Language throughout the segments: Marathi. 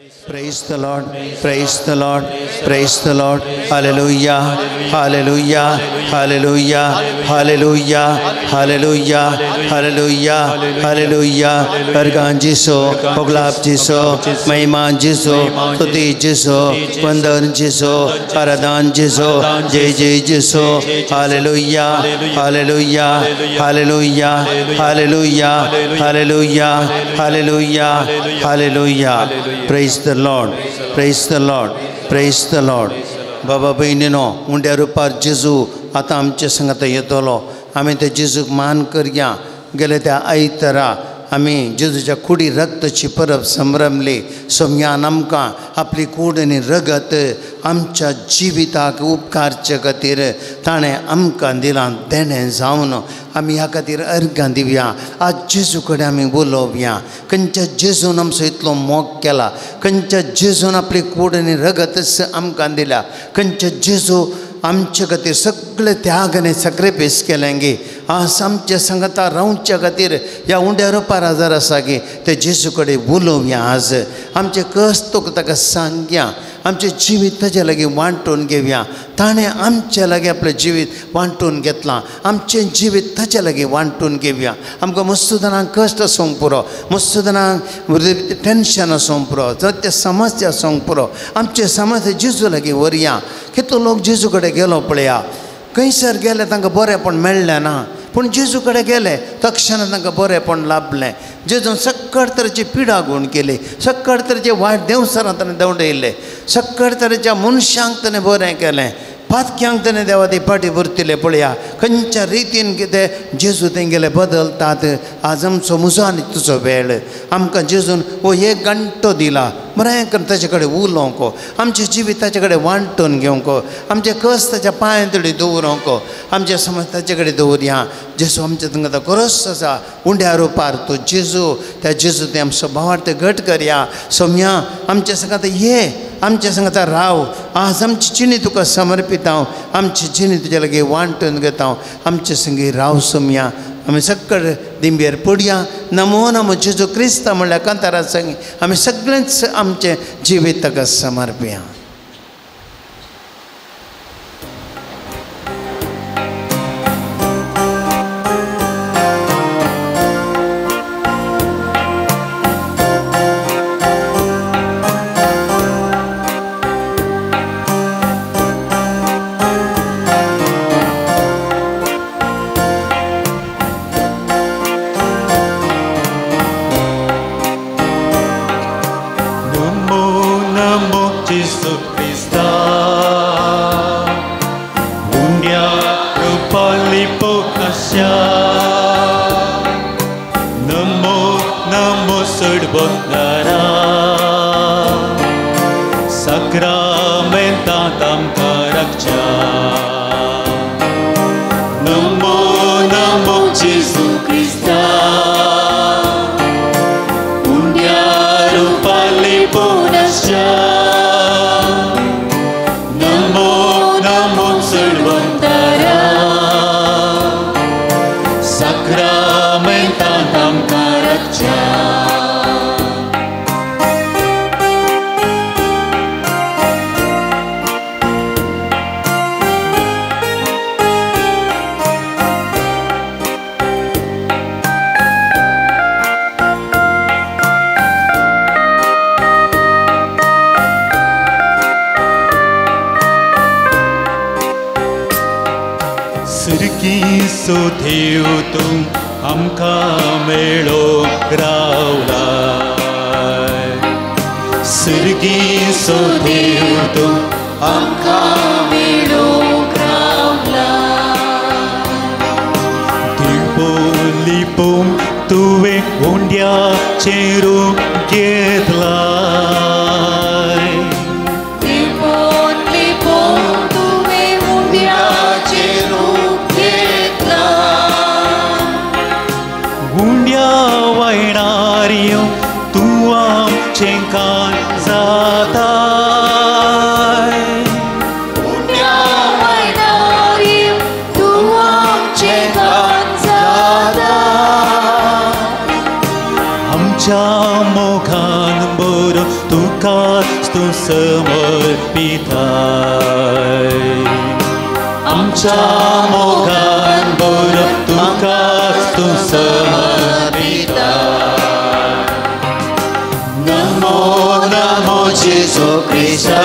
Praise the Lord, praise the Lord, praise the Lord. Hallelujah, hallelujah, hallelujah, hallelujah, hallelujah, hallelujah, hallelujah. Argan Jiso, Oglap Jiso, Maiman Jiso, Tuti Jiso, Vandan Jiso, Aradan Jiso, Jay Jiso. Hallelujah, hallelujah, hallelujah, hallelujah, hallelujah, hallelujah, hallelujah. Praise the Lord, praise the Lord, praise the Lord. Baba Bainino, Undia Rupar Jesu, Atam Chesangata Yetolo, Amite Jesu Man Kurya, Geleta Aitara. आम्ही जेजूच्या खुडी रक्ताची परब संभ्रमले सोम्यान आमकां आपली कूड आनी रगत आमच्या जिविताक उपकारचे खातीर ताणें आमकां दिलां देणें जावन आमी ह्या खातीर अर्घां दिवया. आज जेजू कडेन आमी उलोवया. खंयच्या जेजून आमचो इतलो मोग केला, खंयच्या जेजून आपली कूड आनी रगत आमकां दिल्या, खंयच्या जेजू आमचे खातीर सगळे त्याग आनी सॅक्रिफायस केलें गे. आज आमच्या संगता रावच्या खातीर ह्या उंड्या रुपार हजार आसा गे ते जेजू कडेन उलोवया. आज आमचे कश्ट ताका सांगया, आमचें जिवीत ताचे लागीं वांटून घेवया. ताणें आमचे लागीं आपलें जिवीत वांटून घेतलां, आमचें जिवीत ताचे लागीं वांटून घेवया. आमकां मस्तुदानाक कश्ट आसूंक पुरो, मस्तुदानाक टेन्शन आसूंक पुरो, सत्य समस्या आसूंक पुरो, आमचे समस्या जेजू लागीं व्हरया. कितलो लोक जेजू कडेन गेलो पळया, खंयसर गेले तांकां बरेंपण मेळ्ळें ना, पूण जेजू कडेन गेले तक्षण तांकां बरेंपण लाभलें. जेजून सक्कड तरेची पिडा गुण केली, सक्कड तरेचे वायट देवसरां ताणें दवडयले, सक्कड तरेच्या मनशांक ताणें बरें केलें, पातक्यांक ताणें देवा ती पाटी भरतिले पळया. खंयच्या रितीन कितें जेजू तेंगेले बदलतात. आज आमचो मुजान तुजो वेळ, आमकां जेजून हो एक घंटो दिला बरें करून ताचे कडेन उलोवंक, आमचें जिवीत ताचे कडेन वांटून घेवंक, आमचे कस ताच्या पांयां तळी दवरूंक, आमचे समज ताचे कडेन दवरया. जेजू आमचे तांकां गरज आसा. उंड्या रुपार तूं जेजू, त्या जेजू ते आमचो भावार्थ घट करया. सोम्या आमचे सांगात ये, आमचे सांगात राव. आज आमची जिणी तुका समर्पित हांव, आमची जिणी तुजे लागीं वांटून घेता. आमचे संगी राव सोम्या. आमी सक्कड दिंबेर पडया. नमो नमो जेजू क्रिस्त म्हणल्यार कांतारा संगी आमी सगळेंच आमचें जिवीत ताका समर्पया. तुकाच तू समर्पिताय आमच्या मोगान बर तुकाच तू समर्पिताय नमो नमो जेजू ख्रिस्ता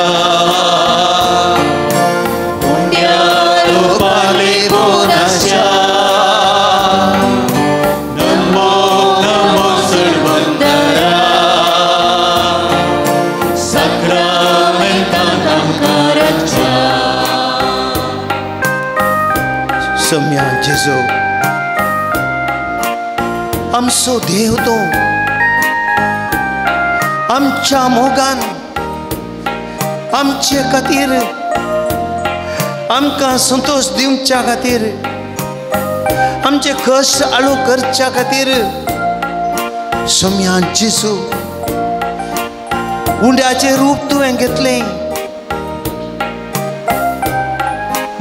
सम्या जेजू आमचो देव तो आमच्या मोगान आमचे खातीर आमकां संतोष दिवच्या खातीर आमचे कश्ट आळू करच्या खातीर सम्या जेजू उंड्याचे रूप तुवें घेतलें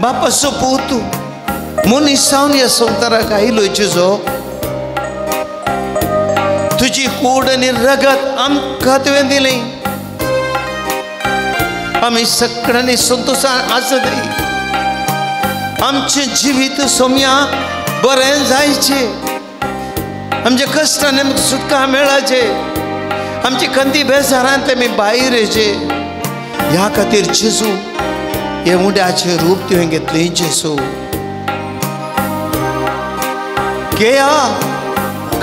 बापाचो पूत मनीसावन ह्या संवसाराक आयलो जेजू तुजी कूड आनी रगत आमकां तुवें दिलें आमी सगळ्यांनी संतोशान आसतली आमचें जिवीत सम्या बरें जायचें आमच्या कश्टांनी आमकां सुटका मेळाचें आमची खंती बेजारांतले आमी भायर येचे ह्या खातीर जेजू हे उंड्याचें रूप तुवें घेतलें जेजू केया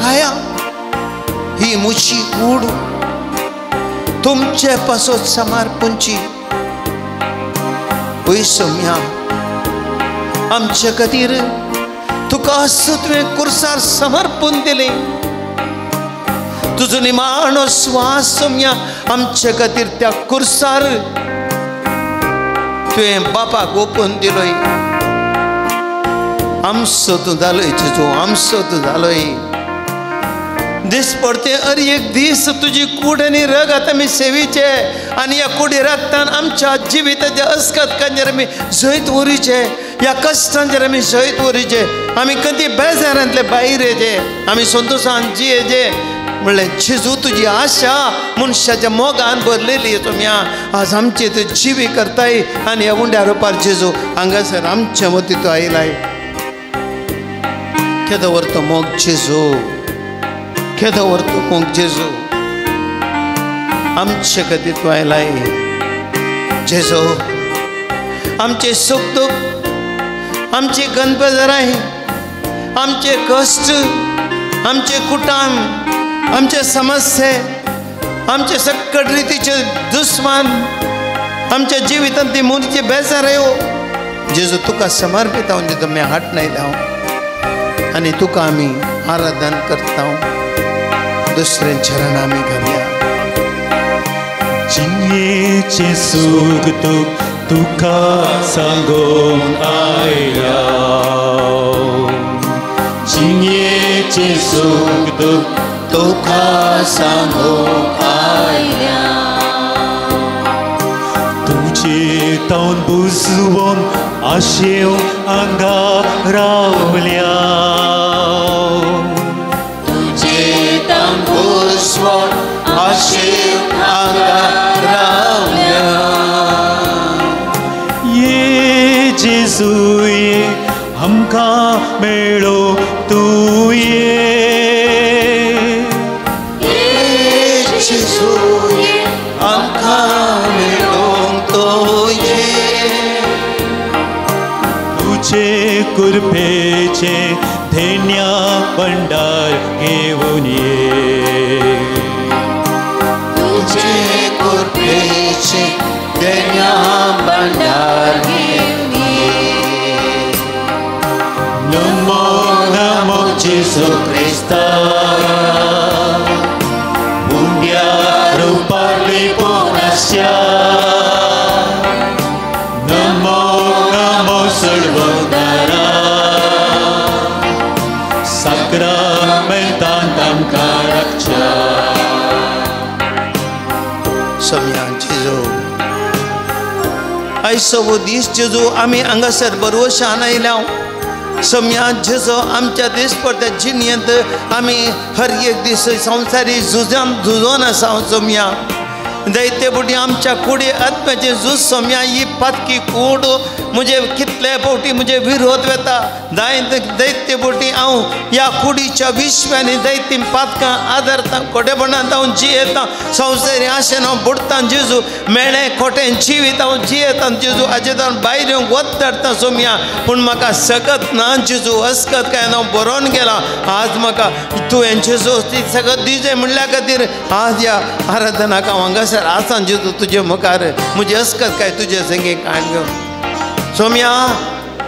काया ही मुची कूड तुमचे पासत समर्पणची पळय सम्या आमचे खातीर तुका तुवें कुर्सार समर्पण दिलें तुजो निमाणो स्वास सम्या आमचे खातीर त्या कुर्सार तुवें बापाक ओपून दिलोय आमचो तूं जालोय जेजू आमचो तूं जालोय दीस पडते हर एक दीस तुजी कूड आनी रगत आमी सेवीचे आनी ह्या कुडी रगतान आमच्या जिविताचे अस्कत कंजेर आमी जैत उरीचे ह्या कश्टांचेर आमी जैत उरीचे आमी कधी बेजारांतले भायर येचे आमी संतोशान जियेचे म्हणलें जेजू तुजी आशा मनशाच्या मोगान भरलेली सम्या आज आमची तूं जिवी करताय आनी ह्या उंड्या रुपार जेजू हांगासर आमच्या मती तूं आयलाय केदो व्हरतो मोग जेजू केदो व्हरतो मोग जेजू आमचे खातीर तूं आयलाय जेजू आमचे सुख दुख आमचे गणपतराय आमचे कश्ट आमचे कुटाम आमचे समस्ये आमचे सकट रितीचे दुस्मान आमच्या जिवितांत ती मुलीचे बेजार येवो जेजू तुका समर्पित हांव दिता मी हात नायला आनी तुका आमी आराधन करता दुसरे चरण आमी घालया जिणेचे सूख दुख तुका सांगून आयल्या जिणेचे सूख दुख तुका सांगून आयल्या तुझे तावन बुजवून आशेव आंगा रावल्या तुझे तावन बुजवून आशेव आंगा रावल्या ये जेजू ये आमकां मेळो तूं ये जेजू ये आमकां मेळोंक तूं ये तुझे कृपेचे धन्य भंडार घेऊन ये तुझे कृपेचे धन्य भंडार घेऊन ये नमो नमो जेजू ख्रिस्ता उंड्या रुपाली पोनास्या नमो नमो सर्वोद्धारा साक्रामेंतान तांकां रक्षा सम्या जेजू आयचो वो दीस जेजू आमी हांगासर बरोवशान आयल्या सम्या जेजू आमच्या दिसपट्ट्या जिणेंत आमी हर एक दीस संवसारी झुजान झुजोन आसा सम्या दैत्य बुटी आमच्या कुडी आत्म्याचे झूज सोम्या ही पातकी कूड मुझे कितले पोटी मुझे विरोध वेता दैत्य बुटी हांव ह्या कुडीच्या विश्वानी दैतीम पातकां आदरता खोटेपणांत हांव जियेता संवसारी आशेन हांव बुडता जेजू मेणे खोटें जिवीत हांव जियेता जेजू हाचेर भायर येवंक वत्तडता सोम्या पूण म्हाका सकत ना जेजू अस्कत काय हांव बरोवन गेला आज म्हाका तुवें जेजू ती सगळं दिजें म्हणल्या खातीर आज ह्या आराधनाक हांव हांगासर आसा जेजू तुजे मुखार म्हजी अस्कत काय तुजे संगे काण घेवन सोम्या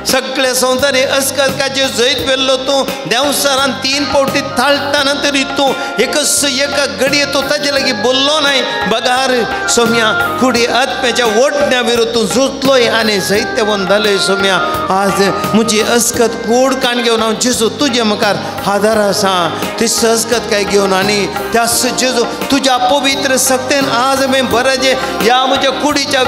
सगळे संवसारी अस्कतकाचे जैत वेल्लो तूं देंवसरान 3 पावटी थाळटाना तरी तूं एका घडये तूं ताचे लागीं बोल्लो नाय बगार सोम्या कुडी आत्म्याच्या ओडण्या विरोध तूं झुजलोय आनी जैत्यवन जालोय सोम्या आज म्हजी अस्कत कूड काण घेवन हांव जेजू तुजे मुखार आदार आसा ती अस्कत काय घेवन आनी त्या जेजू तुज्या पवित्र सक्तेन आज हांवें बरें ह्या म्हज्या कुडीच्या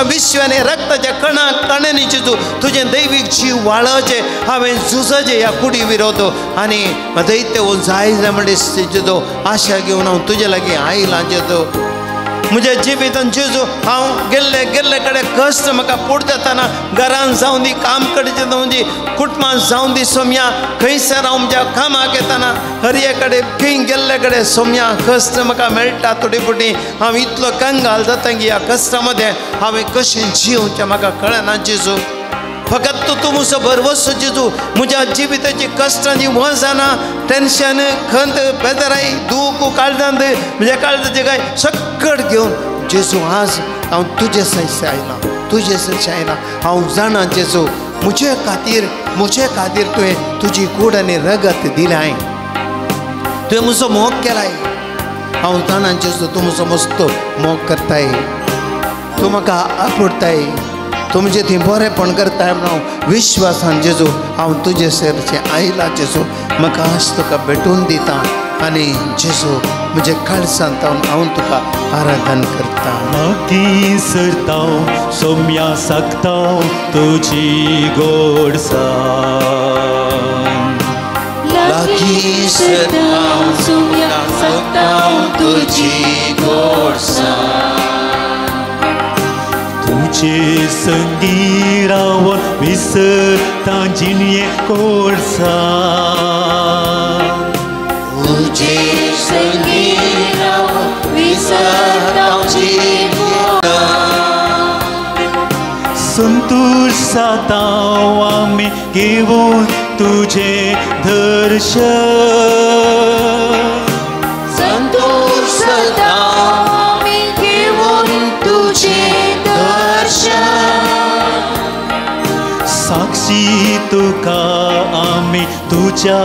विश्वाने रक्ताच्या कणांनी जेजू तुजें दैवीक जीव वाळचे हांवें झुजचे ह्या कुडी विरोध आनी दैत्य वो जाय म्हणजे जेजू आशा घेवन हांव तुजे लागीं आयलां जेजू म्हज्या जिवितान जेजू हांव गेल्ले कडेन कश्ट म्हाका पोट जाताना घरान जावं दी काम करचें जावं दी कुटुंबान जावं दी सोम्या खंयसर हांव म्हज्या कामाक येताना हरये कडेन खंय गेल्ले कडेन सोम्या कश्ट म्हाका मेळटा थोडी फुटी हांव इतलो कंगाल जाता की ह्या कश्टा मदें हांवें कशें जिवचें म्हाका कळना जेजू फकत तूं म्हजो भरवसो जेजू म्हज्या जिविताची कश्टांची वजाना टेन्शन खंत बेजाराई दूख काळजांत म्हज्या काळजाचें काय सकट घेवन जेजू आज हांव तुजे सयशे आयलां तुजे सयशे आयलां हांव जाणा जेजू म्हजे खातीर तुवें तुजी कूड आनी रगत दिलाय तुवें म्हजो मोग केलाय हांव जाणा जेजू तूं म्हजो मस्तो मोग करताय तूं म्हाका आपडताय तूं म्हणजे थंय बरेंपण करताय म्हणून हांव विश्वासान जेजू हांव तुजे सरचें आयलां जेजू म्हाका आज तुका भेटून दिता आनी जेजू म्हजे काळजांत हांव तुका आराधन करता लागीं सरता सोम्या सकता तुजी गोडसाण लागीं सरता सोम्या सकता तुजी गोडसाण तुझे संगी रावन विसरता जिणये कोळसा तुझे संगी रावन विसरता जिणये संतोष जाता आमी घेवन तुझे दर्शन संतोष जाता आमी घेवन तुझे साक्षी तुका आमी तुझ्या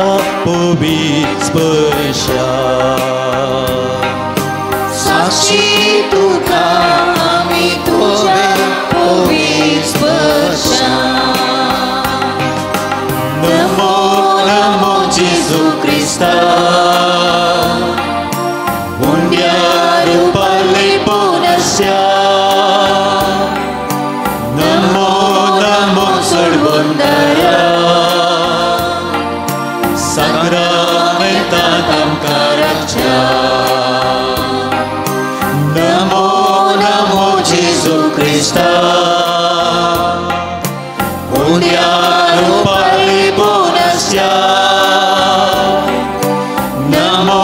पवित्र स्पर्शा साक्षी तुका आमी तुझ्या पवित्र स्पर्शा नमो नमो जेजू क्रिस्ता पुण्या रूपाले पुनश्या नमो नमो जेजू क्रिस्ता पुण्या रूपाले पुनश्या Namo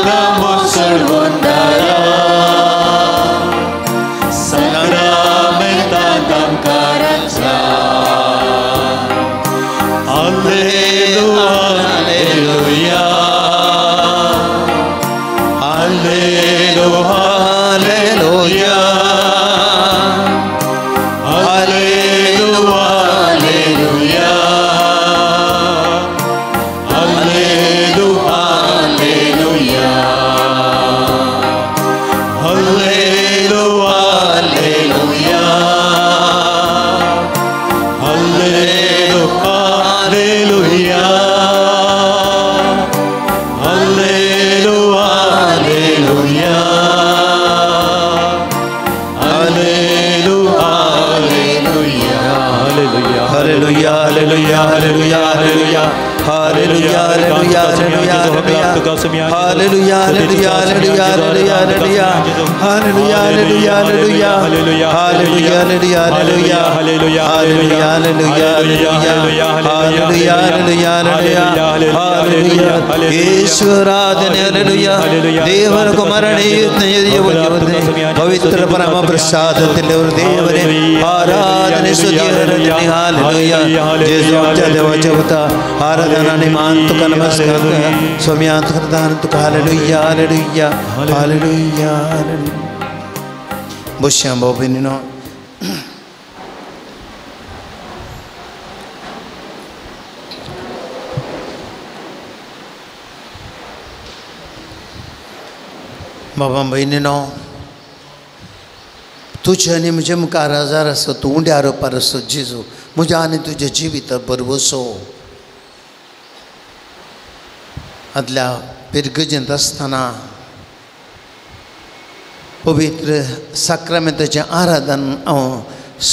Namo सर्वोन्नरा sacramentam caracha Alleluia Alleluia Alleluia Alleluia Alleluia Alleluia Alleluia Alleluia Hallelujah, hallelujah, hallelujah, hallelujah, hallelujah hallelujah hallelujah hallelujah hallelujah hallelujah hallelujah hallelujah hallelujah hallelujah hallelujah hallelujah hallelujah hallelujah hallelujah hallelujah hallelujah hallelujah Yeshu आराधने हालेलुया देवर को मरणे पवित्र परम प्रसाद देवरे आराधने स्तुति हालेलुया यीशु देव चवता आराधना निमान तुका नमस्कार स्वाम्यांत करदान तुका हालेलुया हालेलुया हालेलुया बुश्यां बोबिनो बाबा बहिणीनो तुझे आणि मुझे मुखार आजार असो तू उंड्या आरोपार असो जेजू मुझ्या आणि तुझ्या जिवितात बरवसो आदल्या पिरगजेंत आसतना पवित्र साक्रामेंताचें आराधन हांव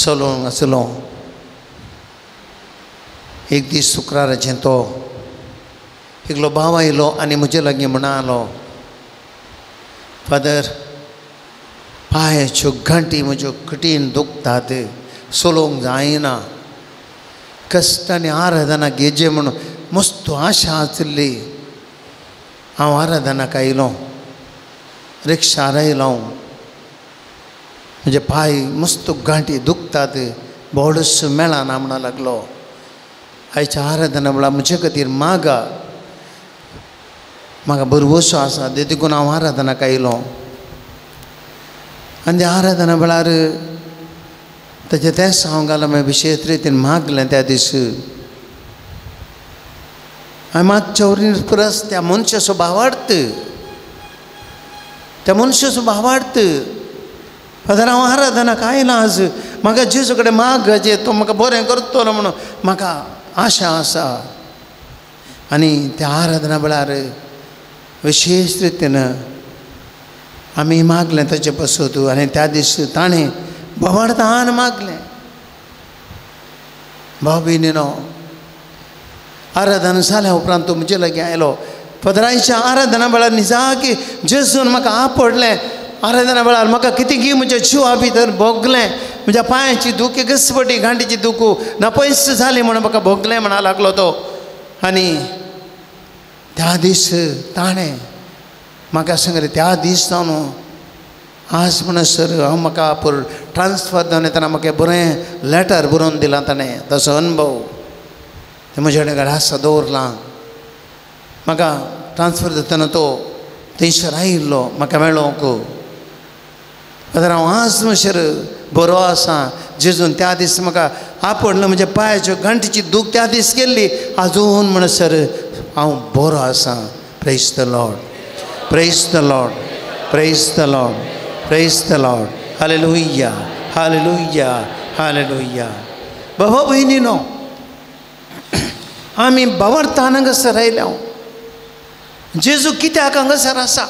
चलोवंक आसलो एक दीस शुक्राराचें तो एकलो भाव आयलो आनी म्हजे लागीं म्हणलो फादर पांयाच्यो घंटी म्हज्यो कठीण दुखतात चलोवंक जायना कश्टांनी आराधना घेजे म्हणून मस्त आशा आसली हांव आराधनाक आयलो रिक्षार आयलो म्हजे पांय मस्त घंटी दुखतात बोडस मेळना म्हणून लागलो आयच्या आराधना वेळार म्हजे खातीर मागा म्हाका बरवसो आसा देखून हांव आराधनाक आयलो आनी आराधना वेळार ताचें तेंस हांव घालो मागीर विशेष रितीन मागलें त्या दीस हांवें मागच्या वरीन परस त्या मनशाचो भावार्थ त्या मनशाचो भावार्थ फादर हांव आराधनाक आयलां आज म्हाका जेजू कडेन माग जे तो म्हाका बरें करतलो म्हणून म्हाका आशा आसा आनी त्या आराधना वेळार विशेष रितीन आमी मागलें ताचे पासून आनी त्या दीस ताणें भवार्थान मागलें भाव भयणीनो आराधना जाल्या उपरांत तो म्हजे लागीं आयलो पदरांच्या आराधना वेळार निजाकी जेजून म्हाका आपडलें आराधना वेळार म्हाका कितें गी म्हज्या जिवा भितर भोगलें म्हज्या पांयाची दुखी घसपटी गांठीची दुखू ना पयस जाली म्हणून म्हाका भोगलें म्हणा लागलो तो आनी त्या दीस ताणें म्हाका सांगलें त्या दीस जावन आज म्हणसर हांव म्हाका ट्रान्सफर जावन येतना म्हाका बरें लॅटर बरोवन दिलां ताणें ताचो अनुभव ते म्हजे कडेन घरासा दवरलां म्हाका ट्रान्सफर जातना तो थंयसर आयिल्लो म्हाका मेळोंक फादर हांव आज म्हणसर बरो आसा जेजून त्या दीस म्हाका आपडलो म्हज्या पांयाच्यो घंटीची दूख त्या दीस केल्ली आजून म्हणसर हांव बरो आसा praise the Lord praise the Lord praise the Lord praise the Lord hallelujah hallelujah hallelujah बाबा भयणीनो आमी भावार्थान हांगासर आयल्या जेजू कित्याक हांगासर आसा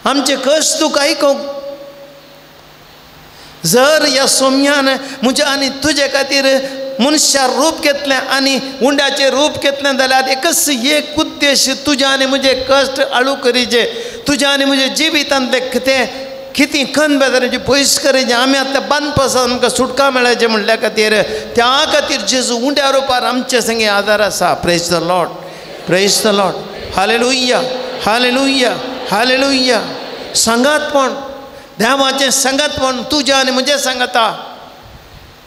आमचे कश्ट तुका आयकोंक जर ह्या सोम्यान म्हज्या आनी तुजे खातीर मनशार रूप घेतलें आनी उंड्याचें रूप घेतलें जाल्यार एकच एक उद्देश तुज्या आनी म्हजे कश्ट आळू करीचे तुज्या आनी म्हज्या जिवितांत तें कितें खन बेजाराची पयस करीचे आमी आतां बांदपासून आमकां सुटका मेळाचे म्हणल्या खातीर त्या खातीर जेजू उंड्या रुपार आमचे संगे आदार आसा praise the Lord praise the Lord hallelujah hallelujah hallelujah सांगातपण देवाचें सांगातपण तुज्या आनी म्हजें सांगता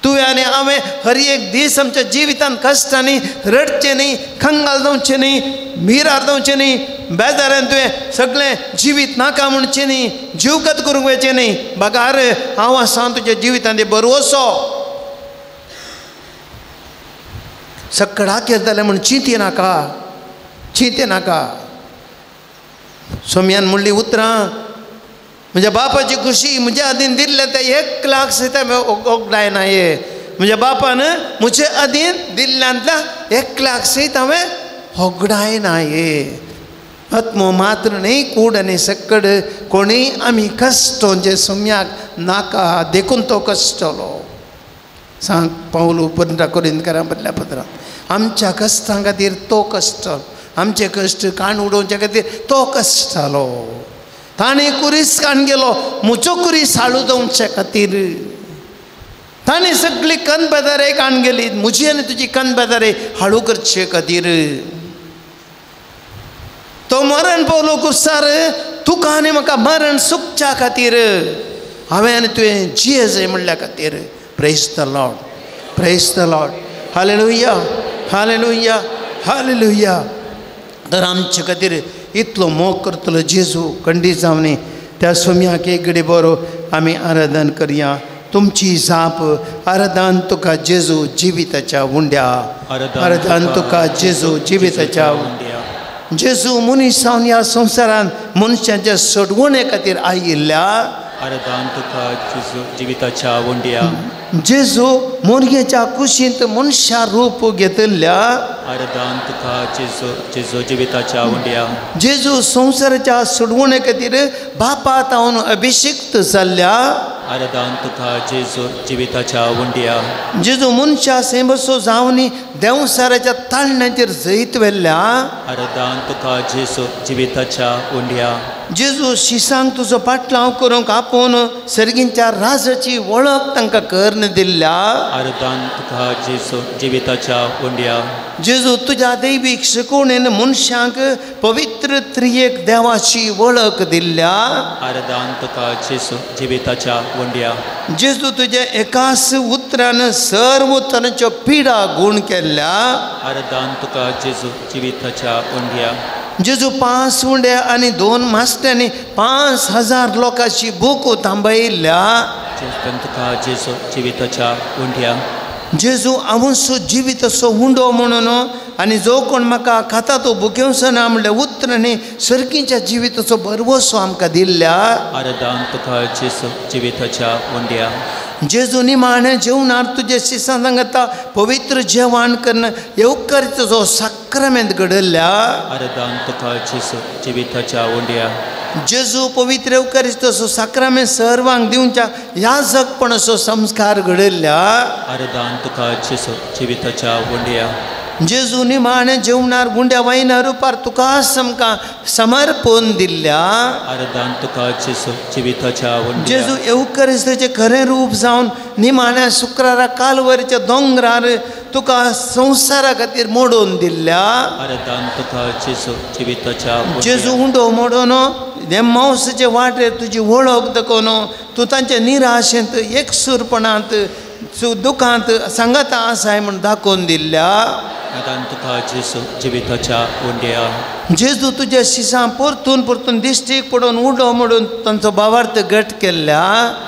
तुवें आनी हांवें हर एक दीस आमच्या जिवितांत कश्टांनी रडचें न्ही खंगाल जावचें न्ही मिरार जावचें न्ही बेजारान तुवें सगळें जिवीत नाका म्हणचें न्ही जीवकत करूंक वचचें न्ही बगार हांव आसा तुज्या जिवितांत बरवसो सकडाक येतलें म्हूण चिंती नाका सोम्यान म्हणली उतरां म्हज्या बापाची खुशी म्हज्या आदीन दिल्लें तें 1 लाख सयत हांवें ओगडाय नाये म्हज्या बापान म्हजे आदीन दिल्ल्यांतल्या 1 लाख सयत हांवें ओगडाय नाये आत्मो मात्र न्ही कूड आनी सक्कड कोणीय आमी कश्ट जे सोम्याक नाका देखून तो कश्टलो सांग पावलू 15 कोरिंथकारां बदल्या पत्रांत आमच्या कश्टां खातीर तो कश्ट, आमचे कश्ट काण उडोवच्या खातीर तो कश्टालो. ताणें कुरीस काण गेलो म्हज्यो कुरीस हाळू जावचे खातीर. ताणें सगळी कनबेदारे काण गेली म्हजी आनी तुजी कनबेदारे हाळू करचे खातीर. तो मरण पावलो कुसार तुका आनी म्हाका मरण सुखच्या खातीर, हांवें आनी तुवें जियेजय म्हणल्या खातीर. Praise the Lord, praise the Lord. Hallelujah, hallelujah, hallelujah. तर आमचे खातीर इतलो मोग करतलो जेजू खंडी जावनी. त्या सोम्याक एक घडी बरो आमी आराधन करया. तुमची जाप आराधन तुका जेजू जिविताच्या उंड्या, आराधन तुका जेजू जिविताच्या उंड्या. जेजू मनीसावन ह्या संवसारान मनशाच्या सोडवणे खातीर आयिल्ल्या, आराधन तुका जेजू जिविताच्या उंड्या. जेजू मोरयेच्या कुशींत मनशा रूप घेतिल्ल्या, आराधन तुका जेजू जिविताच्या उंड्या. जेजू संवसाराच्या सोडवणे खातीर बापा तावन अभिषिक्त जाल्ल्या, आराधन तुका जेजू जिविताच्या उंड्या. जेजू मनशा सेंबसो जावनी देवसाराच्या ताळण्याचेर जैत व्हेल्ल्या, आराधन तुका जेजू जिविताच्या उंड्या. जेजू शिसांक तुजो पाटलाव करूंक आपूण सर्गींच्या राजाची वळख तांकां करून दिल्ल्या, आराधन तुका जेजू जिविताच्या उंड्या. जेजू तुज्या दैवीक शिकवणेन मनशांक पवित्र त्रियेक देवाची वळख दिल्ल्या, आराधन तुका जेजू जिविताच्या उंड्या. जेजू तुज्या एकाच उतरान सर्व तरांच्यो पिडा गूण केल्ल्या, आराधन तुका जेजू जिविताच्या उंड्या. जेजू 5 उंड्या आनी 2 मास्ट्यांनी 5000 लोकांची भूक थांबयल्ल्या, आराधन तुका जेजू जिविताच्या उंड्या. जेजू हांवूंसो जिवीत असो हुंडो म्हणून आनी जो कोण म्हाका खाता तो भुकेवचो ना म्हणल्या उतरांनी सर्गीच्या जिविताचो भरवसो आमकां दिल्ल्या, आराधन तुका जेजू जिविताच्या उंड्या. जेजू निमाणे जेवणार तुजे शिसां सांगता पवित्र जेवण करून येवकारीचो साक्रमेंत घडयल्ल्या, आराधन तुका जेजू जिविताच्या उंड्या. जेजू पवित्र येवकारीचो साक्रमेंत सर्वांक दिवच्या याजकपणाचो संस्कार घडयल्ल्या, आराधन तुका जेजू जिविताच्या उंड्या. जेजू निमाणे जेवणार गुंड्या वायना रुपार तुकाच आमकां समर्पण दिल्ल्या, आराधन तुका जेजू जिविताच्या उंड्या. जेजू येवकारिस्ताचें खरें रूप जावन निमाण्या शुक्रारा कालवरीच्या दोंगरार तुका संवसारा खातीर मोडून दिल्ल्या, आराधन तुका जेजू जिविताच्या उंड्या. जेजू उंडो मोडून एम्माऊसाचे वाटेर तुजी वळख दाखोवन तूं तांच्या निराशेंत एकसूरपणांत दुखांत सांगता आसाय म्हूण दाखोवन दिल्ल्या, आराधन तुका जेजू जिविताच्या उंड्या. जेजू तुज्या शिसां परतून परतून दिश्टीक पडून उडो मोडून तांचो भावार्थ घट केल्ल्या,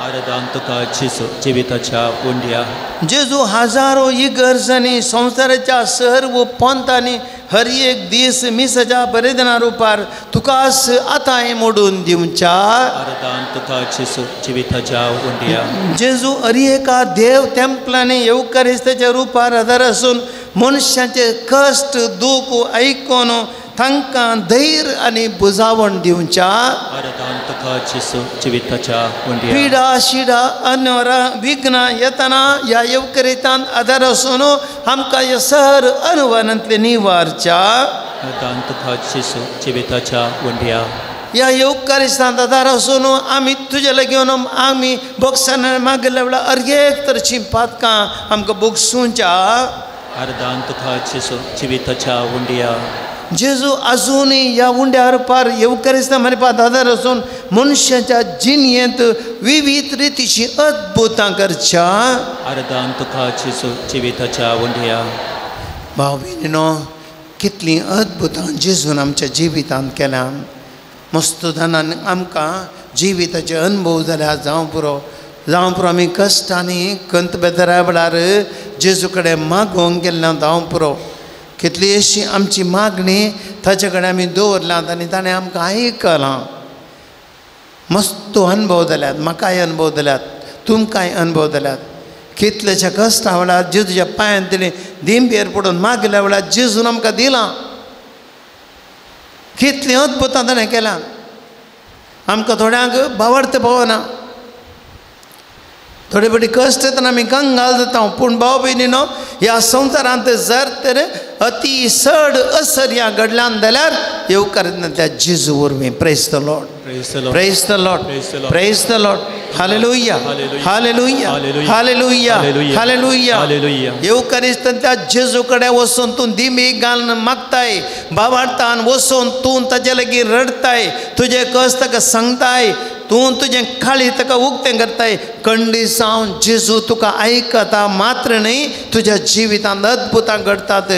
आराधन तुका जेजू जिविताच्या उंड्या. जेजू हजारो इगर्जांनी संवसाराच्या सर्व पंथांनी हर एक दीस मिसाच्या बरेदना रुपार तुकाच आतांय मोडून दिवच्या, आराधन तुका जेजू जिविताच्या उंड्या. जेजू हर एका देव तेंपलांनी येवकारिस्ताच्या रुपार आदार आसून मनशांचे कश्ट दूख आयकून तांकां धैर्य आनी बुजावण दिवच्या, आराधन तुका जेजू जिविताच्या उंड्या. पिडा शिडा अनवरां विघ्नां येतना ह्या येवकारिस्तांत आदार आसून आमकां ह्या सर अनुभवांतले निवारच्या, आराधन तुका जेजू जिविताच्या उंड्या. ह्या येवकारिस्तांत आदार आसून आमी तुजे लागीं आमी बॉक्सान मागल्या वेळार अर्गेक तरेचीं पातकां आमकां बोगसूंच्या, आराधन तुका जेजू जिविताच्या उंड्या. जेजू अजूनय ह्या उंड्या रुपार येवकारिस्तां मारपाक आदार आसून मनशाच्या जिणयेंत विविध रितीची अद्भुतां करच्या, आराधन तुका जेजू जिविताच्या उंड्या. भाव भयणीनो, कितलीं अद्भुतां जेजून आमच्या जिवितांत केल्या. मस्तुदानान आमकां जिविताचे अनुभव जाल्या जावं पुरो आमी कश्टांनी कंत बेजारा वेळार जेजू कडेन मागोवंक गेल्ले जावं पुरो. कितली अशी आमची मागणी ताचे कडेन आमी दवरल्यात आनी ताणें आमकां आयकलां. मस्त अनुभव जाल्यात, म्हाकाय अनुभव जाल्यात, तुमकांय अनुभव जाल्यात. कितलेशे कश्टा वेळार जेजूच्या पांयान तेणें दिंबेर पडून मागल्या वेळार जेजून आमकां दिलां. कितलीं अद्भुतां ताणें केल्यां. आमकां थोड्यांक भावार्थ पावना. थोडी बडी कश्ट येतना आमी कंगाल जाता पूण भाव भयणीनो ह्या संवसारांत जर तर अति चड असर ह्या घडल्यान जाल्यार येवकार त्या जेजू वरवीं praise the Lord praise the Lord praise the Lord hallelujah hallelujah hallelujah hallelujah येवकारिस्तांत त्या जेजू कडेन वचून तूं दिमी घालून मागताय बाबार्थान वचून तूं ताजे लागीं रडताय तुजे कश्ट ताका सांगताय तूं तुजें खाली ताका उक्तें करताय खंडी जावन जेजू तुका आयकता मात्र न्ही तुज्या जिवितांत अद्भुतां घडटात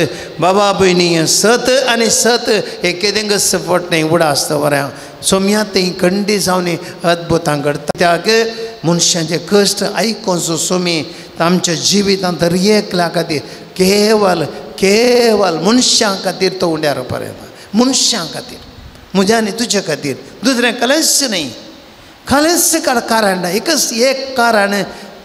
बाबा भयणी सत आनी सत हे केदेंग सफट न्ही उडा आसता बरें सोम्या ती खंडी जावन अद्भुतां घडटा त्याग मनशांचे कश्ट आयकून सोमी आमच्या जिवितांत रियेकल्या खातीर केवल केवल मनशां खातीर तो उंड्यार पर्यंत मनशां खातीर म्हज्या आनी तुजे खातीर दुसरें कलेच न्ही खालेच कारण एकच एक कारण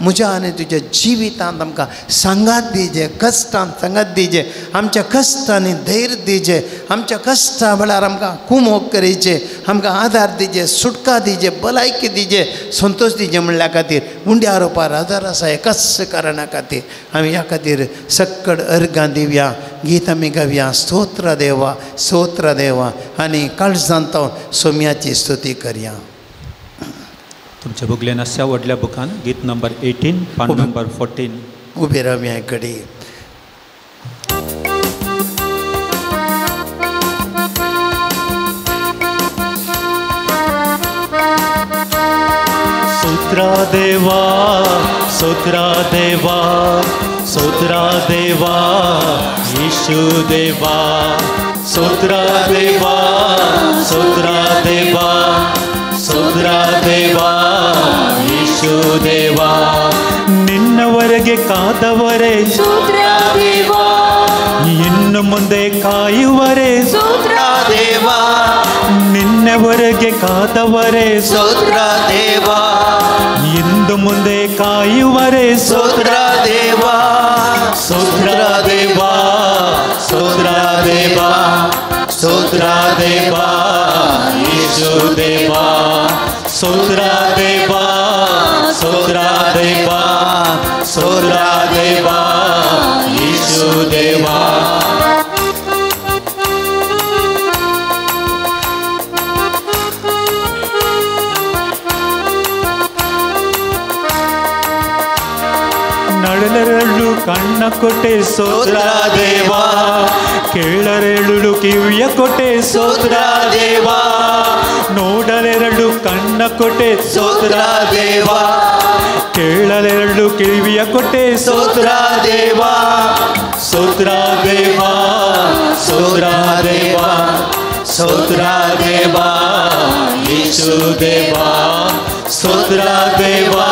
म्हज्या आनी तुज्या जिवितांत आमकां सांगात दिजे कश्टांत सांगात दिजे आमच्या कश्टांनी धैर्य दिजे आमच्या कश्टा वेळार आमकां कुमोग करीचे आमकां आदार दिजे सुटका दिजे भलायकी दिजे संतोष दिजे म्हणल्या खातीर उंड्या रोपार आदार आसा एकाच कारणा खातीर आमी ह्या खातीर सक्कड अर्गां दिवया गीत आमी गावया स्तोत्र देवा आनी काळजांत सोम्याची स्तुती करया तुमच्या बुगलेन आसा व्हडल्या बुकान गीत नंबर 18 पान नंबर 14 उबे रावया कडी स्तोत्रा देवा स्तोत्रा देवा स्तोत्रा देवा येशू देवा स्तोत्रा देवा स्तोत्रा देवा ಸ್ತೋತ್ರ ದೇವಾ ಯೇಸು ದೇವಾ ನಿನ್ನವರೆಗೆ ಕಾದವರೇ ಸ್ತೋತ್ರ ದೇವಾ ಇನ್ನು ಮುಂದೆ ಕಾಯುವರೇ ಸ್ತೋತ್ರ ದೇವಾ ನಿನ್ನವರೆಗೆ ಕಾದವರೇ ಸ್ತೋತ್ರ ದೇವಾ ಇಂದು ಮುಂದೆ ಕಾಯುವರೇ ಸ್ತೋತ್ರ ದೇವಾ ಸ್ತೋತ್ರ ದೇವಾ ಸ್ತೋತ್ರ ದೇವಾ ಸ್ತೋತ್ರ ದೇವಾ ಯೇಸು ದೇವಾ ಸ್ತೋತ್ರ ದೇವಾ ಸ್ತೋತ್ರ ದೇವಾ ಸ್ತೋತ್ರ ದೇವಾ ಯೇಸು ದೇವಾ ನಡಲರೆರಳು ಕಣ್ಣ ಕೊಟ್ಟೆ ಸ್ತೋತ್ರ ದೇವಾ ಕೇಳರೆರಳು ಕಿವಿಯ ಕೊಟ್ಟೆ ಸ್ತೋತ್ರ ದೇವಾ ನೋಡಲೆರಳು ಕಣ್ಣ ಕೊಟ್ಟೆ ಸ್ತೋತ್ರ ದೇವಾ ಕೇಳಲೆರಳು ಕಿವಿಯ ಕೊಟ್ಟೆ ಸ್ತೋತ್ರ ದೇವಾ ಸ್ತೋತ್ರ ದೇವಾ ಸ್ತೋತ್ರ ದೇವಾ ಸ್ತೋತ್ರ ದೇವಾ ಯೇಸು ದೇವಾ ಸ್ತೋತ್ರ ದೇವಾ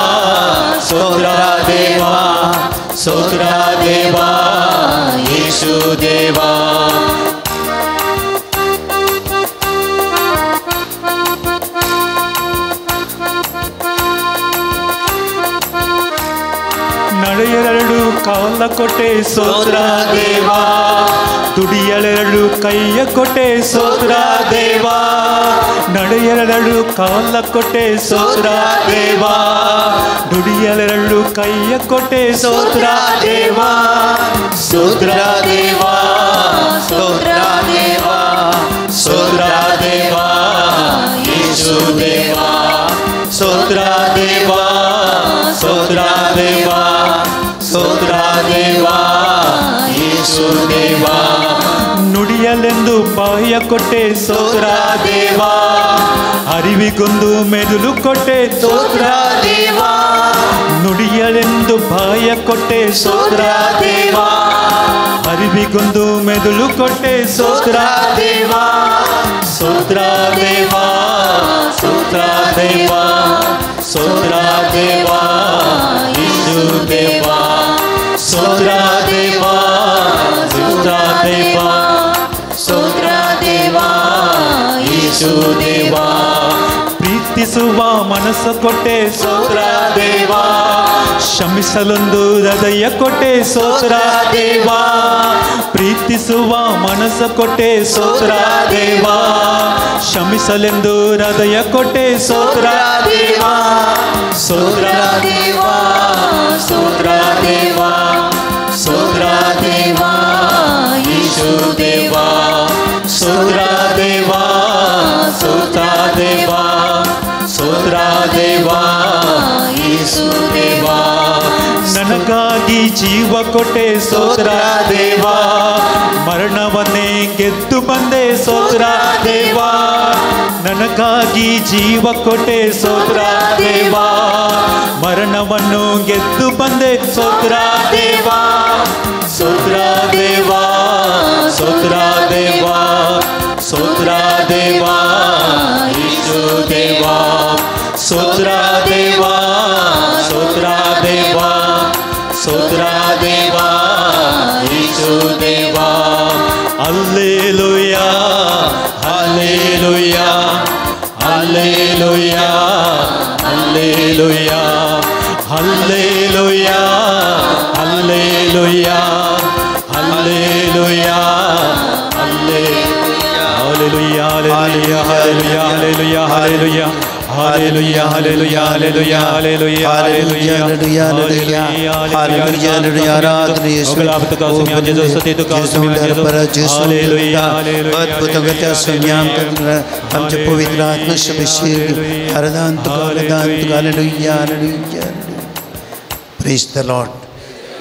ಸ್ತೋತ್ರ ದೇವಾ ಸ್ತೋತ್ರ ದೇವಾ ಯೇಸು ದೇವಾ ನಡೆಯಲೆರಡು ಕಾಲ ಕೊಟ್ಟೆ ಸ್ತೋತ್ರ ದೇವಾ ದುಡಿಯಲೆರಡು ಕೈಯ ಕೊಟ್ಟೆ ಸ್ತೋತ್ರ ದೇವಾ ನಡೆಯಲೆರಡು ಕಾಲ ಕೊಟ್ಟೆ ಸ್ತೋತ್ರ ದೇವಾ ದುಡಿಯಲೆರಡು ಕೈಯ ಕೊಟ್ಟೆ ಸ್ತೋತ್ರ ದೇವಾ ಸ್ತೋತ್ರ ದೇವಾ ಸ್ತೋತ್ರ ದೇವಾ ಸ್ತೋತ್ರ ದೇವಾ ಯೇಸು ದೇವಾ ಸ್ತೋತ್ರ ದೇವಾ ಸ್ತೋತ್ರ ದೇವಾ ಸ್ತೋತ್ರ ದೇವಾ ಯೇಸು ದೇವಾ ನುಡಿಯಲೆಂದು ಬಾಯ ಕೊಟ್ಟೆ ಸ್ತೋತ್ರ ದೇವಾ ಅರಿವಿಗೊಂದು ಮೆದುಳು ಕೊಟ್ಟೆ ಸ್ತೋತ್ರ ದೇವಾ ನುಡಿಯಲೆಂದು ಬಾಯ ಕೊಟ್ಟೆ ಸ್ತೋತ್ರ ದೇವಾ ಅರಿವಿಗೊಂದು ಮೆದುಳು ಕೊಟ್ಟೆ ಸ್ತೋತ್ರ ದೇವಾ ಸ್ತೋತ್ರ ದೇವಾ ಸ್ತೋತ್ರ ದೇವಾ ಸ್ತೋತ್ರ ದೇವಾ ಯೇಸು ದೇವಾ ಸ್ತೋತ್ರ ದೇವಾ ಸ್ತೋತ್ರ ದೇವಾ ಸ್ತೋತ್ರ ದೇವಾ ಯೇಸು ದೇವಾ ಪ್ರೀತಿಸುವ ಮನಸ್ಸು ಕೊಟ್ಟೆ ಸ್ತೋತ್ರ ದೇವಾ ಕ್ಷಮಿಸಲೊಂದು ಹೃದಯ ಕೊಟ್ಟೆ ಸ್ತೋತ್ರ ದೇವಾ ಪ್ರೀತಿಸುವ ಮನಸ್ಸು ಕೊಟ್ಟೆ ಸ್ತೋತ್ರ ದೇವಾ ಕ್ಷಮಿಸಲೆಂದು ಹೃದಯ ಕೊಟ್ಟೆ ಸ್ತೋತ್ರ ದೇವಾ ಸ್ತೋತ್ರ ದೇವಾ ನನಗಾಗಿ ಜೀವ ಕೊಟ್ಟೆ ಸ್ತೋತ್ರ ದೇವಾ, ಮರಣವನ್ನೇ ಗೆದ್ದು ಬಂದೆ ಸ್ತೋತ್ರ ದೇವಾ, ನನಗಾಗಿ ಜೀವ ಕೊಟ್ಟೆ ಸ್ತೋತ್ರ ದೇವಾ, ಮರಣವನ್ನು ಗೆದ್ದು ಬಂದೆ ಸ್ತೋತ್ರ ದೇವಾ, ಸ್ತೋತ್ರ ದೇವಾ, ಸ್ತೋತ್ರ ದೇವಾ, ಸ್ತೋತ್ರ ದೇವಾ, ಯೇಸು ದೇವಾ, ಸ್ತೋತ್ರ ದೇವಾ, ಸ್ತೋತ್ರ ದೇವಾ, ಸ್ತೋತ್ರ ದೇವಾ, ಯೇಸು ದೇವಾ. Hallelujah, hallelujah, hallelujah, hallelujah, hallelujah, hallelujah, hallelujah, hallelujah, hallelujah, hallelujah, hallelujah, Hallelujah, hallelujah, hallelujah, hallelujah, hallelujah, hallelujah, hallelujah, hallelujah, आराधना यीशु Jesu sati tu kau sembilan Jesu hallelujah, अद्भुत गत्या संज्ञान करना हम जब पवित्र आत्मा से अभिषेक हरदान तो hallelujah, hallelujah, praise the Lord,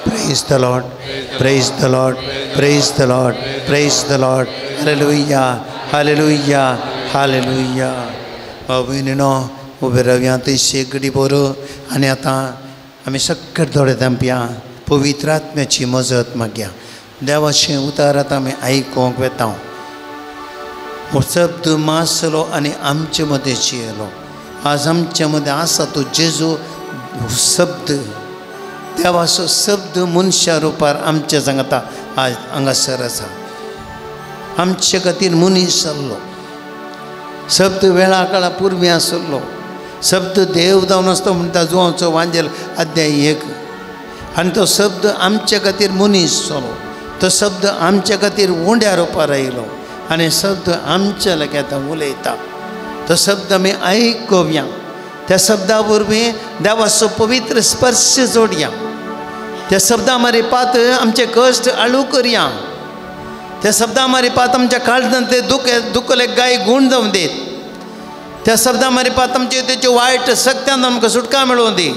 praise the Lord, praise the Lord, praise the Lord, praise the Lord, hallelujah, hallelujah, hallelujah. अभिननो उभे रव्यांती शेगडी बोरो आणि आता आम्ही सक्कर थोडे दंप्या पवित्र आत्म्याची मजत माग्या देवाचे उतारात आम्ही ऐकूंक वेता हो शब्द मासलो आणि आमचे मध्ये चियलो आज आमच्या मध्ये आसा तो जेजू शब्द देवाचो शब्द मनशा रुपार आमच्या सांगता आज हांगासर आसा आमचे खातीर मनीस जाल्लो शब्द वेळा काळा पूर्वी आसलो शब्द देव जावन आसता म्हणटा जुवांचो वांजेल अध्याय 1 आनी तो शब्द आमचे खातीर मनीस जालो तो शब्द आमचे खातीर उंड्या रुपार आयलो आनी शब्द आमच्या लागी आतां उलयता तो शब्द आमी आयकुया त्या शब्दा वरवीं देवाचो पवित्र स्पर्श जोडया त्या शब्दा मारिपात आमचे कश्ट आळू करया त्या शब्दा मारिपात आमच्या काळजांत ते दुखले गाय गुण जावन देत त्या शब्दा मारिपात आमचे तेचे वायट सक्त्यान आमकां सुटका मेळोवन दी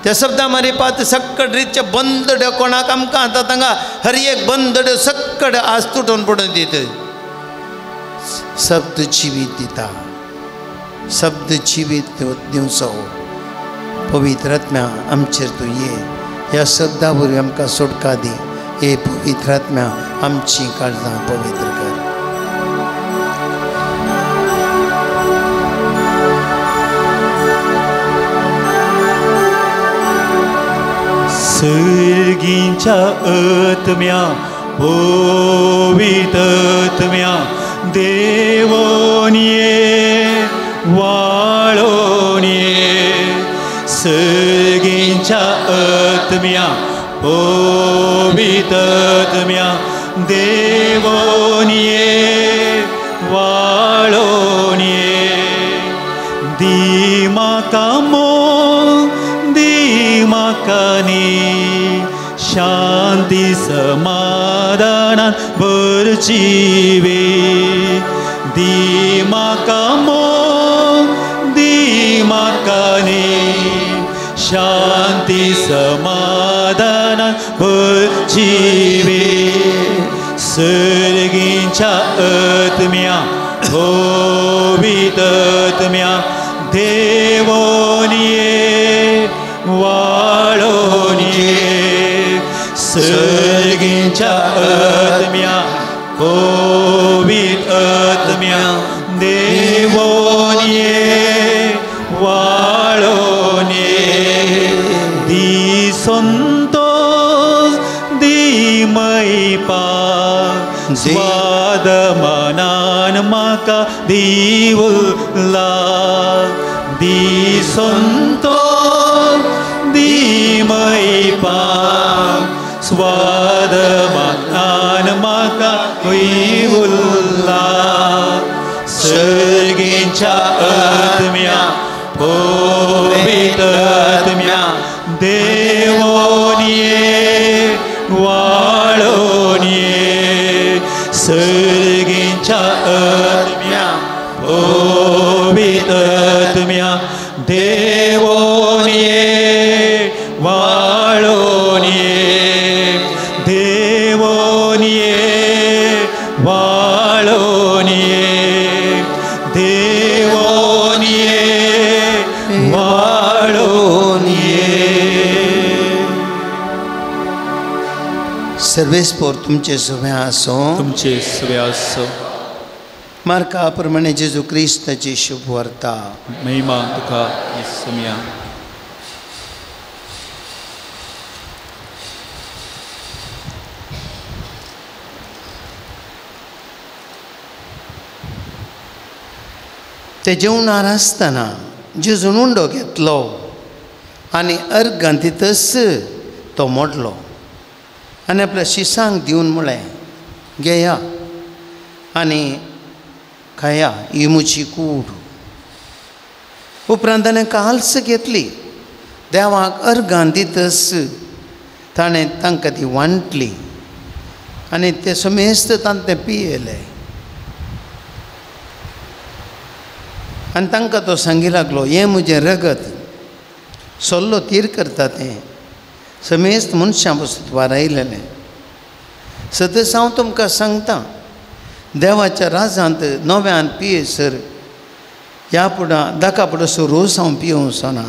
त्या शब्दा मारिपात सक्कड रितचे बंदड्यो कोणाक आमकां आतां तांकां हर एक बंदड्यो सक्कड आज तुटून पडून दीत शब्द जिवीत दिता शब्द जिवीत दिवचो पवित्र आत्म्या आमचेर तूं ये ह्या शब्दा वरवीं आमकां सुटका दी हे पवित्र आत्म्या आमची काळजां पवित्र कर सर्गींच्या आत्म्या पवित्र आत्म्या देवोन ये वाळोन ये सर्गींच्या आत्म्या पवित्र आत्म्या देवोन ये वाळोन ये दी म्हाका मोग दी म्हाका नी शांती समाधानान भरची वे दी म्हाका मोग दी म्हाका नी शांती समाधानान भरची वे सर्गींच्या आत्म्या पवित्र आत्म्या देवोन ये वाळोन ये सर्गींच्या आत्म्या पवित्र आत्म्या देवोन ये वाळोन ये दी संतोष दी मैपा स्वाद मनान म्हाका दी उल्लास दी संतोष दी मैपा स्वाद मनान म्हाका दी उल्लास सर्गींच्या आत्म्या पवित्र आत्म्या देवोन ये वाळोन ये सर्गींच्या आत्म्या पवित्र आत्म्या देवोन ये वाळोन वाढून ये. सर्वेस्पोर तुमचे शुभे आसो. तुमचे सगळे असो. मार्का प्रमाणे जेजू क्रिस्ताची शुभ वार्ता. महिमा तुका येसुया. ते जेवणार आसतना जेजून उंडो घेतलो आनी अर्घ घांतितच तो मोडलो आनी आपल्या शिसांक दिवन म्हळें, घेया आनी खाया, ही म्हजी कूड. उपरांत ताणें काल्स घेतली, देवाक अर्घां दितच ताणें तांकां ती वांटली आनी ते समेस्त ताणें तें पियेलें. आनी तांकां तो सांगी लागलो, हें म्हजें रगत, सोल्लो तीर करता तें समेस्त मनशां पासून वारायलेलें. सतत हांव तुमकां सांगता, देवाच्या राजांत नव्यान पियेसर ह्या फुडां दाका फुडो रोस हांव पियोवचो ना.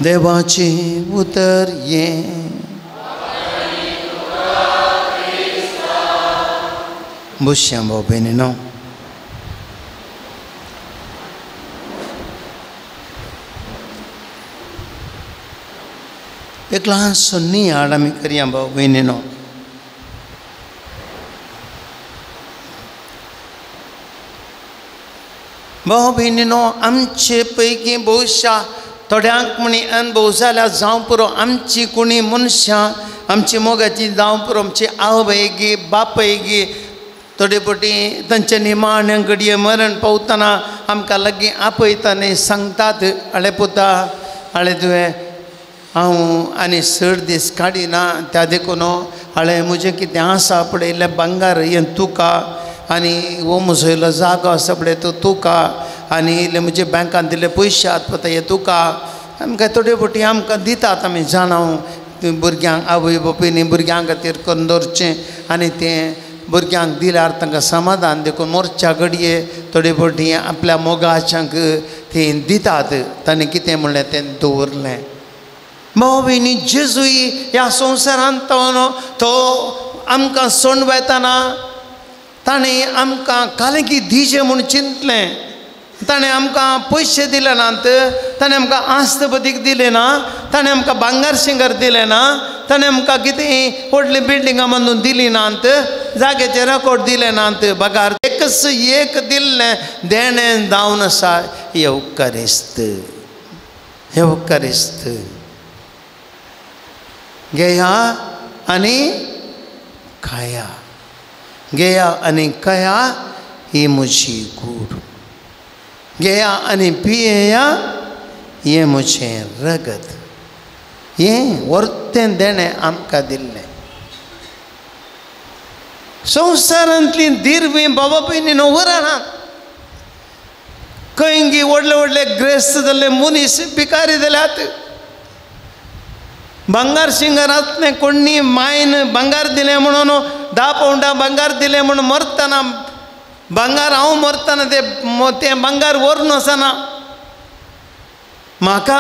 देवाचें उतर हें. बुश्यां भाव भयणीनो, एक ल्हानसो नियाळ आमी करया भाव भयणीनो. भाव भयणीनो, आमचे पैकी भोवशा थोड्यांक म्हणी अनुभव जाल्यार जावं पुरो, आमची कोणी मनशां आमची मोगाची जावं पुरो, आमची आवयगी बापयगी थोडे फावटी तांचे निमाण्या घडये मरण पावतना आमकां लागीं आपयता आनी सांगतात, आळे पुता, आळे तुवें हांव आनी 6 दीस काडिना, त्या देखून हाळे म्हजें कितें आसा पळयलें बंगार हें तुका, आनी हो म्हजो इल्लो जागो आसा पळय तो तुका, आनी इल्ले म्हजे बँकान दिल्ले पयशे आसात पळय हे तुका. आमकां थोडे फावटी आमकां दितात, आमी जाणाव भुरग्यांक, आवय बापूयनी भुरग्यां खातीर करून दवरचें आनी तें भुरग्यांक दिल्यार तांकां समाधान देखून मोरच्या घडये थोडे फावटी आपल्या मोगाच्यांक तें दितात, ताणें कितें म्हणलें तें दवरलें. भाव भयणी, जेजूय ह्या संवसारांत तो आमकां सोंडवेतना ताणें आमकां कालेकी दिजे म्हूण चिंतलें. ताणें आमकां पयशे दिले नात, ताणें आमकां आस्त बदीक दिले ना, ताणें आमकां भांगर शिंगर दिले ना, ताणें आमकां कितें व्हडली बिल्डिंगां बांदून दिली नात, जाग्याचे रेकॉर्ड दिले नात, बगार एकच एक दिल्लें देणें जावन आसा, हे उपकारिस्त, हे उपकारिस्त. घेया आनी खाया, घेया आनी खाया, ही म्हजी कूड. घेया आनी पियेया, हें म्हजें रगत. हें वर्तें देणें आमकां दिल्लें. संवसारांतलीं दिरवीं बाबा भयणी वरां खंयगी व्हडले व्हडले ग्रेस्त जाल्ले मनीस भिकारी जाल्यात. भांगार शिंगरांतलें कोणी मायन भांगार दिलें म्हणून 10 पावंडां भांगार दिलें म्हणून मरतना भांगार हांव मरतना तें भांगार व्हरून वचना. म्हाका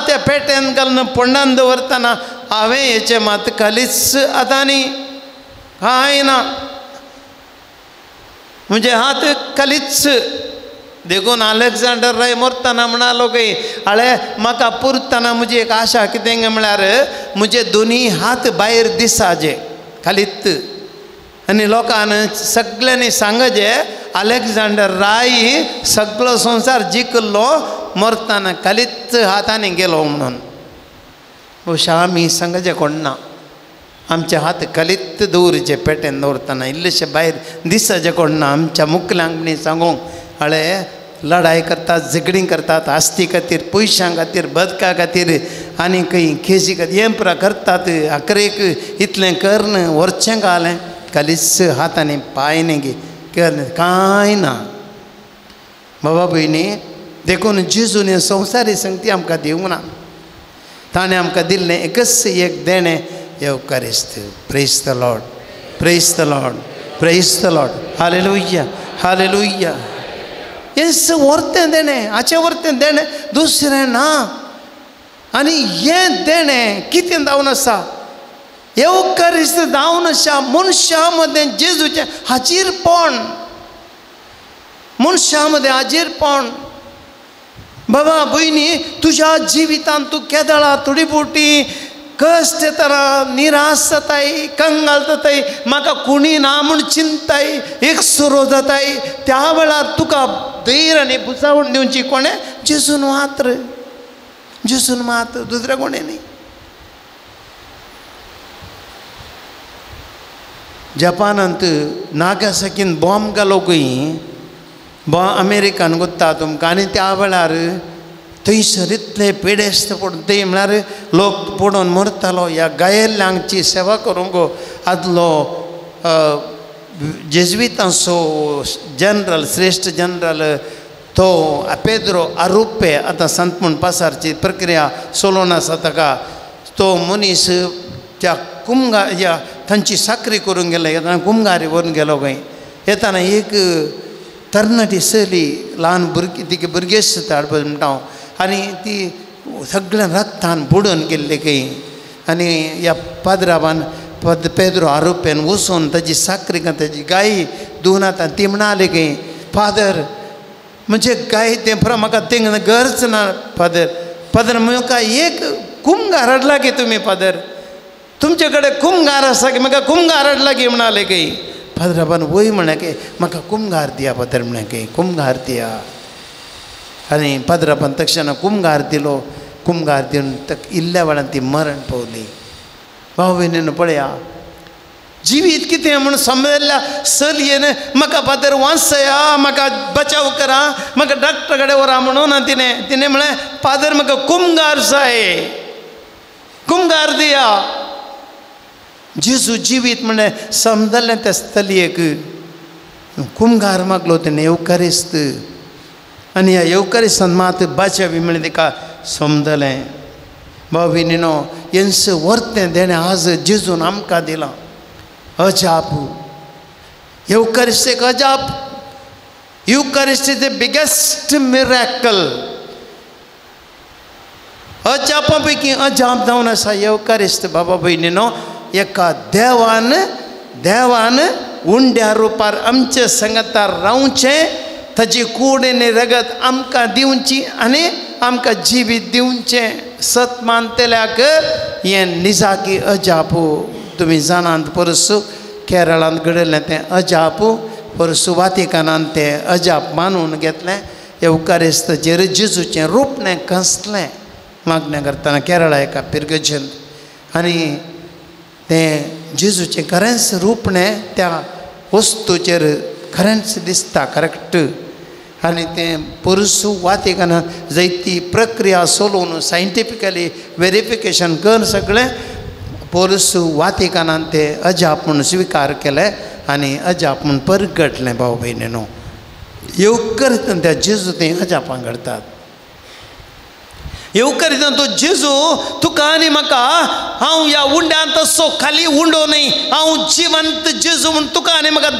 त्या पेट्यान घालून पोंडान दवरतना हांवें हेचे मात खालीच आतां न्ही कांय ना, म्हणजे हात खालीच. देखून अलेक्झांडर राय मरतना म्हणालो की आळे म्हाका पुरतना म्हजी एक आशा कितें म्हळ्यार म्हजे दोनी हात भायर दिसाचे खालीत. आनी लोकांन सगळ्यांनी सांगचे अलेक्झांडर राय सगळो संवसार जिखलो मरतना खालीच हातांनी गेलो म्हणून. अशें आमी सांगचे कोण ना. आमचे हात खालीत दवरचे पेट्यान दवरतना, इल्लेशे भायर दिसाचे कोण ना. आमच्या मुखल्यांक म्हणी सांगूंक आळे लढाई करतात, झगडीं करतात, आस्ती खातीर, पयशां खातीर, बदका खातीर आनी खंय खेजी खातीर हें पुरा करतात. आखरेक इतलें करन व्हरचें घालें खालीच हातांनी पांयनी केलें कांय ना. बाबा भयणी, देखून जेजून हें संवसारी संगती आमकां दिवंक ना. ताणें आमकां दिल्लें एकच एक देणें, एवकारिस्त. Praise the Lord, praise the Lord, praise the Lord. Hallelujah, hallelujah. हेंच व्हरतें देणें हाचें व्हरतें देणें दुसरें ना आनी हें देणें कितें जावन आसा येवकारिस्त जावन आसा मनशा मदें जेजूचें हाजीरपण मनशा मदें हाजीरपण बाबा भयणी तुज्या जिवितांत तूं केदळां थोडी बोटी कश्ट येताना निराश जाताय कंगाल जाताय म्हाका कोणी ना म्हूण चिंताय एक सुरो जाताय त्या वेळार तुका धैर्य आनी बुजावण दिवची कोणें जेजून मात्र जेजून मात्र दुसरें कोणें न्ही जपानांत नागासाकीन बॉम्ब घालो खंय अमेरिकान गुत्ता तुमकां आनी त्या वेळार थंयसर इतले पेडेस्त पडून ते म्हळ्यार लोक पडून मरतालो ह्या गायेल्ल्यांची सेवा करूंक आदलो जेजुइतांचो जनरल श्रेश्ठ जनरल तो पेद्रो आरुप्पे आतां संत म्हूण पासारची प्रक्रिया चलोवन आसा ताका तो मनीस त्या कुमगा तांची साखरी करूंक गेले येताना कुमगारी व्हरून गेलो खंय येताना एक तरणाटी चली ल्हान भुरगीं तिगे भुरगेच हाडपा म्हणटा हांव आनी ती सगळ्या रक्तान बुडून गेल्ली खंय आनी ह्या पाद्राबान पेद्रो आरोप्यान वचून ताची साखरी ताची गाय धुवन आतां ती म्हणाली खंय फादर म्हणजे गाय तें म्हाका तें गरज ना फादर म्हाका एक कुमगार हाडला गे तुमी फादर तुमचे कडेन कुमगार आसा की म्हाका कुमगार हाडला गे म्हणाले खंय फादराबान वय म्हणे की म्हाका कुमगार दिया फादर म्हणे की कुमगार दिया आनी फादराबान तक्षण कुमगार दिलो कुमगार दिवन इल्ल्या वेळान ती मरण पावली भाव भयणीनो पळया जिवीत कितें म्हूण समजल्या चलयेन म्हाका फादर वाचया म्हाका बचाव करा म्हाका डॉक्टरा कडेन व्हरा म्हणून तिणें म्हळें फादर म्हाका कुमगार जाय कुमगार दिया जेजू जिवीत म्हणे समजलें त्या स्थलयेक कुमगार मागलो तेणें येवकारिस्त आनी ह्या येवकारिस्तांत मात बाचावी म्हळें तिका समजलें भाव भयणीनो हेंच व्हरतें देणें आज जेजून आमकां दिलां अजाप येवकारिस्त एक अजाप युकारिस्ट इज द बिगेस्ट मिरेकल अजापा पैकी अजाप जावन आसा येवकारिस्त बाबा भयणीनो एका देवान उंड्या रुपार आमचे संगतार रावचें ताची कूड आनी रगत आमकां दिवची आनी आमकां जिवीत दिवचें सत मानतल्याक हें निजाकी अजापू तुमी जाणात परसू केरळांत घडयलें तें अजापू परसू वातिकानांत तें अजाप मानून घेतलें येवकारिस्ताचेर जेजूचें रूपणें कसलें मागणें करतना केरळा एका पिरगजंत आनी तें जेजूचें खरेंच रूपणें त्या वस्तूचेर खरेंच दिसता करेक्ट आनी तें परसू वातिकानांत जायती प्रक्रिया चलोवन सायंटिफिकली वेरिफिकेशन करून सगळें परसू वातिकानांत तें अजाप म्हूण स्विकार केलें आनी अजाप म्हूण परगटलें भाव भयणीनो येवकारिस्तान त्या जेजू तें अजापां घडतात येवकारिस्तान तो जेजू तुका आनी म्हाका हांव ह्या उंड्यांत असो खाली उंडो न्ही हांव जिवंत जेजू म्हूण तुका आनी म्हाका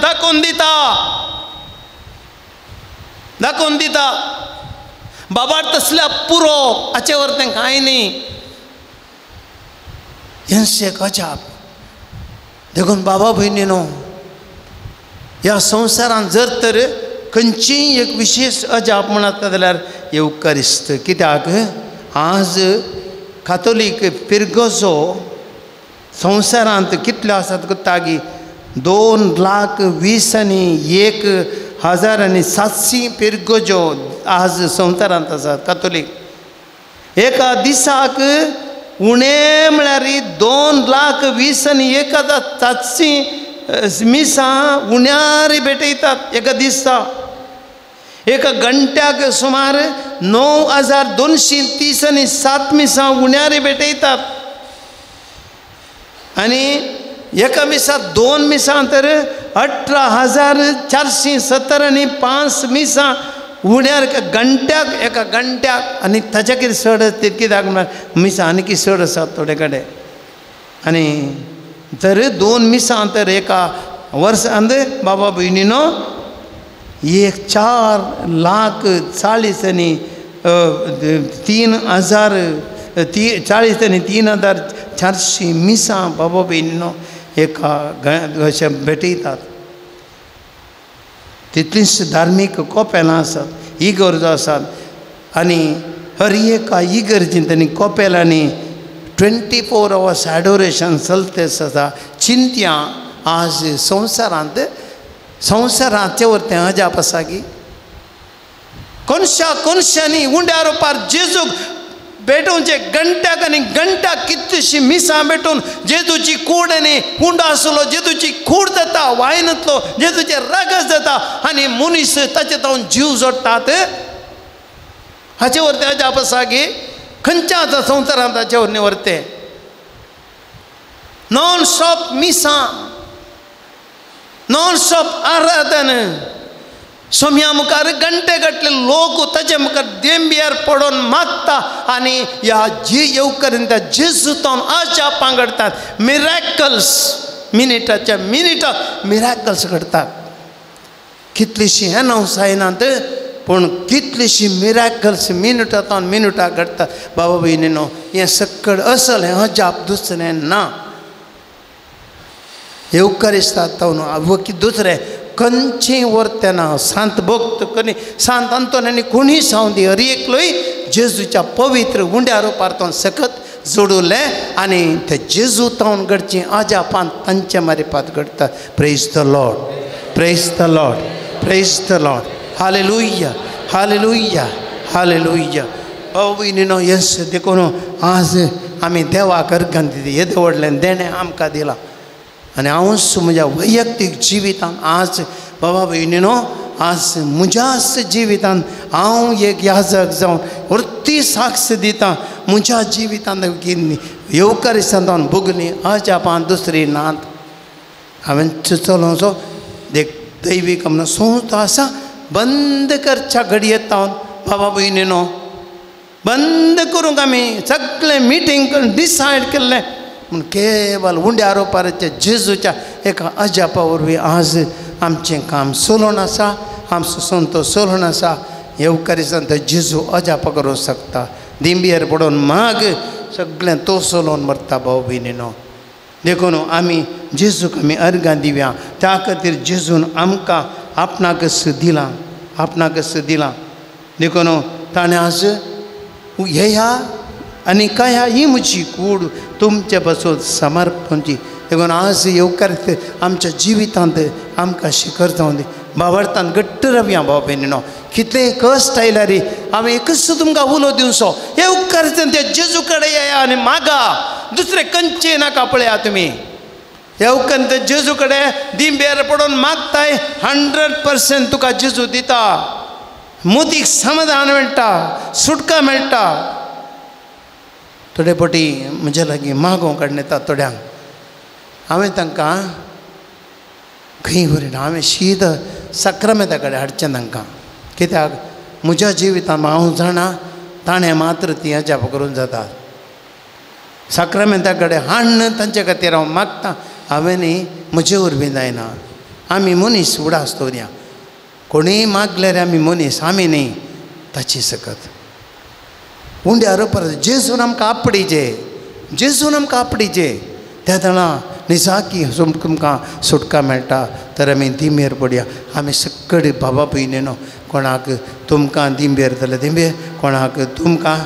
दाखोवन दिता बाबा तसल्या पुरो हाचे व्हरतें कांय न्ही हेंच एक अजाप देखून बाबा भयणीनो ह्या संवसारांत जर तर खंयचीय एक विशेश अजाप म्हणत जाल्यार येवकारिस्त कित्याक आज कातोलीक पिरगोजो संवसारांत कितल्यो आसात गुत्तागी 2,20,001,700 पिरगोजो आज संवसारांत आसात कातोलीक एका दिसाक उणें म्हळ्यार 2,20,001,700 मिसां उण्यार भेटयतात एका दिसा एका घंट्याक सुमार 9,237 मिसां उण्यार भेटयतात आनी एका मिसा 2 मिसां तर 18,470 आनी 5 मिसां उण्यार एका घंट्याक आनी ताच्या कितें चड कित्याक मिसां आनी कितें चड आसात थोडे कडेन आनी जर 2 मिसां तर एका वर्सांत बाबा भयणीनो 1,440 आणि 3,040 आणि 3,400 मिसां बाबा भयणीनो एका अशा भेटयतात. तितलींच धार्मीक कोपेलां आसात, इगर्जो आसात आनी हर एका इगर्जींत आनी कोपेलांनी 24 hours एडोरेशन चलतेच आसा. चिंत्या आज संवसाराचे वरते अजाप आसा की कोणशांनी उंड्या रोपार जेजूक भेटोवचे घंट्याक आनी घंटा कितलीशी मिसां भेटून जेजूची कूड आनी कुंड आसलो, जेजूची कूड जाता वायनांतलो, जेजूचे रगत जाता आनी मनीस ताचे तावन जीव जोडटात. हाचे वरते अजाप आसा की खंयच्या संवसारांत ताचे वरने व्हरते. नॉन स्टॉप मिसां, नॉन स्टॉप आराधन, सोम्या मुखार घंटे गटले लोक ताचे मुखार देंबियार पडोन मागता आनी ह्या येवकारीन त्या जेजूतावन अजापां घडटात. मिरेकल्स मिनिटाच्या मिनिटाक मिरेकल्स घडटात. कितलीशी हें जायनात पूण कितलीशी मिरेकल्स मिनिटांतल्यान मिनिटाक घडटात. बाबा भयणीनो हें सकड असल, हें अजाप दुसरें ना. येवकारिस्तांत वकी दुसरें खंयचें वर्तना सांत भक्त कोणी सांत अंतोनी कोणी सावंदी हर एकलोय जेजूच्या पवित्र उंड्या रोपार सकत जोडुलें आनी ते जेजू तावन घडचें अजापान तांच्या मारिफात घडटा. Praise the Lord, praise the Lord, praise the Lord. Hallelujah, hallelujah, hallelujah. बाबा भयणीनो यस देखून आज आमी देवाक अर्घान दिली. येदे व्हडलें देणें आमकां दिलां आनी हांव म्हज्या वैयक्तीक जिवितांत आज बाबा भयणीनो आज म्हज्याच जिवितांत हांव एक याजक जावन व्हरती साक्ष दितां. म्हज्या जिवितांत येवकारिस्तांत भोगली अजापान दुसरी नात. हांवें चलोवचो देख दैवीक म्हणून संस्था आसा बंद करच्या घडयेंत बाबा भयणीनो बंद करूंक आमी सगळें मिटींग करून डिसायड केल्लें म्हूण केवल उंड्या रोपाराच्या जेजूच्या एका अजापा वरवीं आज आमचें काम चलून आसा, आमचो संतो चलून आसा. येवकारिस्तांत जेजू अजापा करूंक शकता. दिंबियेर पडोवन माग सगळें तो चलोवन मरता. भाव भयणीनो देखून आमी जेजूक आमी अर्घां दिवया. त्या खातीर जेजून आमकां आपणाकच दिलां, आपणाकच दिलां. देखून ताणें आज ह्या आनी काय ही म्हजी कूड तुमचे पासून समर्पणची. देखून आज येवकार आमच्या जिवितांत आमकां शिखर जावन दी. बाबर्थान घट्ट रावया भाव भयणीनो. कितले कश्ट आयल्या रे हांवें एकच तुमकां उलो दिवचो. येवकार त्या जेजू कडेन येया आनी मागा. दुसरें खंयचें नाका पळया तुमी. येवकार त्या जेजू कडेन दिंबेर पडोवन मागताय 100% तुका जेजू दिता. मोदीक समाधान मेळटा, सुटका मेळटा. थोडे फावटी म्हजे लागीं मागोवंक काडून येता थोड्यांक. हांवें तांकां खंय व्हरिना, हांवें शीद सक्रामेंता कडेन हाडचें तांकां. कित्याक म्हज्या जिवितांत हांव जाणा ताणें मात्र ती अजाप करून जाता. सक्रामेंता कडेन हाडून तांचे खातीर हांव मागतां. हांवें न्ही म्हजे वरवीं जायना. आमी मनीस उडास दवरया. कोणीय मागल्यार आमी मनीस, आमी न्ही ताची सकत उंड्या रोपार जेजून आमकां आपडीचे, जेजून आमकां आपडीचे. त्या जाणा निजाकी तुमकां सुटका मेळटा. तर आमी दिंबेर पडया. आमी सगळे बाबा भयणीनो कोणाक तुमकां दिंबेर जाल्यार दिंबेर, कोणाक तुमकां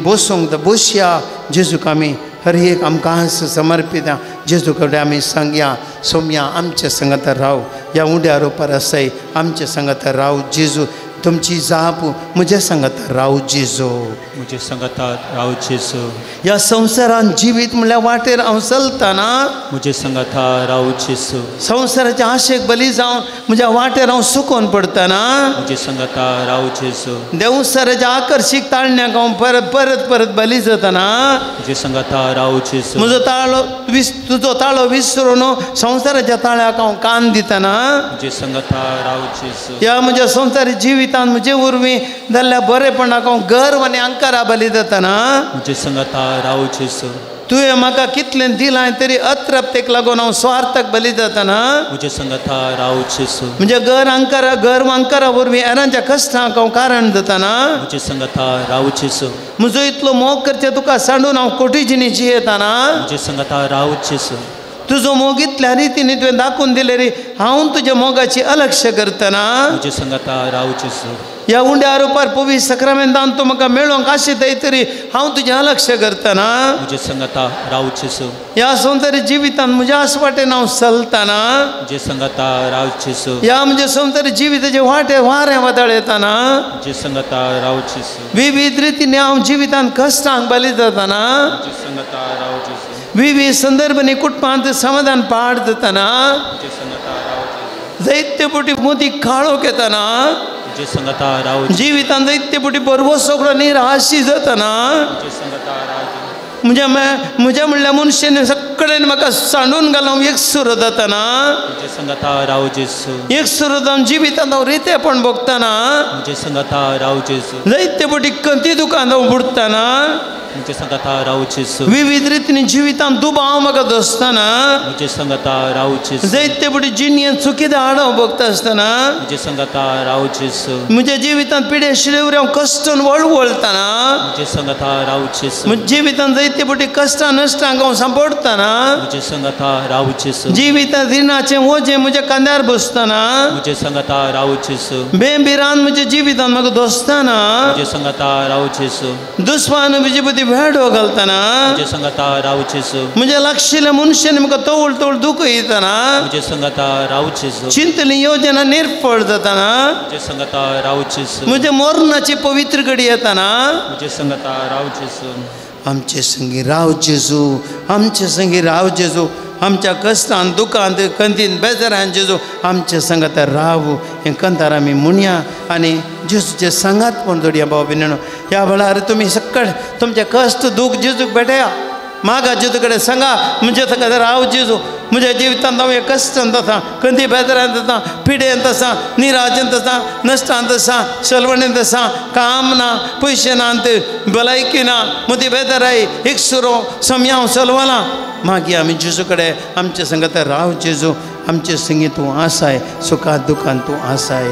बसूंक बसया. जेजूक आमी हर एक आमकां समर्पित जेजू कडेन आमी सांगया सोम्या आमचे संगत राव. ह्या उंड्या रोपार आसाय आमचे संगत राव जेजू. तुमची जाप म्हजे संगत राव जेजू, म्हजे संगतात राव जेजू. ह्या संवसारान जिवीत म्हणल्यार वाटेर हांव चलतना म्हजे संगता राव जेजू. संवसाराच्या आशेक बली जावन म्हज्या वाटेर हांव सुकोवन पडतना म्हजे संगता राव जेजू. देवसाराच्या आकर्शीक ताळण्याक हांव परत परत बली जातना म्हजे संगता राव जेजू. म्हजो तुजो ताळो विसरून संवसाराच्या ताळ्याक हांव कान दितना म्हजे संगता राव जेजू. ह्या म्हज्या संवसारी जिवितांत म्हजे वरवीं जाल्ल्या बरेपणाक हांव गर्व आनी अंकारा बली जातना म्हजे संगता राव जेजू. तुवें म्हाका कितलें दिलां तरी अतृप्तेक लागून हांव स्वार्थाक बली जातना मुझे संगता रावचेस म्हणजे गर्वांकारा वरवीं हेरांच्या कश्टांक हांव कारण जाताना मुझे संगता रावचेस म्हजो इतलो मोग करचें तुका सांडून हांव कोटीजिणी जियेताना मुझे संगता रावचेस तुजो मोग इतल्या रितीन तुवें दाखोवन दिले रे हांव तुज्या मोगाची अलक्ष्य करतना मुझे संगता रावचेस ह्या उंड्या आरोपार पवित्र सक्रामेंतान तूं म्हाका मेळोवंक आशितय तरी हांव तुजें अलक्ष्य करतना मुझे संगता रावचेस ह्या संवसारी जिवितांत म्हज्या आसवाटेन हांव चलतना मुझे संगता रावचेस ह्या म्हणजे संवसारी जिविताचे वाटे वारें वताळयतना मुझे संगता रावचेस विविध रितीने हांव जिवितांत कश्टांक बली जाताना मुझे संगता रावचेस विविध संदर्भांनी कुटुंबांत समाधान पाड जाताना मुझे संगता रावचेस जायते पुटी मोदी काळोख येताना मुझे संगता रावचेस जिवितांत जायते पुटी बरोबर सगळो निराशी जाताना मुझे संगता रावचेस म्हज्या म्हणल्या मनशेन सगळ्यांनी म्हाका सांडून घालून एक सुर जाताना मुझे संगता रावचेस एक सुर जावन जिवितांत हांव रितेपण भोगताना मुझे संगता रावचेस जायते पुटी कंती दुकान हांव बुडताना मुझे संगता रावचेस विविध रितीने जिवितांत दुबाव म्हाका दोसताना मुझे संगता रावचेस जायते पुटी जिणेंत चुकीदा हाडव भोगता आसतना मुझे संगता रावचेस म्हज्या जिवितांत पिडे शिळेवरी हांव कश्टान वळवळताना मुझे संगता रावचेस म्हज्या जिवितांत जायते पुटी कश्टां नश्टांक हांव सांपडताना मुझे संगता रावचेस जिवितांत रिणाचें वजें म्हज्या कांद्यार बसताना मुझे संगता रावचेस बेबिरान म्हज्या जिवितांत म्हाका दोसताना मुझे संगता रावचेस दुस्मान म्हजे पती भेडो घालताना मुझे संगता रावचेस म्हज्या लागशिल्ल्या मनशांनी म्हाका तवळ तवळ दुख येताना मुझे संगता रावचेस चिंतली योजना निर्फळ जाताना मुझे संगता रावचेस म्हज्या मरणाची पवित्र घडी येताना मुझे संगता रावचेस आमचे संगी राव जेजू आमचे संगी राव जेजू आमच्या कश्टांत दुखांत कंतीन बेजारान जेजू आमचे संगात राव हें कंतार आमी म्हणया आनी जेजूचे सांगात पण जोडया बाबा बिनणो ह्या वेळार तुमी सक्कळ तुमचे कश्ट दूख जेजूक भेटया मागा जेजू कडेन सांगा म्हणजे संगात राव जेजू म्हज्या जिवितांत हांव हे कश्टांत आसा कंती बेजारांत आसा पिडेंत आसा निराशेंत आसा नश्टांत आसा सलवणेंत आसा काम ना पयशे नात भलायकी ना मदी बेजाराय एक सुरो समया हांव चलवलां मागीर आमी जेजू कडेन आमचे संगात राव जेजू आमचे संगी तूं आसाय सुखांत दुखांत तूं आसाय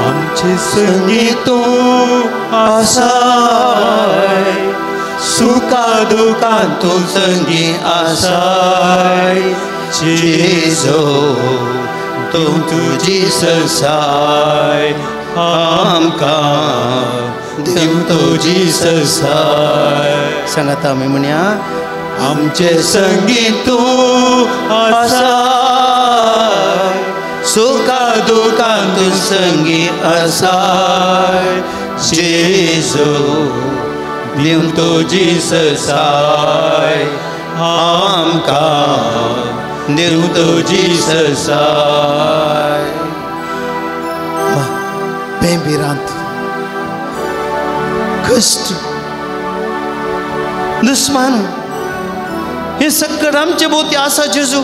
आमचे संगी तूं आसाय सुखा दुखांत तूं संगी आसाय जेजू तूं तुजी ससाय आमकां देव तुजी ससाय सांगात आमी म्हणया आमचे संगी तूं आसाय सुखा दुखांत तूं संगी आसाय जेजू देव तुजी ससाय आमकां देव तुजी ससाय बेबिरांत कष्ट दुस्मान हे सगळं आमचे भोवती आसा जेजू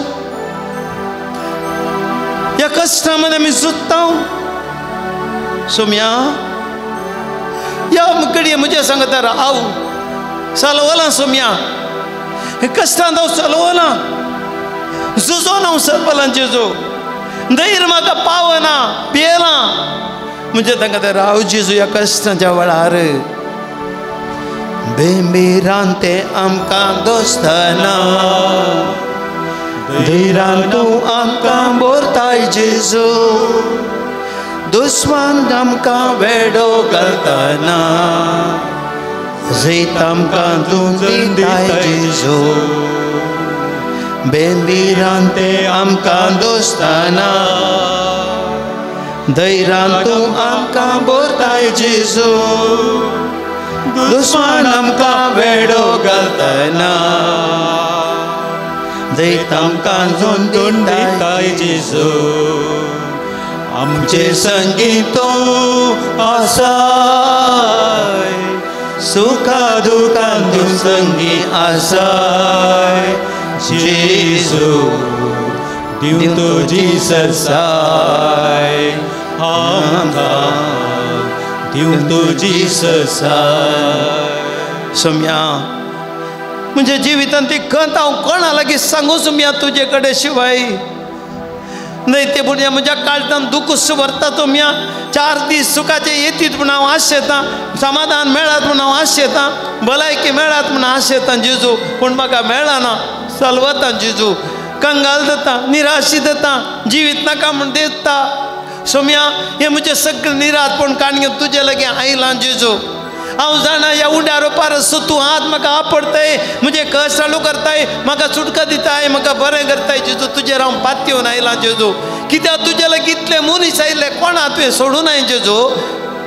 या कष्टामध्ये आम्ही झुजता सोम्या या कडे म्हज्या सांगता राव चलवलां सोम्या हे कश्टांत हांव चलवलां झुजोन हांव चलपलां जेजू धैर्य म्हाका पावना पियेलां म्हणजे तांकां राव जेजू ह्या कश्टांच्या वेळार बेंबीरान ते आमकां दोस्ताना धैर्यान तूं आमकां बोरताय जेजू दुस्मान आमकां वेडो घालतना जैत आमकां तूं दिताय जेजू बेंबीरान ते आमकां दोस्ताना धैर्यान तूं आमकां बोरताय जेजू दुस्मान आमकां वेडो घालतना जैत आमकां जोडून दिताय जेजू आमचे संगी तूं आसाय सुखा दुखांत तूं संगी आसाय जेजू दिवतो जीसस आय आमकां दिवतो जीसस आय. सोम्या म्हणजे जिवितांत ती खंत हांव कोणा लागीं सांगू सोम्या तुजे कडेन शिवाय नाही ते बुड्या म्हज्या काळजांत दुख सुवरता सोम्या. 4 दीस सुखाचे येतीत म्हूण हांव आशेतां, समाधान मेळत म्हूण हांव आशेतां, भलायकी मेळत म्हूण आशेतां जेजू, पूण म्हाका मेळना. चलवतां जेजू, कंगाल जाता, निराशी जाता, जिवीत नाका म्हूण देता. सोम्या हे म्हजे सगळे निराशपण काणयो तुजे लागीं आयलां जेजू. हांव जाणा ह्या उंड्या रोपार तूं हात म्हाका आपडताय, म्हजे कश्ट चालू करताय, म्हाका सुटका दिताय, म्हाका बरें करताय जेजू. तुजेर हांव पातयेवन आयलां जेजू. कित्याक तुजे लागीं इतले मनीस आयले, कोणा तुवें सोडूनाय जेजू.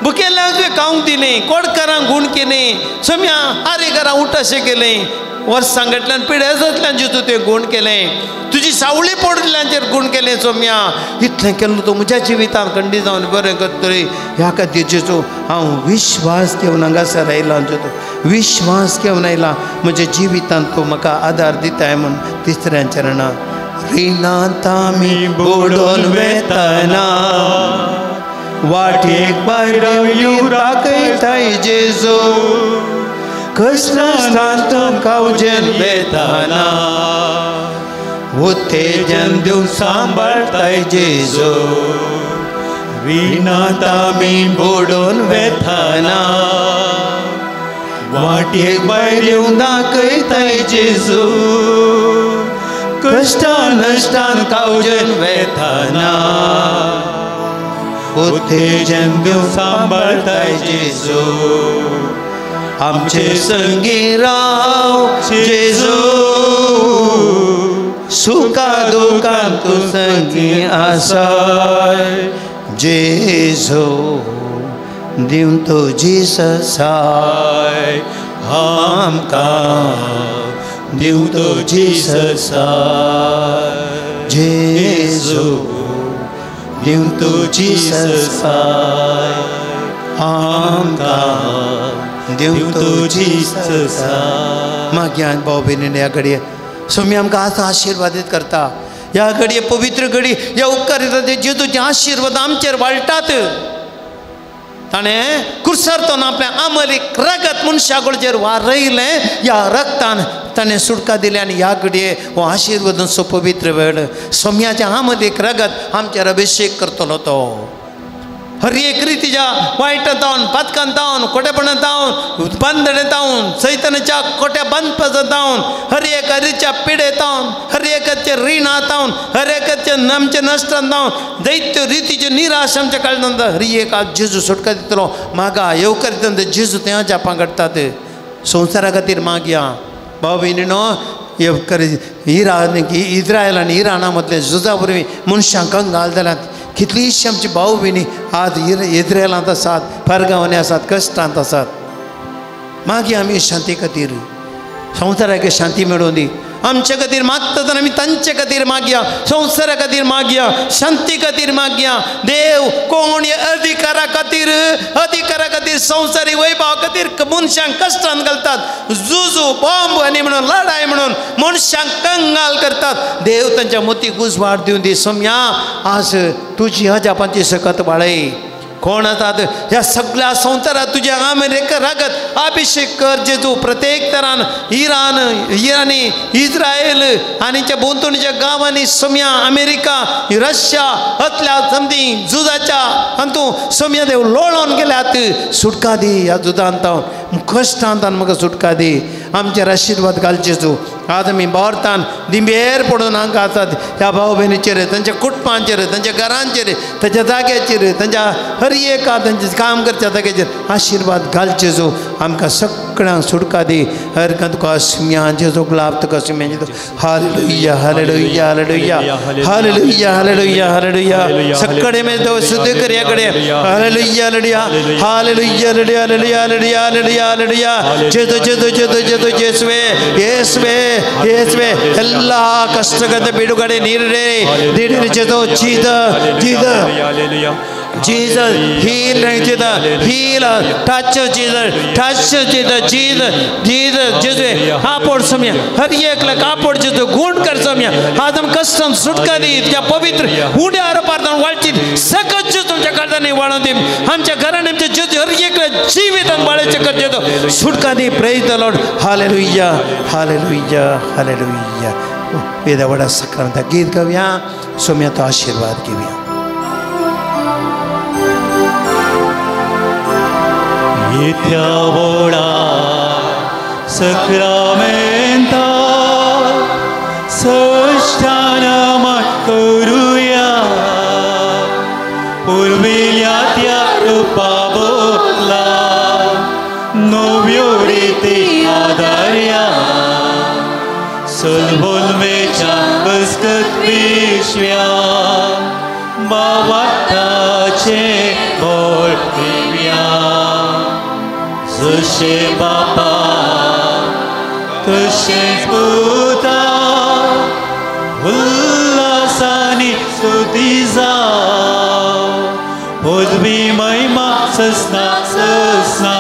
भुकेल्यांक तुवें खावंक दिलें, कोडकारांक गूण केलें, सोम्या आरेकारां उठाशें केलें, वर्सांगेतल्यान पिडेजांतल्यान जेजू तुवें गूण केलें, तुजी सावळी पडल्यांचेर गूण केलें सोम्या. इतलें केलें तूं म्हज्या जिवितांत खंडी जावन बरें करतली. ह्या खातीर जेजू हांव विश्वास घेवन हांगासर आयलां जेजू, विश्वास घेवन आयलां. म्हज्या जिवितांत तूं म्हाका आदार दिताय म्हूण तिसऱ्या चरणांत. रिणांत आमी बुडोवन वेतना वाटेक भायर येवन दाखयताय जेजू. कश्टांत कावजेन वेतना उत्तेजन दिवन सांबाळताय जेजू. रिणांत आमी बुडोवन वेतना वाटेक भायर येवन दाखयताय जेजू. कश्टां नश्टान कावजेन वेतना उत्तेजन दिवन सांबाळताय जेजू. आमचे संगी राव जेजू, सुखा दुखांत तूं संगी आसाय जेजू. दिवतो जीसस आय आमकां दिवतो जीसस आय जेजू. दिवतो जीसस आय आमकां दिवतो जीसस आय. मागीर भाव भयणीन ह्या घडये सोमी आमकां आतां आशिर्वादीत करता. ह्या घडये पवित्र घडी ह्या उपकार जेजूचे आशिर्वाद आमचेर वाळटात. ताणें कुर्सारतोन आपलें आमलीक रगत मनशा कडचेर वारयलें. ह्या रगतान ताणें सुटका दिली आनी ह्या घडये हो आशिर्वादाचो पवित्र वेळ सोम्याचें आमलीक रगत आमचेर अभिशेक करतलो तो. हर एक रितीच्या वायटांतावन पातकांतावन खोटेपणांतावन बंधणेतावन सैतानाच्या खोट्या बंदपजांतावन हर एक हरीच्या पिडेतावन हर एकाचे रिणातावन हर एकाचे आमचे नश्टांतावन दैत्य रितीचे निराश आमच्या काळजांत हर एक जेजू सुटका दितलो. मागा येवकार जेजू त्या जापां घडटात. संवसारा खातीर मागया भाव भयणीनो. येवकार इस्रायल आनी इराणा मदले झुजा वरवीं मनशांक कंगाल जाल्यात. कितलींशीं आमची भाव भयणी आज इस्रायलांत आसात, परगांवांनी आसात, कश्टांत आसात. मागीर आमी शांती खातीर संवसाराक शांती मेळोवन दी. आमचे खातीर मागता तर आमी तांचे खातीर मागया, संवसारा खातीर मागया, शांती खातीर मागया. देव कोण अधिकारा खातीर संवसारी वैभवा खातीर मनशांक कश्टांत घालतात. झुजू बॉम्ब आनी म्हणून लढाय म्हणून मनशांक कंगाल करतात. देव तांच्या मोतीक उजवाड दिवन दी. सोम्या आज तुजी अजापांची सकत बाळय. कोण आसात ह्या सगळ्या संवसारात तुज्या अमेरिका रागत अभिषेक कर जेजू. प्रत्येक तरान इराणी इस्रायल आनी बोंतोणीच्या गांवांनी सोम्या अमेरिका रशिया असल्या समथींग झुजाच्या हातूं सोम्या देव लोळोन गेल्यात. सुटका दी ह्या झुजांत कश्टांत म्हाका सुटका दी. आमचेर आशिर्वाद घाल जेजू. आज आमी भारतान दिंबेर पडून हांगा आसात ह्या भाव भयणीचेर, तांच्या कुटुंबांचेर, तांच्या घरांचेर, तांच्या जाग्याचेर, तांच्या हर एका तांचें काम करच्या जाग्याचेर आशिर्वाद घाल जेजू. आमकां सगळ्यांक सुटका दी. हर तुका सुम्या जेजू लाभ तुका सुम्या जेजू. Hallelujah hallelujah hallelujah hallelujah hallelujah hallelujah. सगळे मे तो शुद्ध कर्या कडे hallelujah hallelujah hallelujah hallelujah hallelujah hallelujah hallelujah. जेजू जेजू जेजू जेजू येसुवे येसुवे येसुवे ಎಲ್ಲ ಕಷ್ಟಗತ ಬಿಡುಗಡೆ ನೀರೇ ನೀಡಿರಿ ಜೇಜು. ಜೀದ ಜೀದ Jesus, heal, Jesus, heal us. Touch us, Jesus, touch us, Jesus, Jesus, Jesus. कापड़ समय हर एक ला कापड़ जो गुण कर समय आदम कष्टम सुटका दी त्या पवित्र उड्या आर पारदान वाळची सकत जो तुमच्या करदाने वाळून दे आमच्या घराने आमच्या जो हर एक ला जीवितान वाळायचे कर देतो सुटका दी. Praise the Lord. Hallelujah, hallelujah, hallelujah. वेदावडा सकारांत गीत गाऊया. सोम्याचा आशीर्वाद घेऊया. येत्या वडा सक्रामेंता सष्टानमन करूया पूर्विल्या त्या रूपा बोला नव्यो रीती आधार्या सलभोलमेच्या बसकत विश्व्या बावाताचे बोल देव्या जशे बापा तशेच पुता उल्हासानी स्तुती जाव पदवी महिमा ससना ससना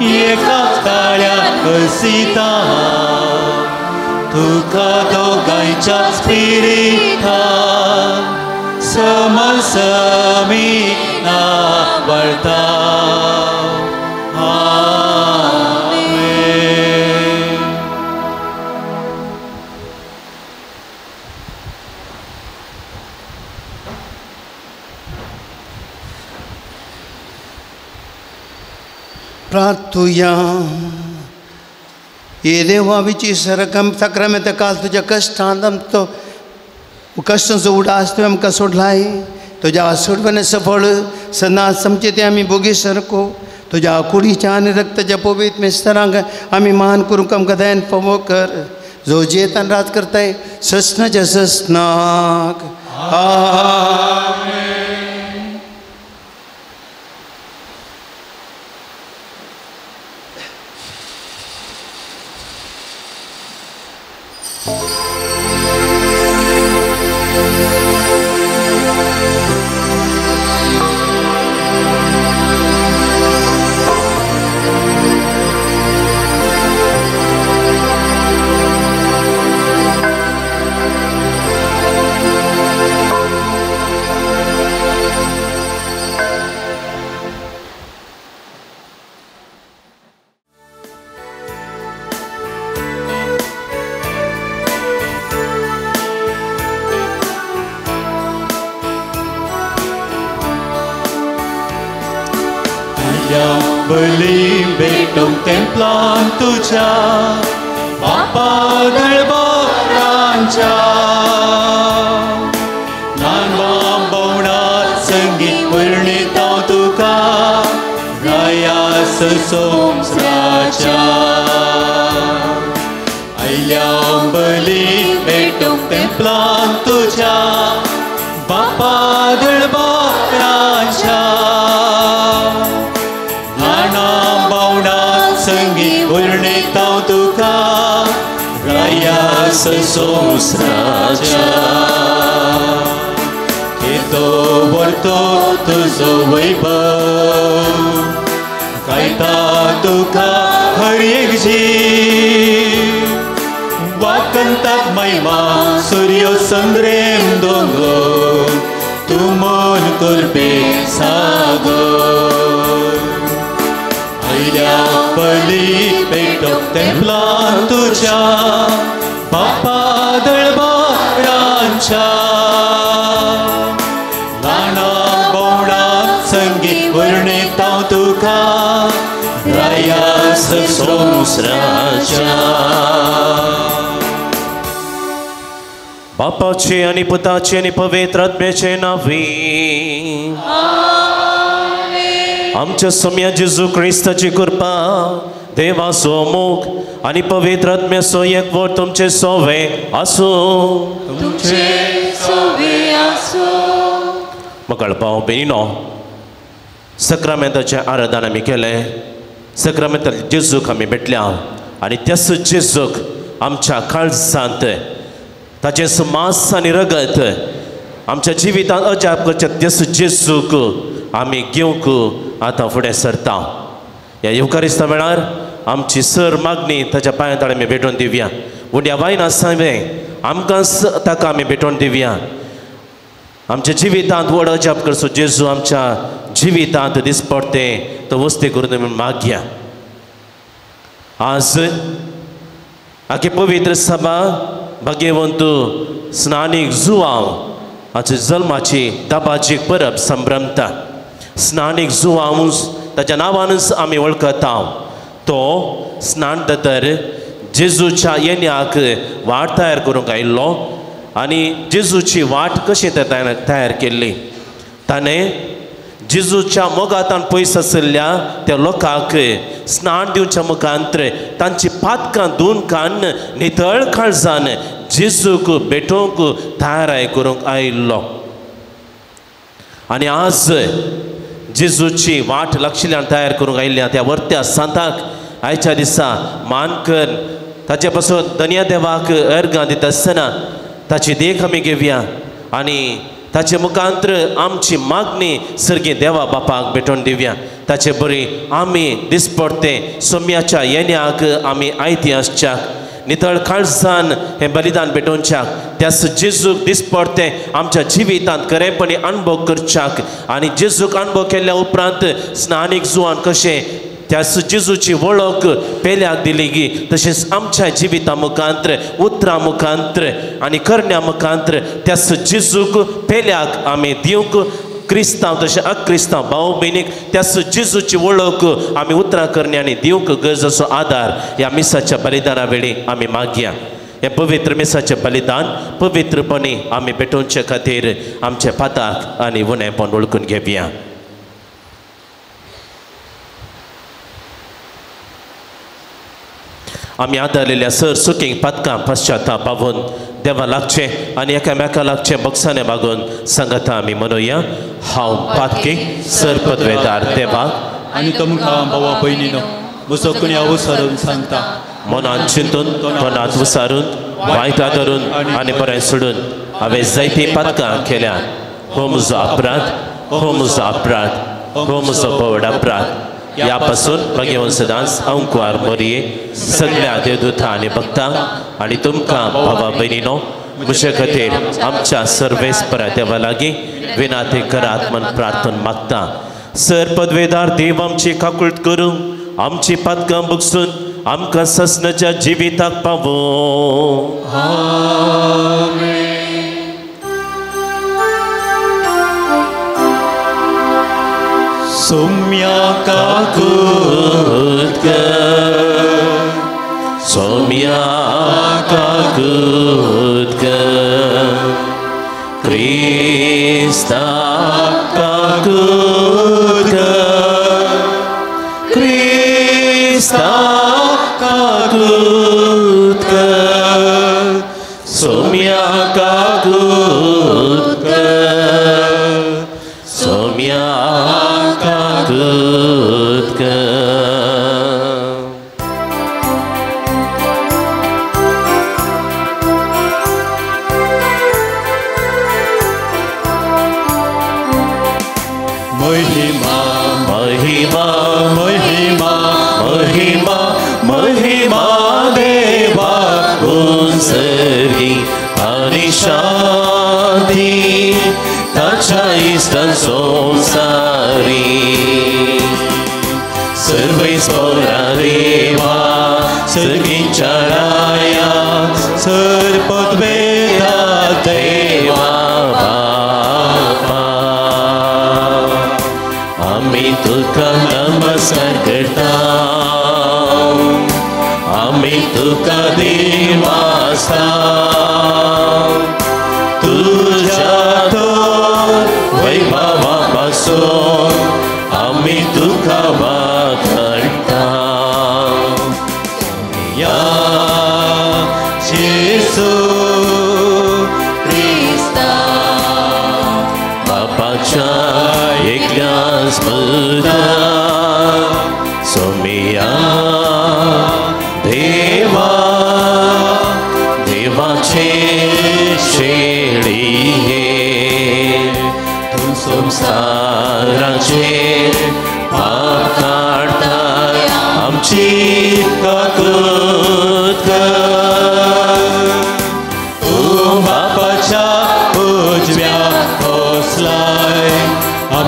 एका ताळ्या हसिता तुका दोगांच्या स्पिरिता समसमी ना वळता. प्रार्थूया. ये देवाविची सक्रमेंत काल तुझ्या कष्टांत तो कष्टांचो उडास तुवें आमकां सोडलाय. तुज्या सोडवणे सफळ सदांच समचे ते आमी भोगी सारको तुज्या कुडीच्या आनी रक्ताच्या पवित्र मेस्तरांक आमी मान करूंक आमकां दयान फावो कर. जो जेतान राज करताय ससनाच्या ससनाक. आमेन. बली भेटून templan तुझ्या बापा गळबोरांच्या ल्हान भोवणात संगीत वर्णिता तुका गायास सोमराच्या आयल्या बली भेटून templan तुझ्या बापा गळबोरांच्या संगी वर्णिता तुका गायास सोमराच्या केतो वर्तो तुझो वैभव गायता तुका हर एक जीव वाकंतात महिमा सूर्य चंद्रेम दोंगर तू मन करपे सागर बली पेटोक templan तुझ्या बापा दळबोरांच्या ल्हाना भोवणात संगीत वर्णिता तुका गायास सोमराच्या बापाचे आणि पुताचे आणि पवित्र आत्म्याचे नावी आमच्या सम्या जेजू ख्रिस्ताची कृपा देवाचो मोग आणि पवित्र आत्म्याचो एकवट तुमचे सोवे आसो. मकळपाव बेनिनो सक्रामेंताचे आराधन आमी केले. सक्रामेंताल जेजूक आमी भेटल्या आणि त्याच जेजूक आमच्या काळजांत ताचे मांस आणि रगत आमच्या जिवितांत अजाप करचे तेच जेजूक आमी घेवंक आतां फुडें सरता. ह्या युकारिस्ता वेळार आमची सर मागणी ताच्या पांयां तळी आमी भेटोवन दिवया. उंड्या वायन आसावें आमकां ताका आमी भेटोवन दिवया. आमच्या जिवितांत व्हड अजाप करचो जेजू आमच्या जिवितांत दिसपडटे तो वस्ती करून मागया. आज आखी पवित्र सभा भाग्यवंत स्नानीक जुवांव हाची जल्माची दाबाजीक परब संभ्रमता. स्नानीक जुवांव ताच्या नांवानच आमी वळखता. तो स्नान दोतोर जेजूच्या येण्याक वाट तयार करूंक आयिल्लो आनी जेजूची वाट कशी तयार केल्ली. ताणें जेजूच्या मोगातान पयस आशिल्ल्या त्या लोकांक स्नान दिवच्या मुखांत्र तांची पातकां धुवन काडून नितळ काळजान जेजूक भेटोवंक तयाराय करूंक आयिल्लो. आनी आज जेजूची वाट लक्षिल्ल्यान तयार करूंक आयिल्ल्या त्या वर्त्या सांताक आयच्या दिसा मानकर ताचे पासून धन्य देवाक अर्गां दिता आसतना ताची देख आमी घेवया आनी ताचे मुखांत्र आमची मागणी सर्गी देवा बापाक भेटोवन दिवया. ताचे बरी आमी दिसपडटे सोम्याच्या येण्याक आमी आयती आसच्याक नितळ काळजान हे बलिदान भेटोवच्याक त्यास जेजूक दिसपडटे आमच्या जिवितांत खरेपणी अनुभव करच्याक आनी जेजूक अनुभव केल्ल्या उपरांत स्नानीक जुवान कशें त्यास जेजूची वळख पेल्याक दिली गी तशेंच आमच्या जिविता मुखांत्र उतरां मुखांत्र आनी करण्या मुखांत्र त्यास जेजूक पेल्याक आमी दिवंक क्रिस्तांव तशें अक्रिस्तांव भाव भयणीक त्यास जेजूची वळख आमी उतरां करण्यांनी दिवंक गरजेचो आदार ह्या मिसाच्या बलिदाना वेळी आमी मागया. हे पवित्र मिसाचें बलिदान पवित्रपणी आमी भेटोवचे खातीर आमच्या पाताक आनी उणेपण वळखून घेवया. आमी आदारलेल्या सर सुखीक पातकां पश्चाताप पावून देवा लागचे आनी एकामेका लागचे बक्षाने मागून सांगता आमी म्हणुया. हांव पातकीक सर पदवेदार देवाक आनी तुमकां भावा भयणीनो म्हजो कोणी अवसरून सांगता. मनांत चिंतून तोंडांत विचारून वायटा धरून आनी बरें सोडून हांवें जायतीं पातकां केल्यात. हो म्हजो अपराध, हो म्हजो अपराध, हो म्हजो व्हड अपराध. ह्या पासून भाग्यवान सदांच अंकुआर मोरये सगळ्या देवदूतां आनी भक्तांक आनी तुमकां भावा भयणीनो म्हजे खातीर आमच्या सर्वेस्परा देवा लागीं विनाती करात म्हण प्रार्थना मागता. सर पदवेदार देव आमची काकुळट करूं आमची पातकां बगसून आमकां ससनाच्या जिविताक पावो. सौम्या काकुत सौम्या काकुत क्रिस्ता काकुत क्रिस्ता काकुत सौम्या काकुत सौम्या काकुत महिमा महिमा महिमा महिमा महिमा देवा उंचली आणि शांती ताच्या इष्टां संसारी सर्वेस्परा देवा सगळींच्या राया सर पदवेदार देवा बापा आमी तुका नमस्कार करता आमी तुका देवास्ता तुझ्या थोर वैभवा पासून आमी तुका वाखाणटा या येसू Krista बापाच्या एकल्या स्मृता सोमिया देवा देवाचे शेळी हे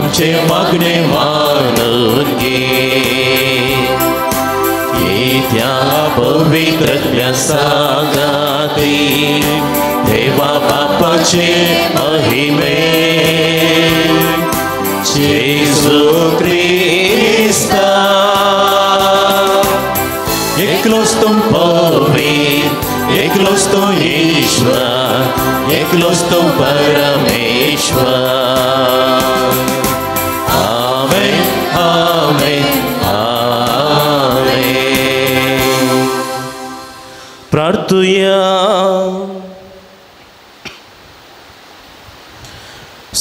आमचे मागणे मानून घे येत्या पवित्र सांगाती देवा बापाचे महिमे जेजू ख्रिस्ता एकलोच तो पवित्र एकलोच तो ईश्वर एकलोच तो परमेश्वर आमेन आमेन आमेन प्रार्थूया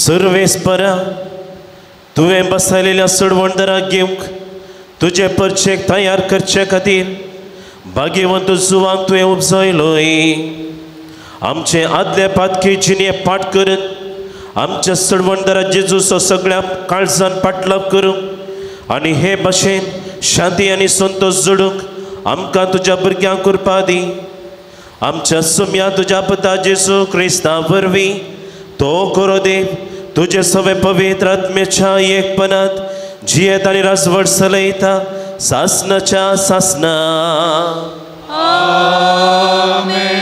सर्वेस्परा तुवें बसयलेल्या सोडवणदाराक घेवंक तुजे परचेक तयार करचे खातीर भाग्यवंत जुवांक तुवें उपजयलोय आमचे आदले पातकी जिणे पाठ करत आमच्या सोडवणदारा जेजूचो सगळ्या काळजान पाटलाव करूंक आनी हे भाशेन शांती आनी संतोष जोडूंक आमकां तुज्या भुरग्यांक कृपा दी आमच्या सुम्या तुज्या पुता जेजू क्रिस्ता वरवीं तो करो देव तुझे सवे पवित्र आत्म्याच्या एकपणात जियेत आनी राजवट चलयता सासनाच्या सासना आमेन.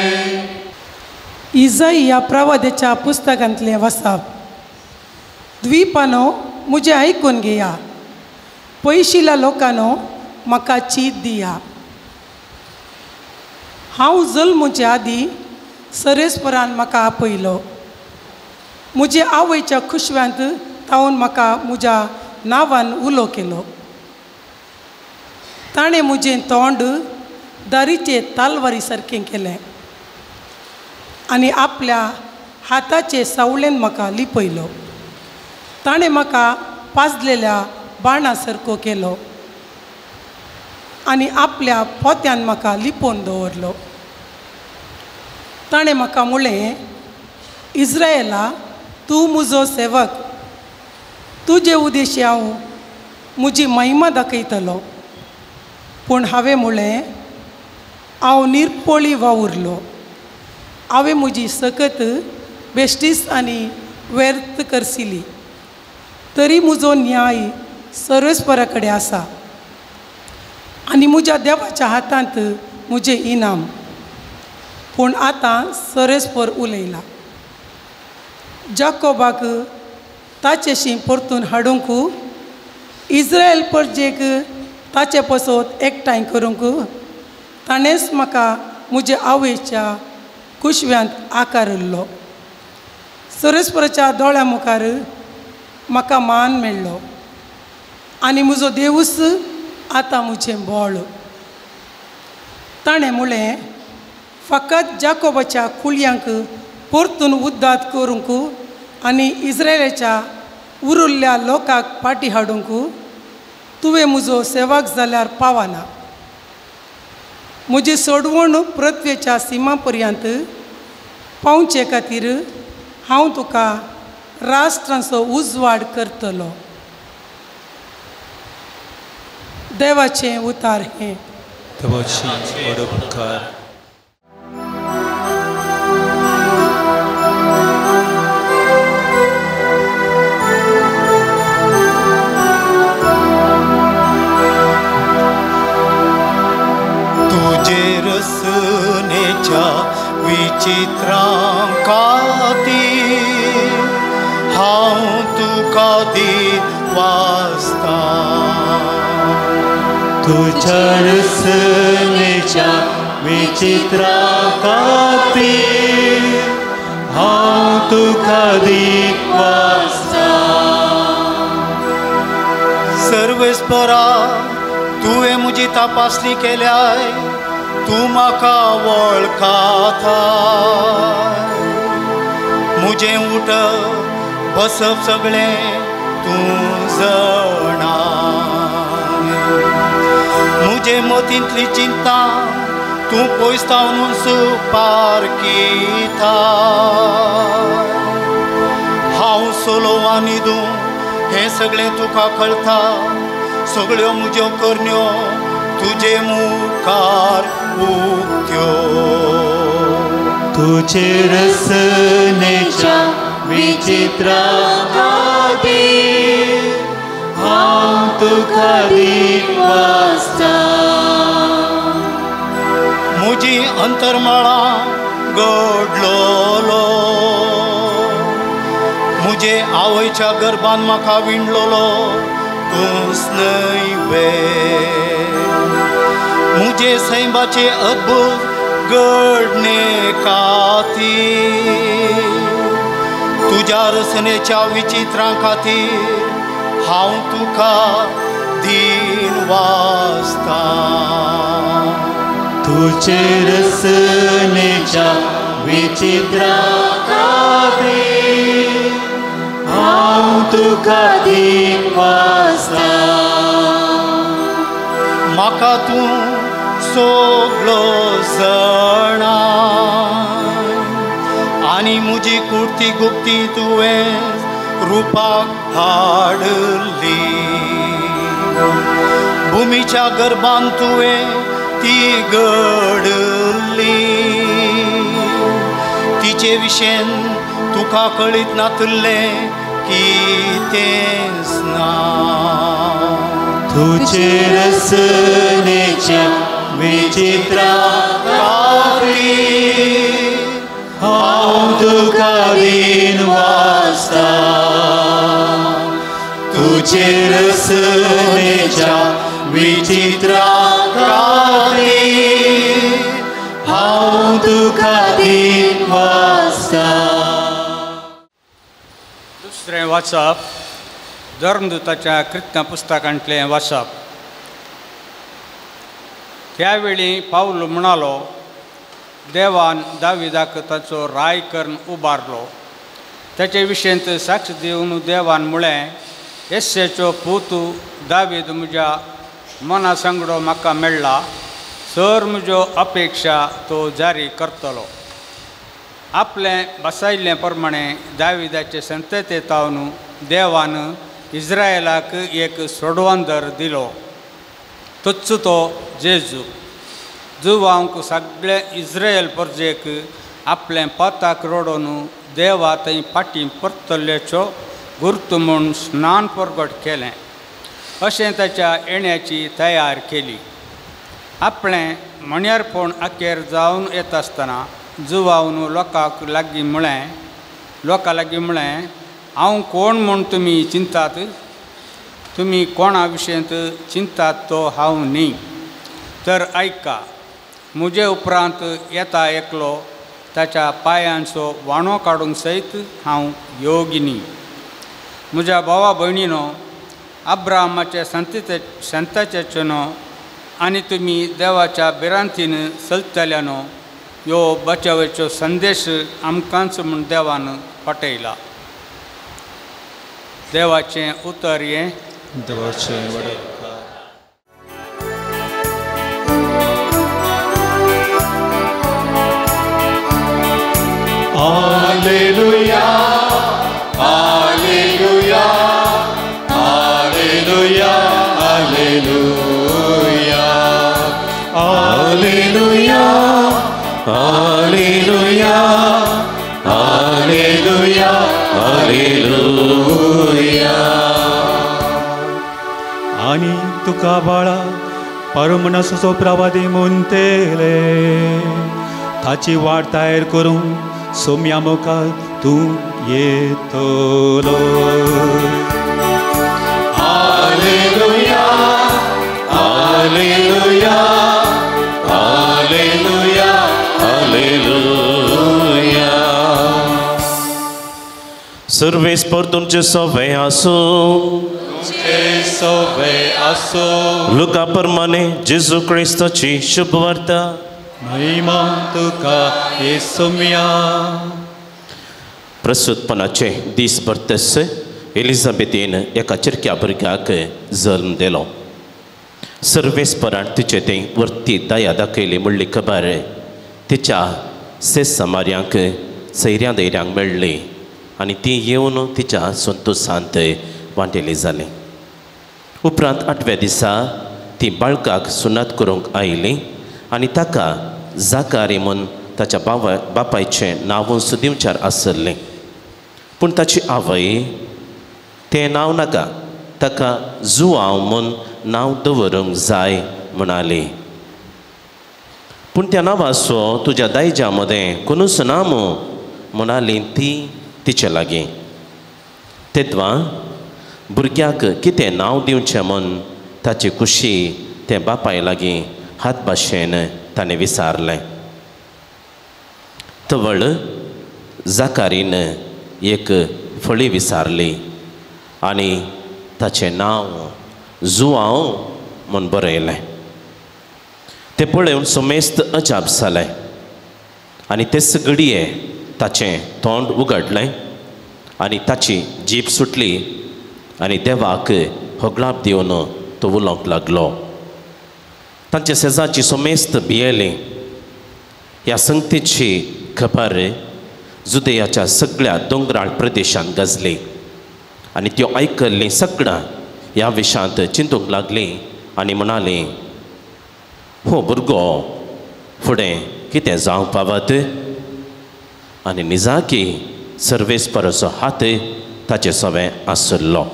इजाइया प्रवाद्याच्या पुस्तकांतले वसाप द्वीपानो मुझे आयकून घेया पयशिल्या लोकांनो म्हाका चीत दिया हांव जल्मुचे आदी सरेस्परान म्हाका आपयलो मुझे आवयच्या खुशव्यांत तावून म्हाका म्हज्या नांवान उलो केलो ताणें मुजें तोंड दारीचे तालवारी सारकें केलें आनी आपल्या हाताचे सावळेन म्हाका लिपयलो ताणें म्हाका पाजलेल्या बाणा सारको केलो आनी आपल्या पोत्यान म्हाका लिपोवन दवरलो ताणें म्हाका म्हळें इस्रायेला तूं म्हजो सेवक तुजे उद्देशी हांव म्हजी महिमा दाखयतलो पूण हांवें म्हळें हांव निर्पोळी वावुरलो हांवें म्हजी सकत बेश्टीस आनी व्यर्थ करसिली तरी म्हजो न्याय सर्वेस्परा कडेन आसा आनी म्हज्या देवाच्या हातांत म्हजें इनाम पूण आतां सर्वेस्पर उलयला जाकोबाक ताचेशी परतून हाडूंक इस्रायल परजेक ताचे पसत एकठांय करूंक ताणेंच म्हाका म्हज्या आवयच्या कुशव्यांत आकारल्लो सर्वेस्पराच्या दोळ्या मुखार म्हाका मान मेळ्ळो आनी म्हजो देवूस आतां म्हजें बोळ ताणें म्हळें फकत जाकोबाच्या कुळयांक परतून उद्दात करूंक आनी इस्रायेलाच्या उरिल्ल्या लोकांक फाटीं हाडूंक तुवें म्हजो सेवक जाल्यार पावना म्हजी सोडवण पृथ्वेच्या सिमा पर्यंत पावचे खातीर हांव तुका राष्ट्रांचो उजवाड करतलो देवाचें उतार हें विचित्रां खातीर हांव तुका दिवासता तुझ्या रसनेच्या विचित्रां खातीर हांव तुका दिवासता सर्वेस्परा तुवें म्हजी तपासणी केल्याय तूं म्हाका वळखाता म्हजें उठ बसप सगळें तूं जाणा म्हजे मतींतली चिंता तूं पयसतावन सुपारकिता हांव सोलो वा न्हिदूं हें सगळें तुका कळटा सगळ्यो म्हज्यो करण्यो तुजे मुखार उक्त्यो तुजे रसनेच्या विचित्रा खातीर हांव तुका दिवस्ता. म्हजी अंतर्मळा घडलोलो, म्हजे आवयच्या गर्भान म्हाका विणलोलो तूंच न्हय वे. म्हजे सैमाचे अद्भुत घडणे खातीर, तुज्या रचनेच्या विचित्रां खातीर हांव तुका दिनवासता. तुजे रचनेच्या विचित्रां खातीर हांव तुका दिवस्ता. म्हाका तूं सगळो जाणा आनी म्हजी कुर्ती गुप्ती तुवें रुपाक हाडली. भुमीच्या गर्भान तुवें ती घडली. तिचे विशेन तुका कळीत नातलें कितेंच ना. तुजे रचनेच्या विचित्रां खातीर हांव तुका दिनवासता. तुजे रचनेच्या विचित्रां खातीर हांव तुका दिवस्ता. दुसरें वाचप धर्मदूताच्या कृत्यां पुस्तकांतलें वाचप. त्यावेळी पावल म्हणालो, देवान दाविदाक ताचो राय करून उबारलो. ताचे विशेंत साक्ष दिवन देवान म्हळें, येस्सेचो पुतू दावीद म्हज्या मना सांगडो म्हाका मेळ्ळा. सर म्हज्यो अपेक्षा तो जारी करतलो. आपलें बसयल्ले प्रमाणे दाविदाचे संतते तावन देवान इस्रायलाक एक सोडवंदर दिलो. तोच तो जेजू. जुवांक सगळे इस्रायल प्रजेक आपलें पताक रोडोन देवा थंय फाटीं परतल्ल्याचो गुर्त म्हूण स्नान परगट केलें. अशें ताच्या येण्याची तयार केली. आपलें मण्यारपण अखेर जावन येत आसतना जुवावन लोकां लागीं म्हळें, हांव कोण म्हूण तुमी चिंतात? तुमी कोणा विशयंत चिंतात तो हांव न्ही. तर आयका, म्हजे उपरांत येता एकलो, ताच्या पांयांचो वाणो काडूंक सयत हांव योगिनी. म्हज्या भावा भयणीनो, अब्राहमाचे संताचे न्हू आनी तुमी देवाच्या बिरांतीन चलतल्यानो ह्यो बचावेचो संदेश आमकांच म्हूण देवान पटयला. देवाचें उतर हें. देवाचें वडे. Alleluia, Alleluia, Alleluia, Alleluia, Alleluia, Alleluia, Alleluia, Alleluia. आणि तुका बाळा परमनसाचो प्रवादी म्हणटले, ताची वाट तयार करून सोम्या मुखार तूं येतलो. Alleluia, Alleluia, Alleluia, Alleluia. Sarves पर तुमचे सवय आसूं. लुका प्रमाणे जेजू क्रिस्ताची शुभ वार्ता. महिमा तुका येसुम्या. प्रसूतपणाचे दीस भरतस एलिझाबेथीन एका चिरक्या भुरग्याक जल्म दिलो. सर्वेस्परान तिचे ते वर्ती दया दाखयली म्हणली खबर तिच्या सेस समार्यांक सैऱ्या दैऱ्यांक मेळ्ळी आनी ती येवन तिच्या संतोशांत वांटेली जाली. उपरांत 8व्या दिसा ती बाळकाक सुनात करूंक आयली आनी ताका जाकारी म्हूण ताच्या बापायचें नांव दिवचार आसलें. पूण ताची आवय तें नांव नाका, ताका जुआंव म्हूण नांव दवरूंक जाय म्हणाली. पूण त्या नांवाचो तुज्या दायजा मदें कोणूच ना म्हणाली ती तिचे लागीं. तेदवा भुरग्याक कितें नांव दिवचें म्हूण ताची खुशी ते बापाय लागीं हात भाशेन ताणें विचारलें. तवळ जाकारीन एक फळी विचारली आनी ताचें नांव जुआंव म्हूण बरयलें. तें पळोवन सुमेस्त अजाप जालें आनी तेच घडये ताचें तोंड उगडलें आनी ताची जीब सुटली आनी देवाक होगलाप दिवन तो उलोवंक लागलो. तांचे सेजाची सुमेस्त भियेली. ह्या संगतीची खबर जुदेयाच्या सगळ्या दोंगराळ प्रदेशांत गजली आनी त्यो आयकल्लीं सगळां ह्या विशयांत चिंतूंक लागलीं आनी म्हणालीं, हो भुरगो फुडें कितें जावंक पावत? आनी निजाकी सर्वेस्पराचो हात ताचे सवें आसलो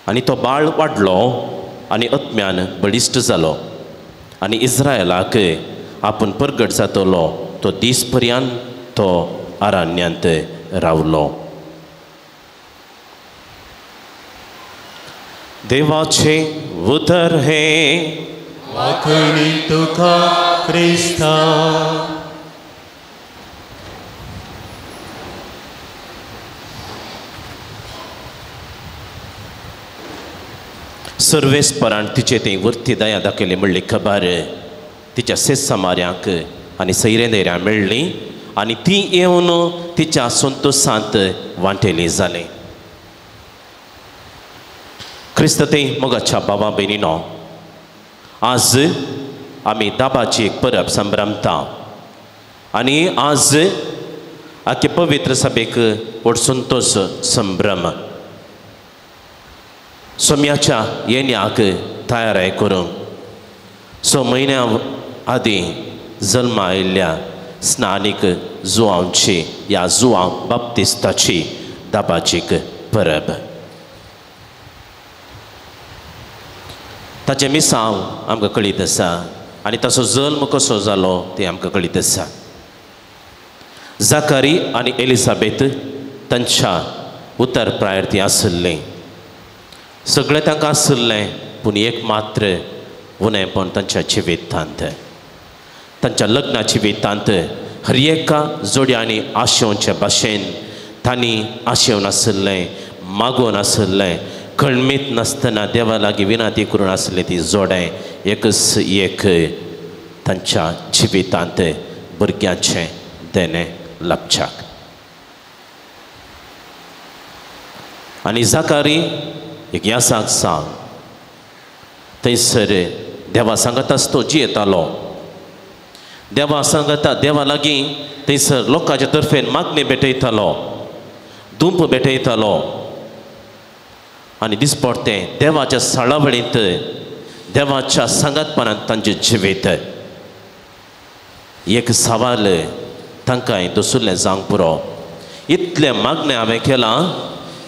आनी तो बाळ वाडलो आनी आत्म्यान बळिश्ट जालो आनी इस्रायलाक आपूण परगट जातलो तो दीस पर्यंत तो अरण्यांत रावलो. देवाचे उतर हे वाखणी तुका क्रिस्ता. सर्वेस्परान तिचे ती वरती दया दाखयली म्हणली खबर तिच्या सेसामाऱ्यांक आनी सैरेंदेऱ्यां मेळ्ळी आनी ती येवन तिच्या संतोशांत वांटेली जाली. क्रिस्त ते मोगाच्या बाबा भयणीनो, आज आमी दाबाची एक परब संभ्रमता आनी आज आख्खे पवित्र सभेक व्हड संतोश संभ्रम. सोम्याच्या येण्याक तयाराय करूंक 6 म्हयन्या आदीं जल्मा आयिल्ल्या स्नानीक जुआंवची ह्या जुआंव बाप्तिस्ताची दाबाचीक परब. ताचें मिसांव आमकां कळीत आसा आनी ताचो जल्म कसो जालो तें आमकां कळीत आसा. जाकारी आनी एलिझाबेथ तांच्या उत्तर प्रायर्ती आसलीं. सगळें तांकां आसलें पूण एक मात्र उणेंपण तांच्या जिवितांत. तांच्या लग्नाची वितांत हर एका जोड्यांनी आशेवचे भाशेन तांणी आशेवन आसलें, मागोवन आसलें, कळमीत नासतना देवा लागीं विनंती करून आसलें ती जोडें एकच एक तांच्या जिवितांत भुरग्यांचें देणें लाभच्याक. आनी जाकारी एक यासाक सांग थंयसर देवा सांगता आसतो जियेतालो. देवा सांगता देवा लागीं थंयसर लोकांच्या तर्फेन मागणी भेटयतालो, दूंप भेटयतालो आनी दिसपडटें देवाच्या साळावळींत देवाच्या सांगातपणांत तांचें जिवीत. एक सवाल तांकां दसुल्लें जावंक पुरो. इतले मागणें हांवें केलां,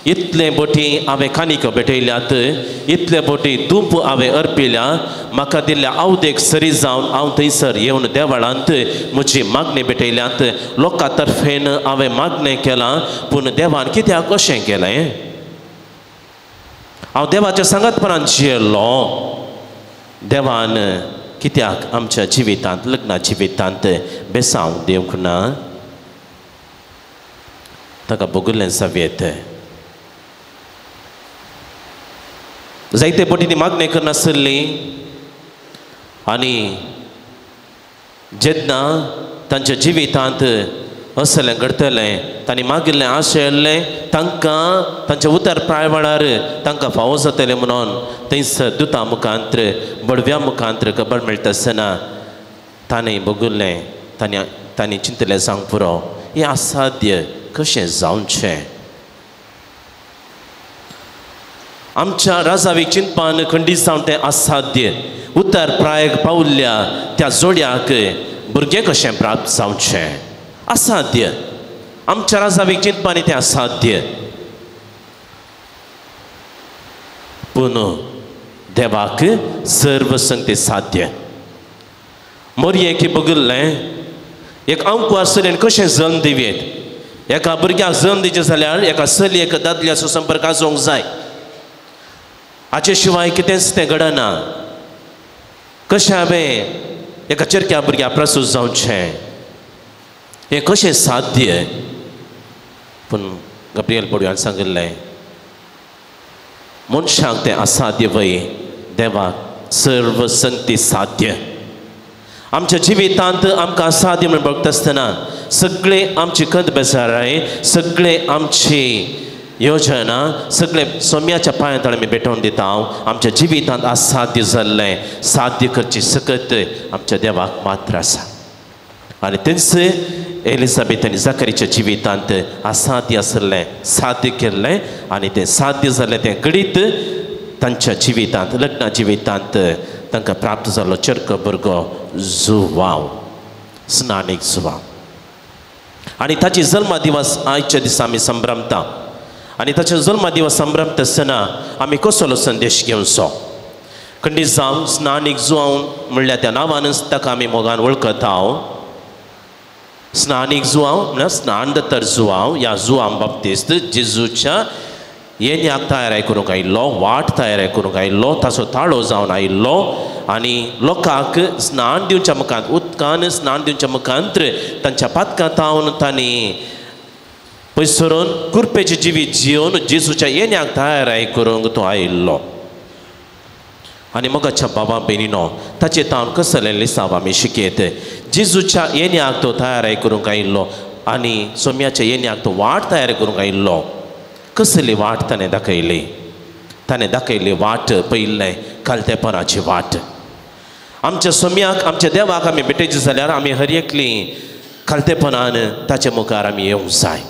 इतले बोटी हांवें कानीक भेटयल्यात, इतले बोटी दूप हांवें अर्पिल्या, म्हाका दिल्ल्या आवदेक सरी जावन हांव थंयसर येवन देवळांत म्हजी मागणी भेटयल्यात. लोकां तर्फेन हांवें मागणें केलां पूण देवान कित्याक अशें केलें? हांव देवाच्या सांगातपणान जियेल्लो, देवान कित्याक आमच्या जिवितांत लग्ना जिवितांत बेसांव दिवंक ना? ताका भोगुल्लें जावेत. जायते बोटींनी मागणी करनासली आनी जेन्ना तांच्या जिवितांत असलें घडतलें, तांणी मागिल्लें आशेल्लें तांकां तांच्या उतर प्राय वेळार तांकां फावो जातलें म्हणून थंयसर दुतां मुखांत्र बडव्या मुखांत्र खबर मेळटा आसतना ताणें भोगुल्लें तांणी चिंतलें जावंक पुरो, हें असाध्य कशें जावचें? आमच्या राजावी चिंतपान खंडीत जावन तें असाध्य. उतर प्रायेक पावल्ल्या त्या जोड्याक भुरगें कशें प्राप्त जावचें? असाध्य. आमच्या राजावीक चिंतपानी तें असाध्य, पूण देवाक सर्व संगती साध्य. मोरयेक बगुल्लें एक अंकवार चलयेन कशें जल्म दिवेत. एका भुरग्याक जल्म दिवचें जाल्यार एका चलयेक दादल्याचो संपर्क आसूंक जाय. हाचे शिवाय कितेंच तें घडना. कशें हांवें एका चरक्या भुरग्याक प्रसूत जावचें, हें कशें साध्य. पूण गब्रियल पडव्यान सांगिल्लें मनशाक तें असाध्य वय, देवाक सर्व संगती साध्य. आमच्या जिवितांत आमकां असाध्य म्हण बघता आसतना सगळे आमची कंद बेजाराय, सगळे आमची योजना, सगळे सोम्याच्या पांयां तळी आमी भेटोवन दिता. हांव आमच्या जिवितांत असाध्य जाल्लें साध्य करची सकत आमच्या देवाक मात्र आसा. आनी तेंच एलिझाबेथ आनी जकरियाच्या जिवितांत असाध्य आसलें साध्य केल्लें आनी तें साध्य जालें तें घडीत तांच्या जिवितांत, लग्ना जिवितांत तांकां प्राप्त जाल्लो चरको भुरगो जुवांव, स्नानीक जुवांव. आनी ताची जल्मा दिवस आयच्या दिसा आमी संभ्रमता. आनी ताच्या जल्मा दिवस संभ्रमता आसतना आमी कसलो संदेश घेवचो. खंडीत जावन स्नानीक जुवांव म्हणल्यार त्या नांवानच ताका आमी मोगान वळखता. हांव स्नानीक जुवांव म्हणल्यार स्नानदत्तर जुवांव, ह्या जुवांव बाबतींत जेजूच्या येण्याक तयाराय करूंक आयिल्लो, वाट तयाराय करूंक आयिल्लो, ताचो ताळो जावन आयिल्लो. आनी लोकांक स्नान दिवच्या मुखांत, उदकान स्नान दिवच्या मुखांत तांच्या पातकां तावन तांणी पयसरून कुरपेचें जिवीत जिवन जेजूच्या येण्याक तयाराय करूंक तो आयिल्लो. आनी मोगाच्या बाबा भयणीनो, ताचे तावन कसले लिसांव आमी शिकयत. जेजूच्या येण्याक तो तयाराय करूंक आयिल्लो आनी सोम्याच्या येण्याक तो वाट तयार करूंक आयिल्लो. कसली वाट ताणें दाखयली? ताणें दाखयली वाट पयलें कालतेपणाची वाट. आमच्या सोम्याक, आमच्या देवाक आमी भेटयची जाल्यार आमी हर एकली कालतेपणान ताचे मुखार आमी येवंक जाय.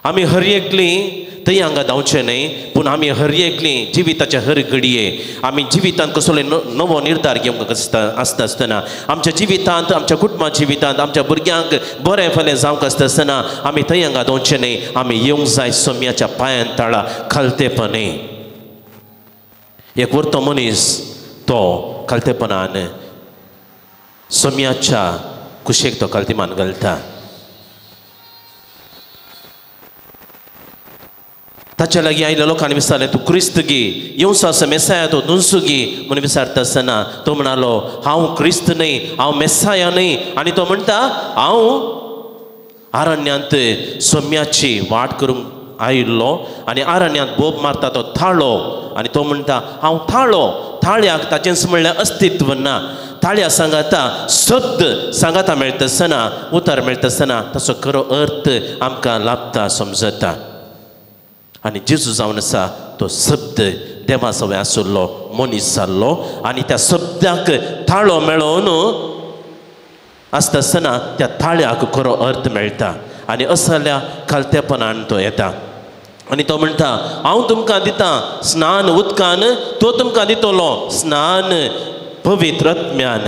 आमी हर एकली थंय हांगा धांवचें न्हय, पूण आमी हर एकली जिविताच्या हर घडये आमी जिवितांत कसलो नवो निर्धार घेवंक आसता आसतना, आमच्या जिवितांत, आमच्या कुटुंबा जिवितांत, आमच्या भुरग्यांक बरें फलें जावंक आसता आसतना आमी थंय हांगा धांवचें न्हय. आमी येवंक जाय सोम्याच्या पांयां तळा खालतेपणी. एक वर्तो मनीस तो खालतेपणान सोम्याच्या कुशेक तो खालतीमान घालता. ताच्या लागीं आयिल्ल्या लोकांनी विचारलें, तूं क्रिस्त गी, येवचो आसा मेसाया तो नुसू गी म्हणून विचारता आसतना तो म्हणलो, हांव क्रिस्त न्हय, हांव मेसाया न्हय. आनी तो म्हणटा, हांव आरण्यांत सोम्याची वाट करूंक आयिल्लो आनी आरण्यांत बोब मारता तो थाळो. आनी तो म्हणटा, हांव थाळो. थाळ्याक ताचेंच म्हणल्यार अस्तित्व ना. थाळ्या सांगाता शब्द सांगाता मेळटा आसतना, उतर मेळटा आसतना ताचो खरो अर्थ आमकां लाभता, समजता. आनी जेजू जावन आसा तो शब्द देवा सवय आसुल्लो मनीस जाल्लो आनी त्या शब्दाक थाळो मेळोवन आसता आसतना त्या थाळ्याक खरो अर्थ मेळटा. आनी असल्या खालतेपणान तो येता आनी तो म्हणटा, हांव तुमकां दितां स्नान उदकान, तो तुमकां दितलो स्नान पवित्रत्म्यान.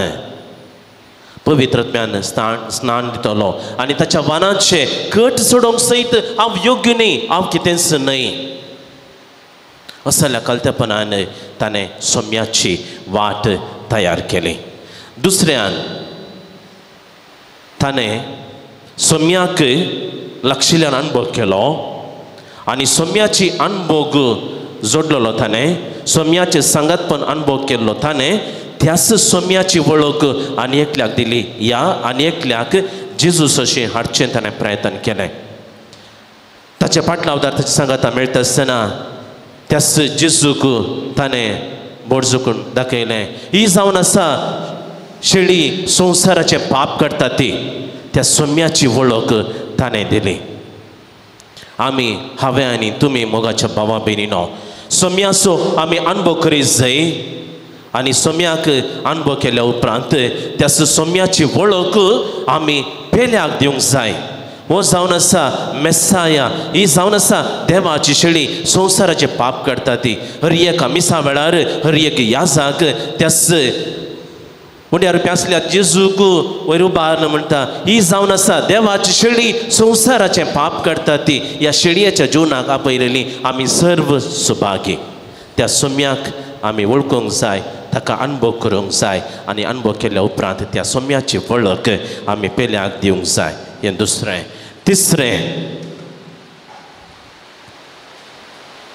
पवित्रत्म्यान स्नान दितलो आनी ताच्या वानाचे कट सोडोवंक सयत हांव योग्य न्हय, हांव कितेंच न्हय. असल्या कळतेपणान ताणें सोम्याची वाट तयार केली. दुसऱ्यान ताणें सोम्याक लागशिल्ल्यान अणभव केलो आनी सोम्याची अणभोग जोडलेलो ताणें, सोम्याचे सांगातपण अणभव केल्लो ताणें. त्याच सोम्याची वळख आनी एकल्याक दिली. ह्या आनी एकल्याक जेजूस अशें हाडचें ताणें प्रयत्न केलें. ताच्या फाटलावदार ताची सांगाता मेळटा आसतना त्याच जेजूक ताणें बोडजूकून दाखयलें. ही जावन आसा शेळी संवसाराचें पाप करता ती, त्या सोम्याची वळख ताणें दिली. आमी, हांवें आनी तुमी मोगाच्या भावा भयणीनो, सोम्याचो आमी अणभव करीत जाय. आनी सोम्याक अणभव केल्या उपरांत त्या सोम्याची वळख आमी पेल्याक दिवंक जाय. हो जावन आसा मेसाया, ही जावन आसा देवाची शेळी संवसाराचे पाप करता ती. हर एक मिसा वेळार हर एक याजाक त्याच मुंड्यार प्यासल्या जेजूक वयर उबारन म्हणटा ही जावन आसा देवाची शेळी संवसाराचें पाप करता ती ह्या शेळयेच्या जिवनाक आपयलेली आमी सर्व सुभागी त्या सोम्याक आमी वळखूंक जाय ताका अनुभव करूंक जाय आनी अनुभव केल्या उपरांत त्या सोम्याची वळख आमी पेल्याक दिवंक जाय हें दुसरें तिसरें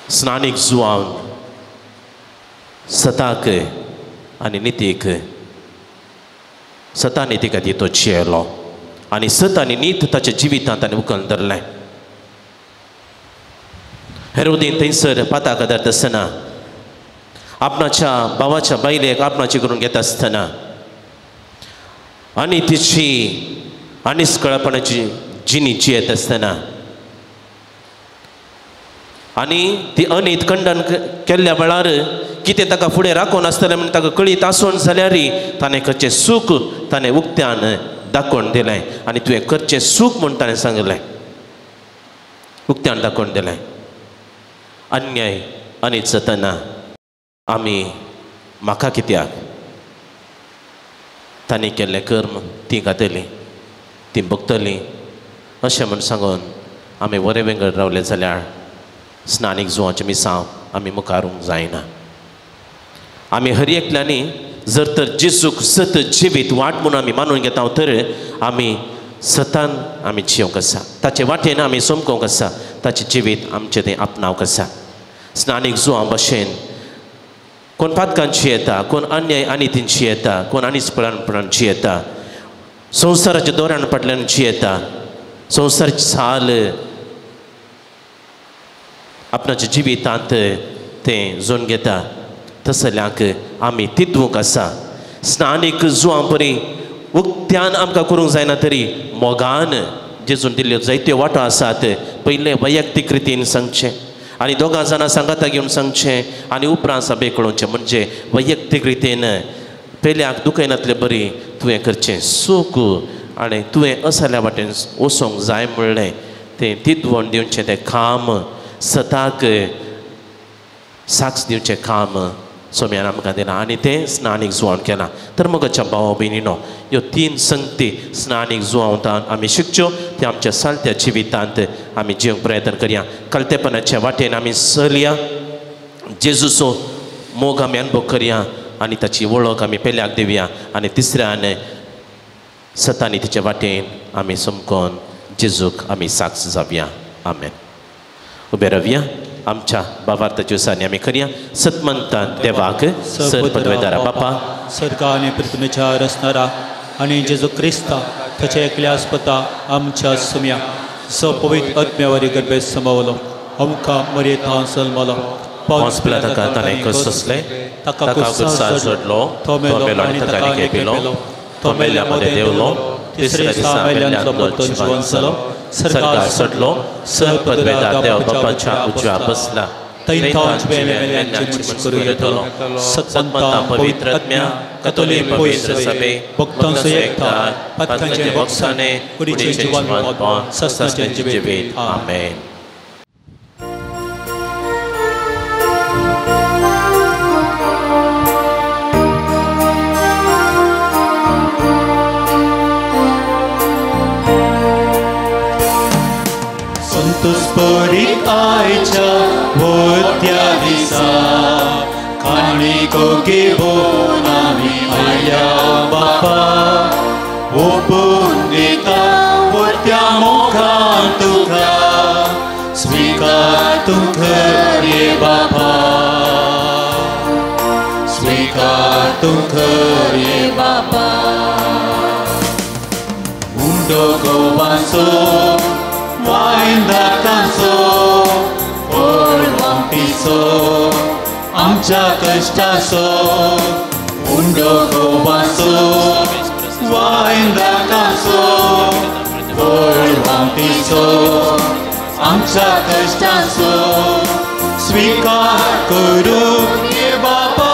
स्नानीक जुवावन सताक आनी नितीक सता निती खातीर तो जियेलो आनी सत आनी नीत ताच्या जिवितांत ताणें उखलून धरलें हेरोदीन थंयसर पाताक धरता आसतना आपणाच्या भावाच्या बायलेक आपणाची करून घेता आसतना आनी तिची अनिस्कळपणाची जिणी जियेत आसतना आनी ती अनीत खंडन केल्ल्या वेळार कितें ताका फुडें राखून आसतलें म्हण ताका कळीत आसोन जाल्यारय ताणें खंयचें सूख ताणें उक्त्यान दाखोवन दिलें आनी तुवें खंयचें सूख म्हूण ताणें सांगलें उक्त्यान दाखोवन दिलें अन्याय अनीत जातना आमी म्हाका कित्याक ताणें केल्लें कर्म ती घातली ती भोगतली अशें म्हूण सांगून आमी बरे वेगळे रावले जाल्यार स्नानीक जुवांच्या मिसांव आमी मुखारूंक जायना आमी हर एकल्यांनी जर तर जेजूक सत जिवीत वाट म्हणून आमी मानून घेता तर आमी सतान आमी जियोंक आसा ताचे वाटेन आमी सोमकोंक आसा ताचें जिवीत आमचें तें आपणावंक आसा स्नानीक जुवां भशेन कोण पातकान जियेता कोण अन्याय आनीतीन जियेता कोण अनिस्पळपणान जियेता संवसाराच्या दोऱ्यान फाटल्यान जियेता संवसाराची साल आपणाच्या जिवितांत तें जोन घेता तसल्यांक आमी तितवूंक आसा स्नानीक जुवां परी उक्त्यान आमकां करूंक जायना तरी मोगान जेजून दिल्ल्यो जायत्यो वाटो आसात पयलें वैयक्तीक रितीन सांगचें आनी दोगां जाणां सांगाता घेवन सांगचें आनी उपरांत सभे कळोवचें म्हणजे वैयक्तीक रितीन पेल्याक दुखयनातलें बरी तुवें करचें सूख आनी तुवें असल्या वाटेन वचोंक जाय म्हणलें तें तितवण दिवचें तें काम सताक साक्ष दिवचें काम सोम्यान आमकां दिलां आनी तें स्नानीक जुवान केलां तर मोगाच्या भावा भयणीनो ह्यो तीन संगती स्नानीक जुवांतान आमी शिकच्यो ते आमच्या सालत्या जिवितांत आमी जिवंक प्रयत्न करया कलतेपणाच्या वाटेन आमी चलया जेजूचो मोग आमी अनुभव करया आनी ताची वळख आमी पेल्याक दिवया आनी तिसऱ्यान सतानी तिच्या वाटेन आमी समकोन जेजूक आमी साक्ष जावया आमेन उबे रावया आमच्या भावार्थाच्या दिसांनी आमी करया सतमंतान देवाक सर पदवेदारा बापा सर्गा आनी पृथ्वीच्या रचणारा आनी जेजू क्रिस्ता ताच्या एकल्या आस्पता आमच्या सुम्या सपवित आत्म्यावरी गर्भे समावलो आमकां मरेतां सलमलो पोंस पिलाताका ताणें कसले ताका कुसार जोडलो तो मेलो आनी ताका घेतलो तो मेल्या मध्ये देवलो तिसऱ्या दिसा मेल्ल्यांचो परतो जिवंत जालो सरकार सडलो सर पदवेदार देव बापाच्या उजव्या बसला तैतांच मेल्ल्यांची मुक्त करूं येतलो सतमंतां पवित्र आत्म्या कतोलीक पवित्र सभे भक्तांचो एकठांय पातकांचे वखसाणे कुडीचें जिवंतपण सस्ताचें जिवीत आमेन संतोषपरीक आयच्या होत्या दिसा काणी घेवन आमी आया बापा ओपून दिता होत्या मोगान तुका स्वीकार तूं कर ये बापा स्वीकार तूं कर ये बापा मुंडो गोवांचो वायंदा कांचो ओळवां पिसो आमच्या कश्टाचो उंडो गोवाचो वायंदा कांचो ओळवां पिसो आमच्या कश्टाचो स्वीकार करूं ये बापा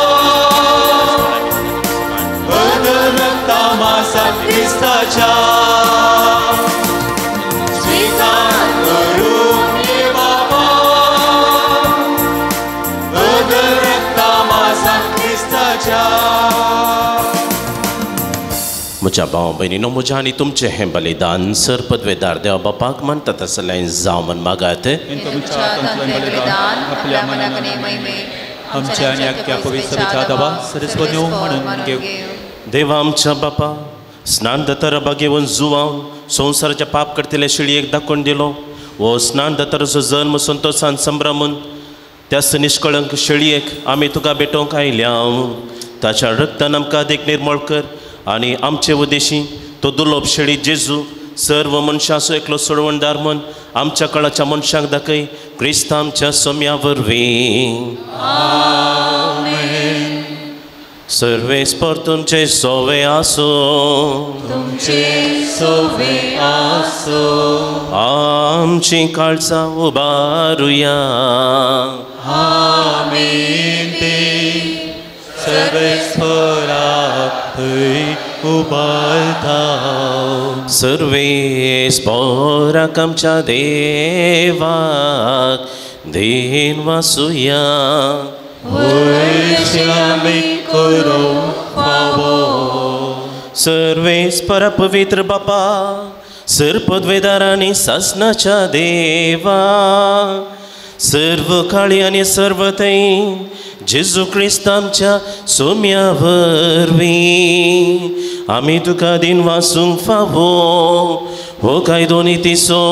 रक्ता मासा क्रिस्ताच्या तुमच्या भाव बहिणीनो म्हज्या आनी तुमचें हें बलिदान सर पदवेदार देवा बापाक म्हणटा तसलें जावं म्हण मागात. आपल्या मनाकने महिमे आमच्या आणि अख्ख्या पवित्रच्या दवा सरस्वती म्हणून घेऊ. देवा आमच्या बापा स्नान दतर घेवन जुवांव संवसाराच्या पाप करतले शिळयेक दाखोवन दिलो. हो स्नान दतराचो जल्म संतोषान संभ्रमून त्याच निश्कळंक शेळयेक आमी तुका भेटोवंक आयल्या. ताच्या रक्तान आमकां अदीक निर्मळ कर आनी आमचे उद्देशी तो दुर्लभ शेळी जेजू सर्व मनशाचो एकलो सोडवणदार म्हण आमच्या काळाच्या मनशांक दाखय. क्रिस्त आमच्या सोम्या वरवीं. सर्वेस्पर तुमचे सोवे आसो. आमची काळजा उबारुया. सर्वेस्पराक आमच्या देवाक देन वासुया. सर्वेस्पर पवित्र बापा सरपदवेदार आनी सासनाच्या देवा सर्व काळी आनी सर्व थंय जेजू क्रिस्त आमच्या सोम्या वरवीं आमी तुका दिन वासूंक फावो. हो कायदो नितीसो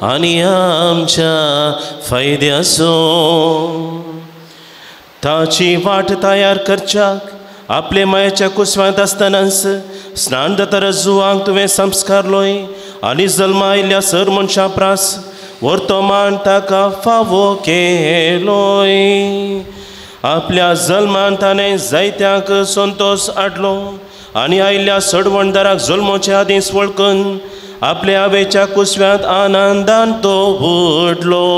आनी आमच्या फायद्याचो. ताची वाट तयार करच्याक आपले मायेच्या कुसव्यांत आसतनाच स्नान दतर जुवांक तुवें संस्कारलोय आनी जल्मा आयिल्ल्या सर मनशां प्रास वर्तमान ताका फावो केलोय. आपल्या जल्मान ताणें जायत्यांक संतोश हाडलो आनी आयिल्ल्या सडवणदाराक जल्मोच्या आदींच वळखून आपल्या आवेच्या कुसव्यांत आनंदान तो उडलो.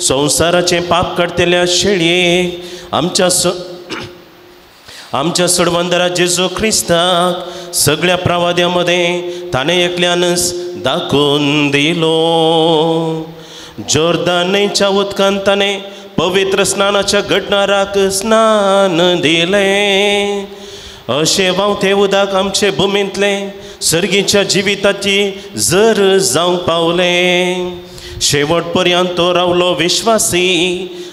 संवसाराचें पाप काडटल्या शेळयेक आमच्या सडवणदारा जेजू क्रिस्ताक सगळ्या प्रवाद्यां मदें ताणें एकल्यानच दाखोवन दिलो. जोर्दान न्हंयच्या उदकांत ताणें पवित्र स्नानाच्या घडणाराक स्नान दिलें. अशें व्हांवतें उदक आमचे भुमींतले सर्गीच्या जिविताची जर जावंक पावलें. शेवट पर्यंत तो रावलो विश्वासी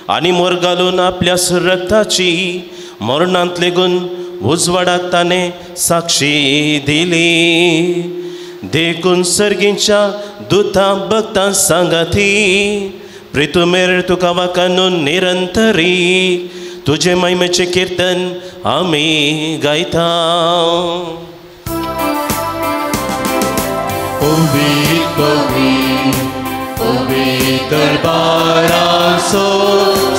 आनी मोर घालून आपल्या रक्ताची मरणांत लेगून उजवाडाक ताणें साक्षी दिली. देखून सर्गीच्या दुतां भक्तां सांगाती प्रितुमेर तुका वाकानून निरंतरी तुजे महिमेचे कीर्तन आमी गायता. दरबारासो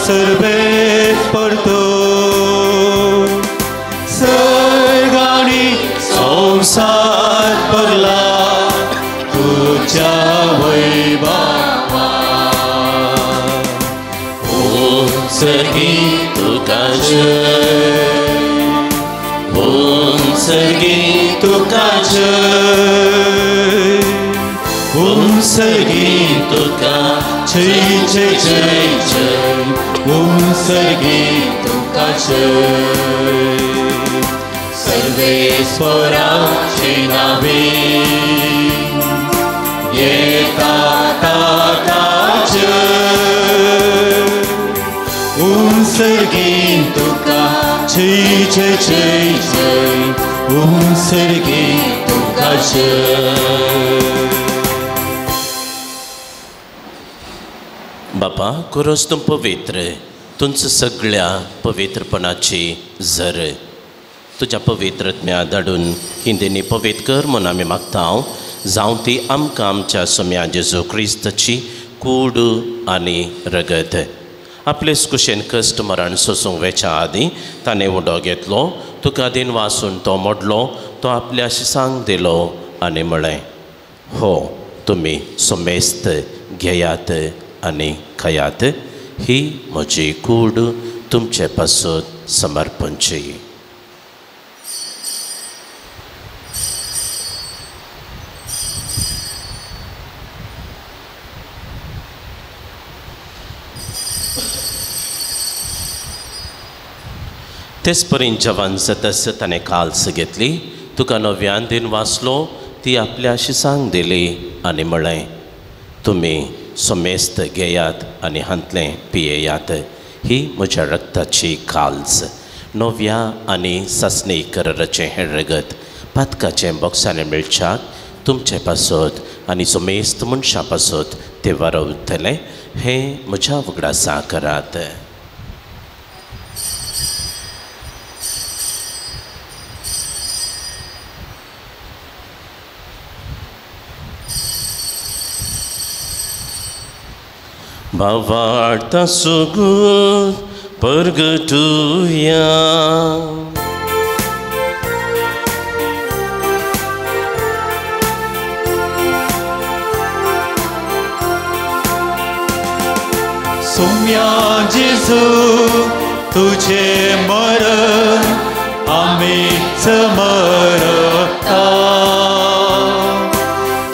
सर्वेस्पर तो सर्गानी संसार पगला तुझ्या वैभवा. सर्गी तुका जय. ओम सर्गी तुका जय. ओम सर्गी तुका जय जय जय जय. ओम सर्गी तुका जय. सर्वेस्पराचे नावे येता ताका जय. ओम सर्गी तुका जय जय जय जय. ओम सर्गी तुका जय. बापा कुरोस तुम पवित्र तुमचं सगळ्या पवित्रपणाची झर तुझ्या पवित्रत्म्या धाडून हिंदेनी पवित्र कर म्हूण आमी मागता. जावं ती आमकां आमच्या सोम्या जेजू क्रिस्ताची कूड आनी रगत. आपलेच कुशेन कश्ट मरण सोसूंक वेच्या आदीं ताणें उडो घेतलो. तुका दिन वासून तो मोडलो. तो आपल्या शिसांक दिलो आनी म्हळें हो तुमी सोमेस्त घेयात आनी खयात. ही म्हजी कूड तुमचे पासून समर्पणची. तेच परीन जवान जतस ताणें काल्स घेतली. तुका नव्यान दिन वाचलो ती आपल्याशी सांग दिली आनी म्हळें तुमी सोमेस्त घेयात आनी हांतलें पियेयात ही म्हज्या रक्ताची काल्ज नव्या आनी ससणी करराचें हें रगत पातकाचें बॉक्सांनी मेळच्याक तुमचे पासत आनी सोमेस्त मनशां पासत ते वारवतले हें म्हज्या वगडा सा करात. Bavarta sugut pergetuya सोम्या जेजू तुझे मरण आम्हीच मरता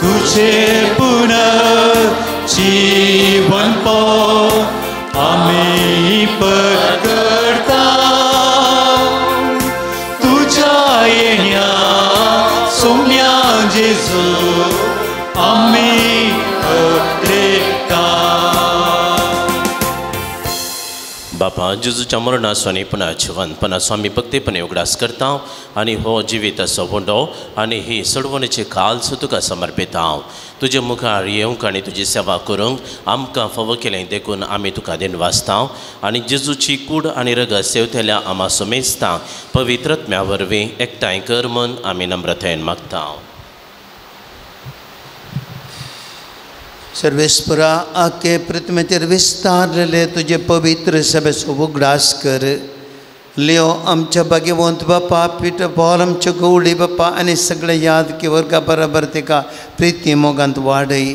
तुझे पुनर्जीवन पाव आम्ही पकडता तुझ्या येण्या सोम्या जेजू आम्ही बापा जेजूच्या मरणासोनी पुन्हा जिवंतपणाचो आमी भक्तीपणे उगडास करता आनी हो जिवीत असो वंडो आनी ही सोडवणेची काल्स तुका समर्पित हांव तुजे मुखार येवंक आनी तुजी सेवा करूंक आमकां फावो केलें देखून आमी तुका दिन वाचता आनी जेजूची कूड आनी रगत सेवतेल्या आमा सोमेस्तां पवित्रत्म्या वरवीं एकठांय कर म्हूण आमी नम्रतायेन मागता. सर्वेस्परा आके प्रतिमेचेर विस्तारले तुझे पवित्र सभेचो उगडास कर लिओ आमच्या भाग्यवंत बापा पीठ पॉल आमच्या गवळी बापा आनी सगळे याद की वर्गा बरोबर तिका प्रिती मोगांत वाडय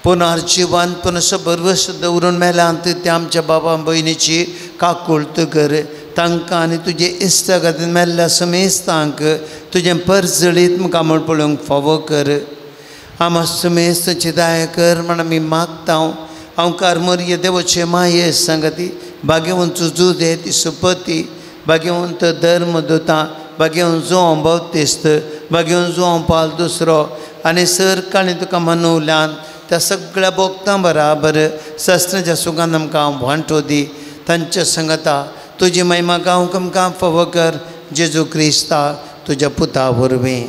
पुनर्जीवन भरवस दवरून मेल्यांत ते आमच्या बाबा भयणीची काकुळत कर तांकां आनी तुजे इश्टागतीन मेल्ल्या समेस्तांक तुजें परजळीत मुखार म्हण पळोवंक फावो कर आम समेस्त चिदाय कर म्हण आमी मागता हांव कार्मोरिये देवाचे माये सांगती भाग्यवंत जुदे ती सुपती भाग्यवंत धर्मदूता भाग्यवंत जो बौतिस्त भाग्यवंत जो पाल दुसरो आनी सर काणी तुका मनवल्यान त्या सगळ्या भोगतां बराबर सस्त्राच्या सुगान आमकां वांटो दी तांच्या संगता तुजी महिमा गावंक आमकां फावो कर जेजू क्रिस्ता तुज्या पुता वरवीं.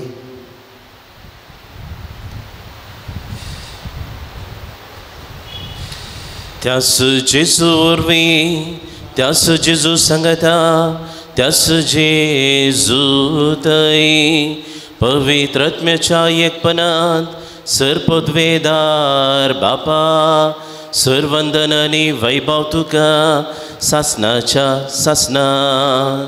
त्यास जेजू वरवीं त्यास जेजू सांगता त्यास जेजू थंय पवित्रत्म्याच्या एकपणांत सरपदवेदार बापा सरवंदन आनी वैभव तुका सासनाच्या सासनांत.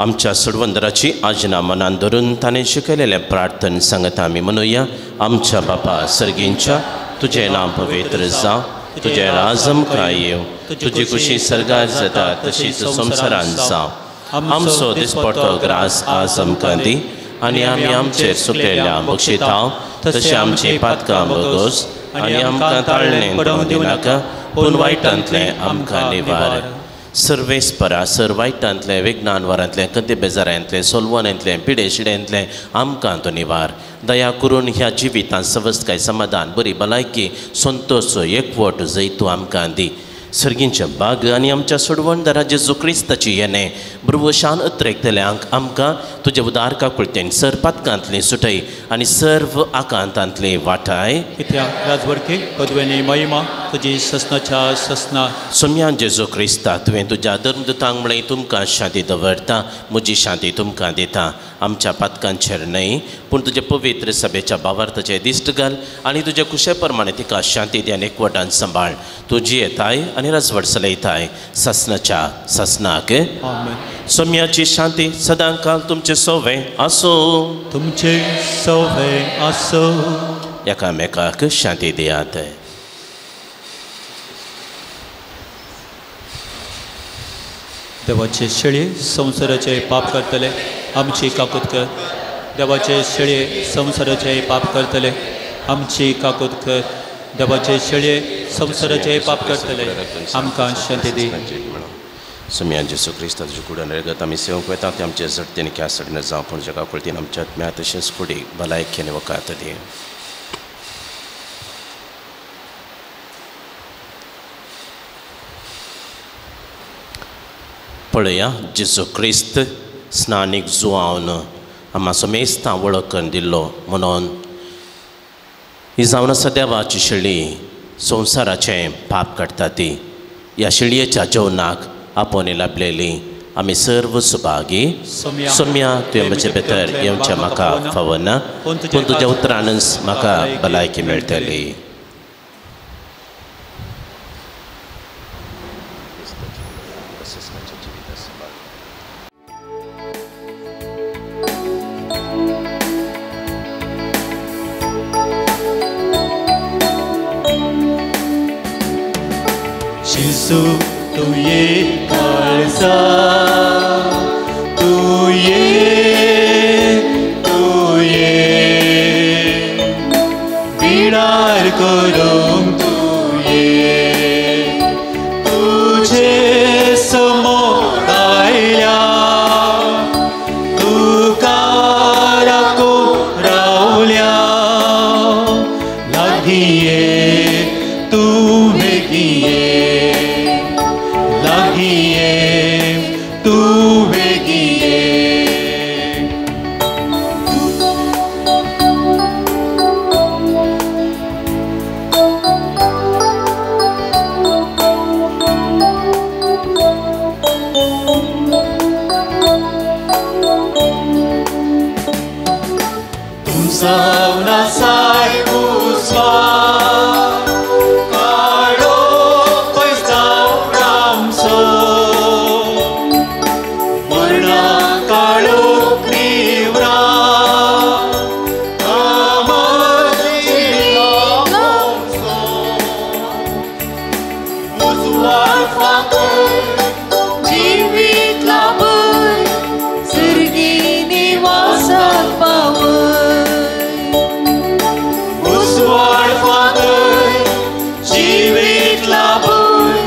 आमच्या सोडवंदराची आजना मनान धरून ताणें शिकयलेलें प्रार्थन सांगता आमी म्हणुया. आमच्या बापा सर्गींच्या तुजें नांव पवित्र जावं तुजें राज आमकां येवं तुजी खुशी सर्गार जाता तशीच संवसारांत जावं आमचो दिसपडटो ग्रास आज आमकां दी आनी आमी आमचेर सुकलेल्या बक्षिता तशें आमची पातकां बगोस आनी आमकां ताळणें पडोवंक दिनाका पूण वायटांतलें आमकां निवार. सर्वेस्परा सर वायटांतलें विज्ञान वरांतलें कंदी बेजारांतलें सोलवनांतलें पिडे शिड्यांतलें आमकां तो निवार. दया करून ह्या जिवितांत सवस्थकाय समाधान बरी भलायकी संतोष एकवट जैत तूं आमकां दी. सर्गींच्या बाग आनी आमच्या सोडवणदारा जेजू क्रिस्ताची येणे ब्रुवशान उतरेकतल्यांक आमकां तुजे उदार काकुळतेन सर पातकांतली सुटय आनी सर्व आकांतांतली वाटाय कित्याक राजवडके पदवेनी महिमा तुजी ससनाच्या ससना. सोम्यान जेजू क्रिस्ता तुवें तुज्या धर्मदुतांक म्हळें तुमकां शांती दवरता म्हजी शांती तुमकां दिता. आमच्या पातकांचेर न्हय पूण तुजे पवित्र सभेच्या भावार्थाचें दिश्ट घाल आनी तुजे कुशे प्रमाणे तिका शांती दी आनी एकवटान सांबाळ. तुजी येताय आनी राजवड चलयताय ससनाच्या ससनाक. सोम्याची शांती सदां काल तुमचे सोवे आसो तुमचे सोवे आसो. एकामेकाक शांती दियात. देवाचे शेळये संवसाराचे पाप करतले आमची काकूत कर. देवाचे शेळये संवसाराचे पाप करतले आमची काकूत कर. देवाचे शेळये संवसाराचे पाप करतले आमकां शांती दी. सुम्या जेसू क्रिस्ताचे कुडन रगत आमी सेवक वेता ते आमचे झटतेने क्या सडने जावं पूण जगा कळतीन आमच्या आत्म्या तशेंच फुडें भलायकेने वकात दी. पळया जेसू क्रिस्त स्नानीक जुआवन आमचो मेस्तां वळख करून दिल्लो म्हणून ही जावन आसा देवाची शेळी संवसाराचें पाप काडटा ती. ह्या शेळयेच्या जेवणाक आपोवन लाभलेली आमी सर्व सुभागी. सोम्या तुवें म्हजे भितर येवचें म्हाका फावो ना पूण तुज्या उतरानच म्हाका भलायकी मेळटली. जेसू तू ये काळजा तू ये बिडार करूंक तू ये तुझे समोर आयल्या तुका राखून रावल्या लागीं ये तू बेगीन ये लागीं ये तू बेगीन ये. Sauna sai busva caro pois dau ramso varna calo crivra amazila ramso usual fakai जीवित लाभय सर्गी निवासात पावय उस्वाड फादय जीवित लाभय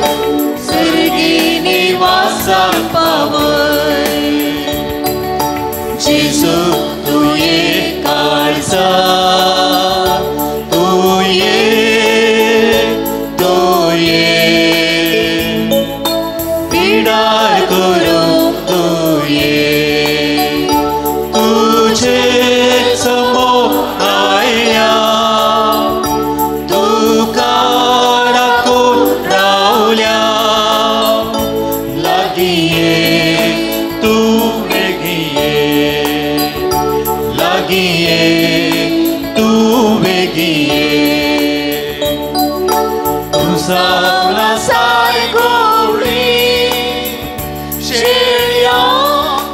सर्गी निवासात पावय. जेसू तू ये काळजा तू ये बिडार करूंक तू ये तुझे समोर आयल्या तुका राखून रावल्या लागीं ये तू बेगीन ये लागीं ये तू बेगीन ये. तुझा साय गोडी शेळया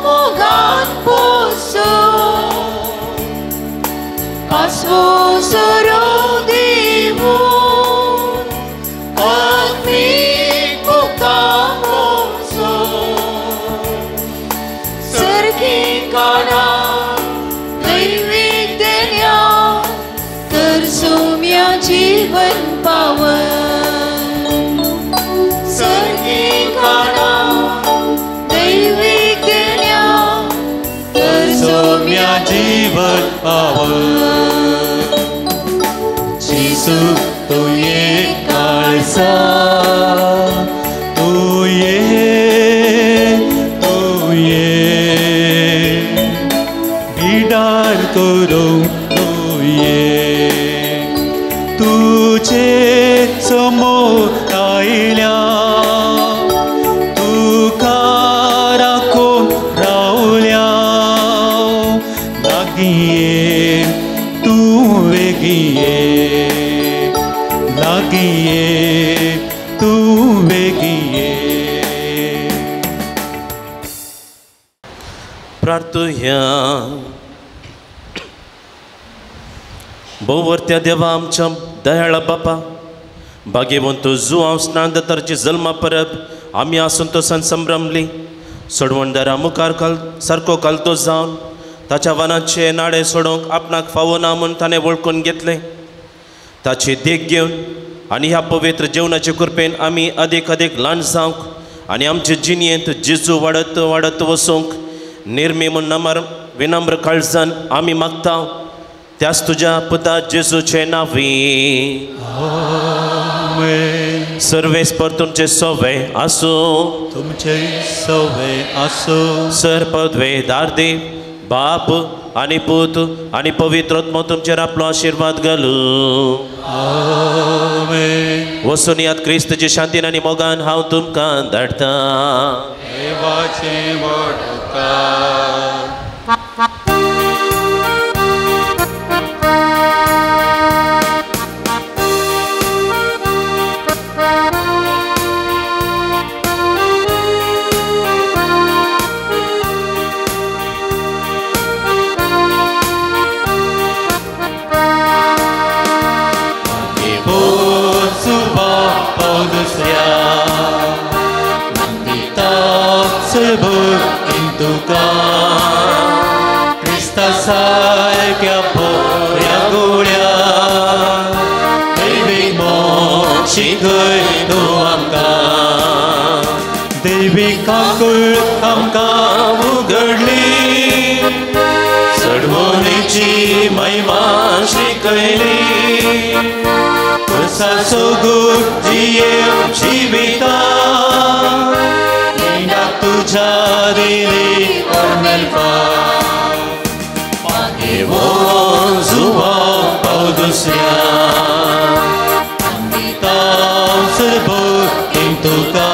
मोगान पोसो पासवो सरो देवो आत्मीक मुकामोसो सर्गी काना दैविक देण्या कर सोम्या जीवन पावन सर्गी काना दैविक देण्या कर सोम्या जीवन पावन. जेसू तू ये काळजा तू ये बिडार करूंक तू ये तुझे समोर आयल्या तुका राखून रावल्या लागीं ये तू बेगीन ये लागीं ये तू बेगीन ये. प्रार्थुया. भोवरत्या देवा आमच्या दयाळा बापा भाग्यवंतो जो हांव स्नानदाताची जल्मा परब आमी आसून तो संभ्रमली सोडवणदारा मुखार सारको कालतो जावन ताच्या वनाचे नाडे सोडूंक आपणाक फावो ना म्हूण ताणें वळखून घेतलें. ताची देख घेवन आनी ह्या पवित्र जेवणाच्या कृपेन आमी अदीक ल्हान जावंक आनी आमचे जिणयेंत जेजू वाडत वाडत वचूंक निर्मीम विनम्र काळजान आमी मागता त्याच तुज्या पुता जेजूचे नांवी सर्वेस पर तुमचे सोवे आसूं तुमचे सोवे आसूं सर पदवे दारदे बाप आनी पूत आनी पवित्र आत्मा तुमचेर आपलो आशिर्वाद घालूं वचून यात क्रिस्तचे शांतीन आनी मोगान हांव तुमकां धाडटा देवाचे वडकार Krista saarक्या पोऱ्या गोळ्या दैवीक मोग शिकय तूं आमकां दैवीक आंकूळ आमकां उगडली सडवणेची महिमा शिकयली कसा सोगूट जिये जिविता तुझा दिली परमेल्पा मागे वचुवा पाव दुसऱ्या सरभोगीं तुका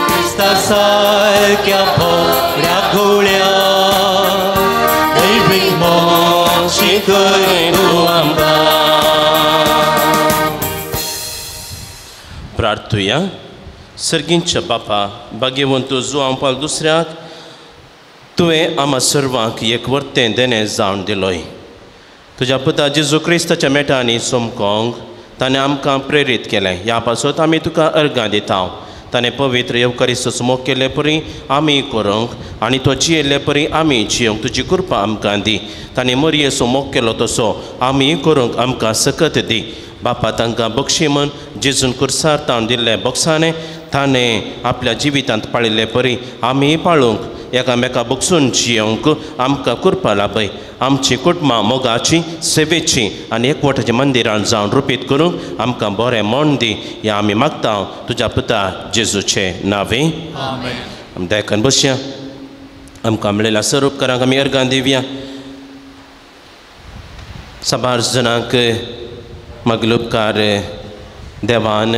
क्रिस्ता सारक्या पोऱ्या गोळ्या दैवीक मोग शिकय तूं आमकां प्रार्थुया सर्गींच्या बापा भाग्यवंत जुआंव पाल दुसऱ्याक तुवें आम्हा सर्वांक एक वर्तें देणें जावन दिलोय तुज्या पुता जेजू क्रिस्ताच्या मेटांनी सोमकोंक ताणें आमकां प्रेरीत केलें ह्या पासत आमी तुका अर्गां दिता ताणें पवित्र येवकारिस्त मोग केले परी आमी करूंक आनी तो जियेले परी आमी जियोंक तुजी कृपा आमकां दी ताणें मरयेचो मोग केलो तसो आमी करूंक आमकां सकत दी बापा तांकां बक्षी म्हण जेजून कुर्सार तावन दिल्ले बक्षाने ताणें आपल्या जिवितांत पाळिल्ले परी आमी पाळूंक एकामेका बक्षून जियोंक आमकां कृपा लाभय आमची कुटुंबां मोगाची सेवेची आनी एकवटाच्या मंदिरांत जावन रुपीत करूंक आमकां बरें मन दी हें आमी मागता तुज्या पुता जेजूचे नांवे आमी दायकान बसया आमकां मेळिल्ल्या सर्व उपकारांक आमी अर्गां दिवया साबार जाणांक मागील उपकार देवान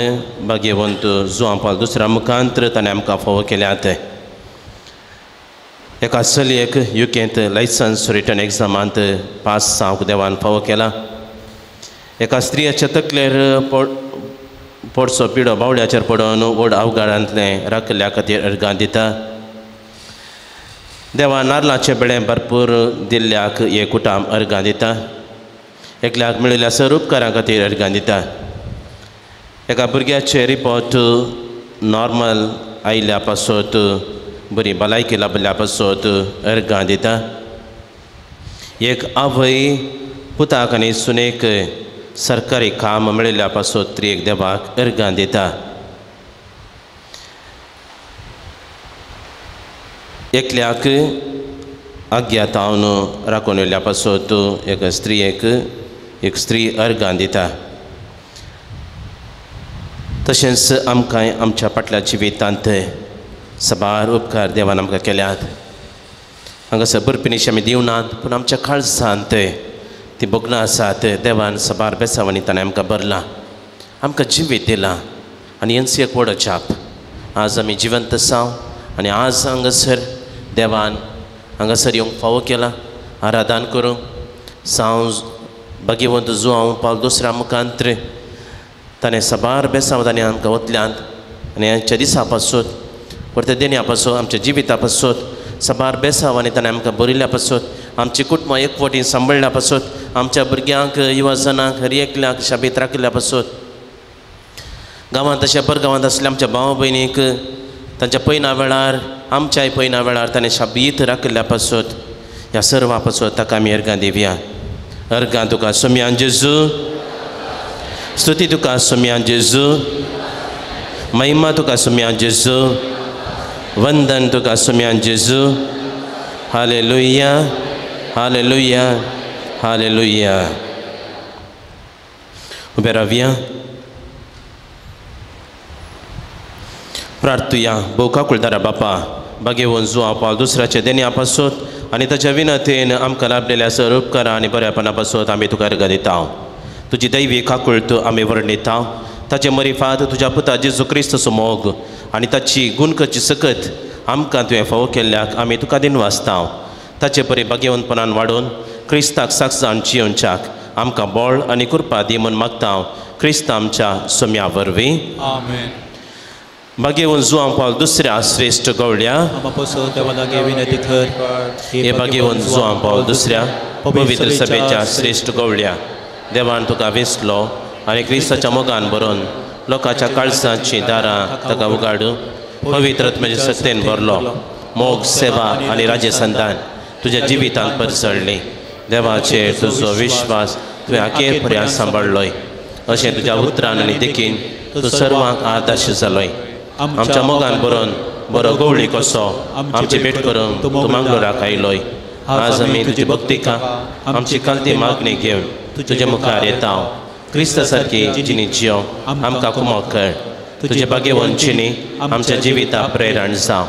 भाग्यवंत जुआंव पाल दुसऱ्या मुखांतर ताणें आमकां फावो केल्यात एका चलयेक युकेंत लायसन्स रिटर्न एग्जामांत पास जावंक देवान फावो केला एका स्त्रियेच्या तकलेर पोडचो पिडो बावड्याचेर पडोवन व्हड अवघडांतलें राखल्या खातीर अर्गां दिता देवान नाल्लाचें बेळें भरपूर दिल्ल्याक हे कुटाम अर्गां दिता एकल्याक मेळिल्ल्या सर्व उपकारां खातीर अर्गां दिता एका भुरग्याचे रिपोर्ट नॉर्मल आयिल्ल्या पासत बरी भलायकी लाभल्या पासत अर्गां दिता एक आवय पुताक आनी सुनेक सरकारी काम मेळिल्ल्या पासत एक देवाक अर्गां दिता एकल्याक आज्ञा तावन राखून येयल्ल्या पासत एक स्त्रियेक एक स्त्री अर्गां दिता तशेंच आमकांय आमच्या फाटल्या जिवितांत साबार उपकार देवान आमकां केल्यात हांगासर बरपिणीशी आमी दिवनात पूण आमच्या काळजांत ती भोगणां आसात देवान साबार बेसावांनी ताणें आमकां भरलां आमकां जिवीत दिलां आनी हेंच एक व्हड जाप आज आमी जिवंत आसाव आनी आज हांगासर देवान हांगासर येवंक फावो केला आराधन करूंक साव भाग्यवंत जुआंव पाल दुसऱ्या मुखांतर ताणें साबार बेसावदांनी आमकां ओतल्यांत आनी ह्याच्या दिसा पासून परते देण्या पासून आमच्या जिविता पासून साबार बेसावांनी ताणें आमकां बरयल्या पासून आमची कुटुंबां एकवटीन सांबाळल्या पासून आमच्या भुरग्यांक युवजनांक हर एकल्याक शाबेत राखल्या पासून गांवांत तशें परगांवांत आसल्या आमच्या भाव भयणीक तांच्या पयना वेळार आमच्याय पयना वेळार ताणें शाबीत राखल्या पासून ह्या सर्वां पासून ताका आमी अर्गां दिवया अर्गां तुका सोम्यान जेजू स्तुती तुका सुम्या जेजू, महिमा तुका सुम्या जेजू, वंदन तुका सुम्या जेजू. Hallelujah, hallelujah, hallelujah. उबे रावया, प्रार्थुया. भोवका कुळदारा बापा, बागेवन जुआ पावल दुसऱ्याचे देण्या पासून आनी ताच्या विनतेन आमकां लाभलेल्या सर उपकारा आनी बऱ्यापणा पासून आमी तुका अर्घ दिता. तुजी दैवी काकुळत आमी वर्णिता. ताचे मरिफात तुज्या पुता जेजू क्रिस्त मोग आनी ताची गुणकची सकत आमकां तुवें फावो केल्ल्याक आमी तुका दिनवासता. ताचे परी बागेवनपणान वाडून क्रिस्ताक साक्ष जावन जियोनच्याक आमकां बळ आनी कृपा दी म्हूण मागता. क्रिस्त आमच्या सोम्या वरवीं. आमेन. बागेवन जुआं पावल दुसऱ्या श्रेष्ठ गवळ्या. विनंती कर. हे बागेवन जुआं पावल दुसऱ्या पवित्र सभेच्या श्रेष्ठ गवळ्या. देवान तुका वेसलो आनी क्रिस्ताच्या मोगान बरोवन लोकांच्या काळजांची दारां ताका उगाडू. पवित्र आत्म्याचे सत्तेन भरलो. मोग, सेवा आनी राजसंधान तुज्या जिवितांत परसळ्ळी. देवाचेर तुजो विश्वास तुवें अखेर पर्यंत सांबाळलोय. अशें तुज्या उतरान आनी देखीन तूं सर्वांक आदर्श जालोय. आमच्या मोगान बरोवन बरो गवळी कसो आमची भेट करूंक तूं मांगलोराक आयलोय. आज आमी तुजी भक्तिका आमची कालती मागणी घेवन तुजे मुखार येता. क्रिस्ता सारकी जिणी जियो आमकां कुमोग कर. तुजे बागेवंचिनी आमच्या जिविता प्रेरण जावं.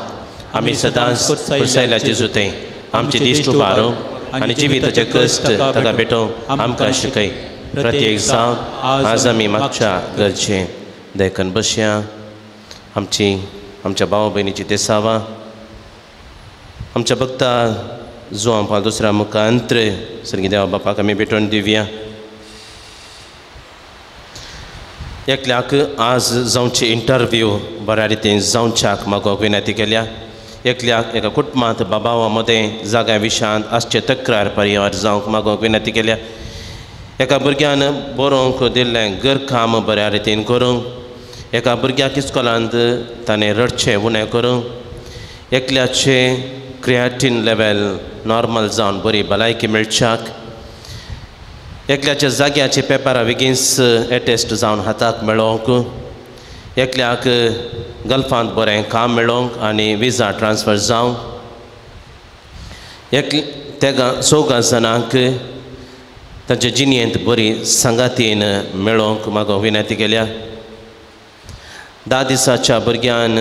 आमी सदांच पुरसायल्या जेजूते आमचे दिश्ट उबारूं आनी जिविताचे कश्ट ताका भेटोवंक आमकां शिकय. प्रत्येक जावन आज आमी मागच्या गरजेन देखून बसया. आमच्या भाव भयणीची देसावा आमच्या भक्ता जुआं पावल दुसऱ्या मुखांत्र सर्गी देवा बापाक आमी भेटोवन दिवया. एकल्याक आज जावचे इंटरव्यू बऱ्या रितीन जावच्याक मागोवंक विनंती केल्या. एकल्याक एका कुटुंबांत बाबा मदें जाग्या विशयांत आसचे तक्रार परिवार जावंक मागोवंक विनंती केल्या. एका भुरग्यान बरोवंक दिल्लें घर काम बऱ्या रितीन करूंक. एका भुरग्याक इस्कॉलांत ताणें रडचें उणें करूंक. एकल्याचे क्रिएटिन लेवल नॉर्मल जावन बरी भलायकी मेळच्याक. एकल्याच्या जाग्याचे पेपरा बेगीनच एटेस्ट जावन हाताक मेळोवंक. एकल्याक गल्फांत बरें काम मेळोवंक आनी विजा ट्रान्सफर जावंक. त्या 4 जाणांक तांचे जिणेंत बरी संगातीन मेळोवंक मागोवंक विनंती केल्या. 10 दिसाच्या भुरग्यान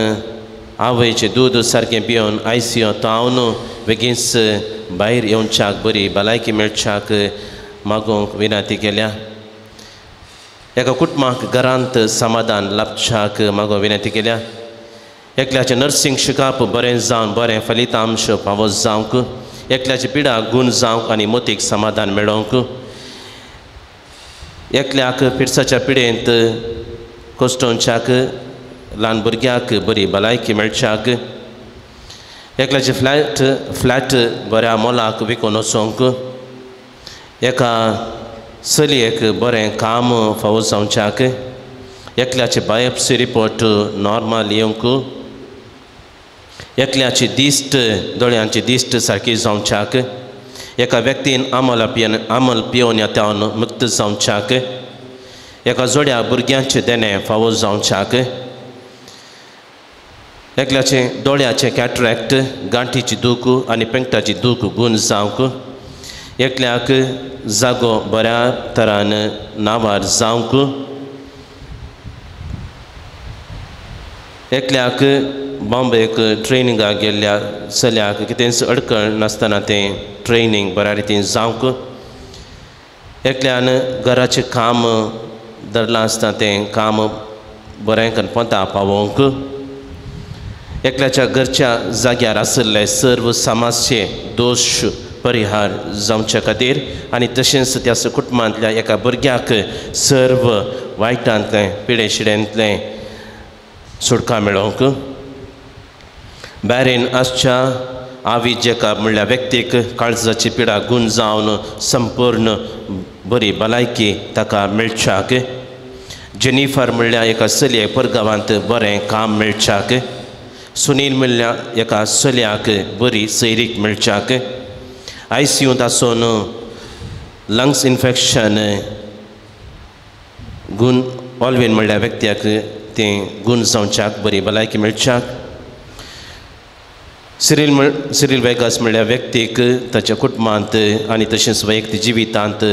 आवयचें दूद सारकें पिवन ICU तावन बेगीनच भायर येवच्याक बरी भलायकी मेळच्याक मागोवंक विनंती केल्या. एका कुटुंबाक घरांत समाधान लाभच्याक मागोवंक विनंती केल्या. एकल्याचें नर्सींग शिकप बरें जावन बरें फलितांश फावो जावंक. एकल्याची पिडा गूण जावंक आनी मोतीक समाधान मेळोवंक. एकल्याक पिड्साच्या पिडेंत कोस्टोवच्याक ल्हान भुरग्याक बरी भलायकी मेळच्याक. एकल्याचे फ्लॅट बऱ्या मोलाक विकून वचोवंक. एका चलयेक बरें काम फावो जावच्याक. एकल्याचे बायोप्सी रिपोर्ट नॉर्मल येवंक. एकल्याची दिश्ट दोळ्यांची दिश्ट सारकी जावच्याक. एका व्यक्तीन आमल पिवन येतावन मुक्त जावच्याक. एका जोड्या भुरग्यांचे देणे फावो जावच्याक. एकल्याचे दोळ्याचे कॅट्रॅक्ट गांठीची दूख आनी पेंगटाची दूख गूण जावंक. एकल्याक जागो बऱ्या तरान नावार जावंक. एकल्याक बॉम्बेक ट्रेनिंगाक गेल्ल्या चल्याक कितेंच अडकळ नासतना तें ट्रेनिंग बऱ्या रितीन जावंक. एकल्यान घराचें काम धरलां आसता तें काम बरें करून पोंता पावोवंक. एकल्याच्या घरच्या जाग्यार आसले सर्व समाजचे दोश परिहार जावचे खातीर आनी तशेंच त्या कुटुंबांतल्या एका भुरग्याक सर्व वायटांतलें पिडेशिडेंतलें सुटका मेळोवंक. भायरेन आसच्या आवी जेका म्हणल्या व्यक्तीक काळजाची पिडा गूण जावन संपूर्ण बरी भलायकी ताका मेळच्याक. जेनिफर म्हणल्या एका चलयेक परगांवांत बरें काम मेळच्याक. सुनील म्हणल्या एका चलयाक बरी सैरीक मेळच्याक. ICUंत आसून लंग्स इन्फेक्शन गूण ऑल्वेन म्हणल्यार व्यक्त्याक तें गूण जावच्याक बरी भलायकी मेळच्याक सिरील वेगास म्हणल्यार व्यक्तीक ताच्या कुटुंबांत आनी तशेंच वैयक्तीक जिवितांत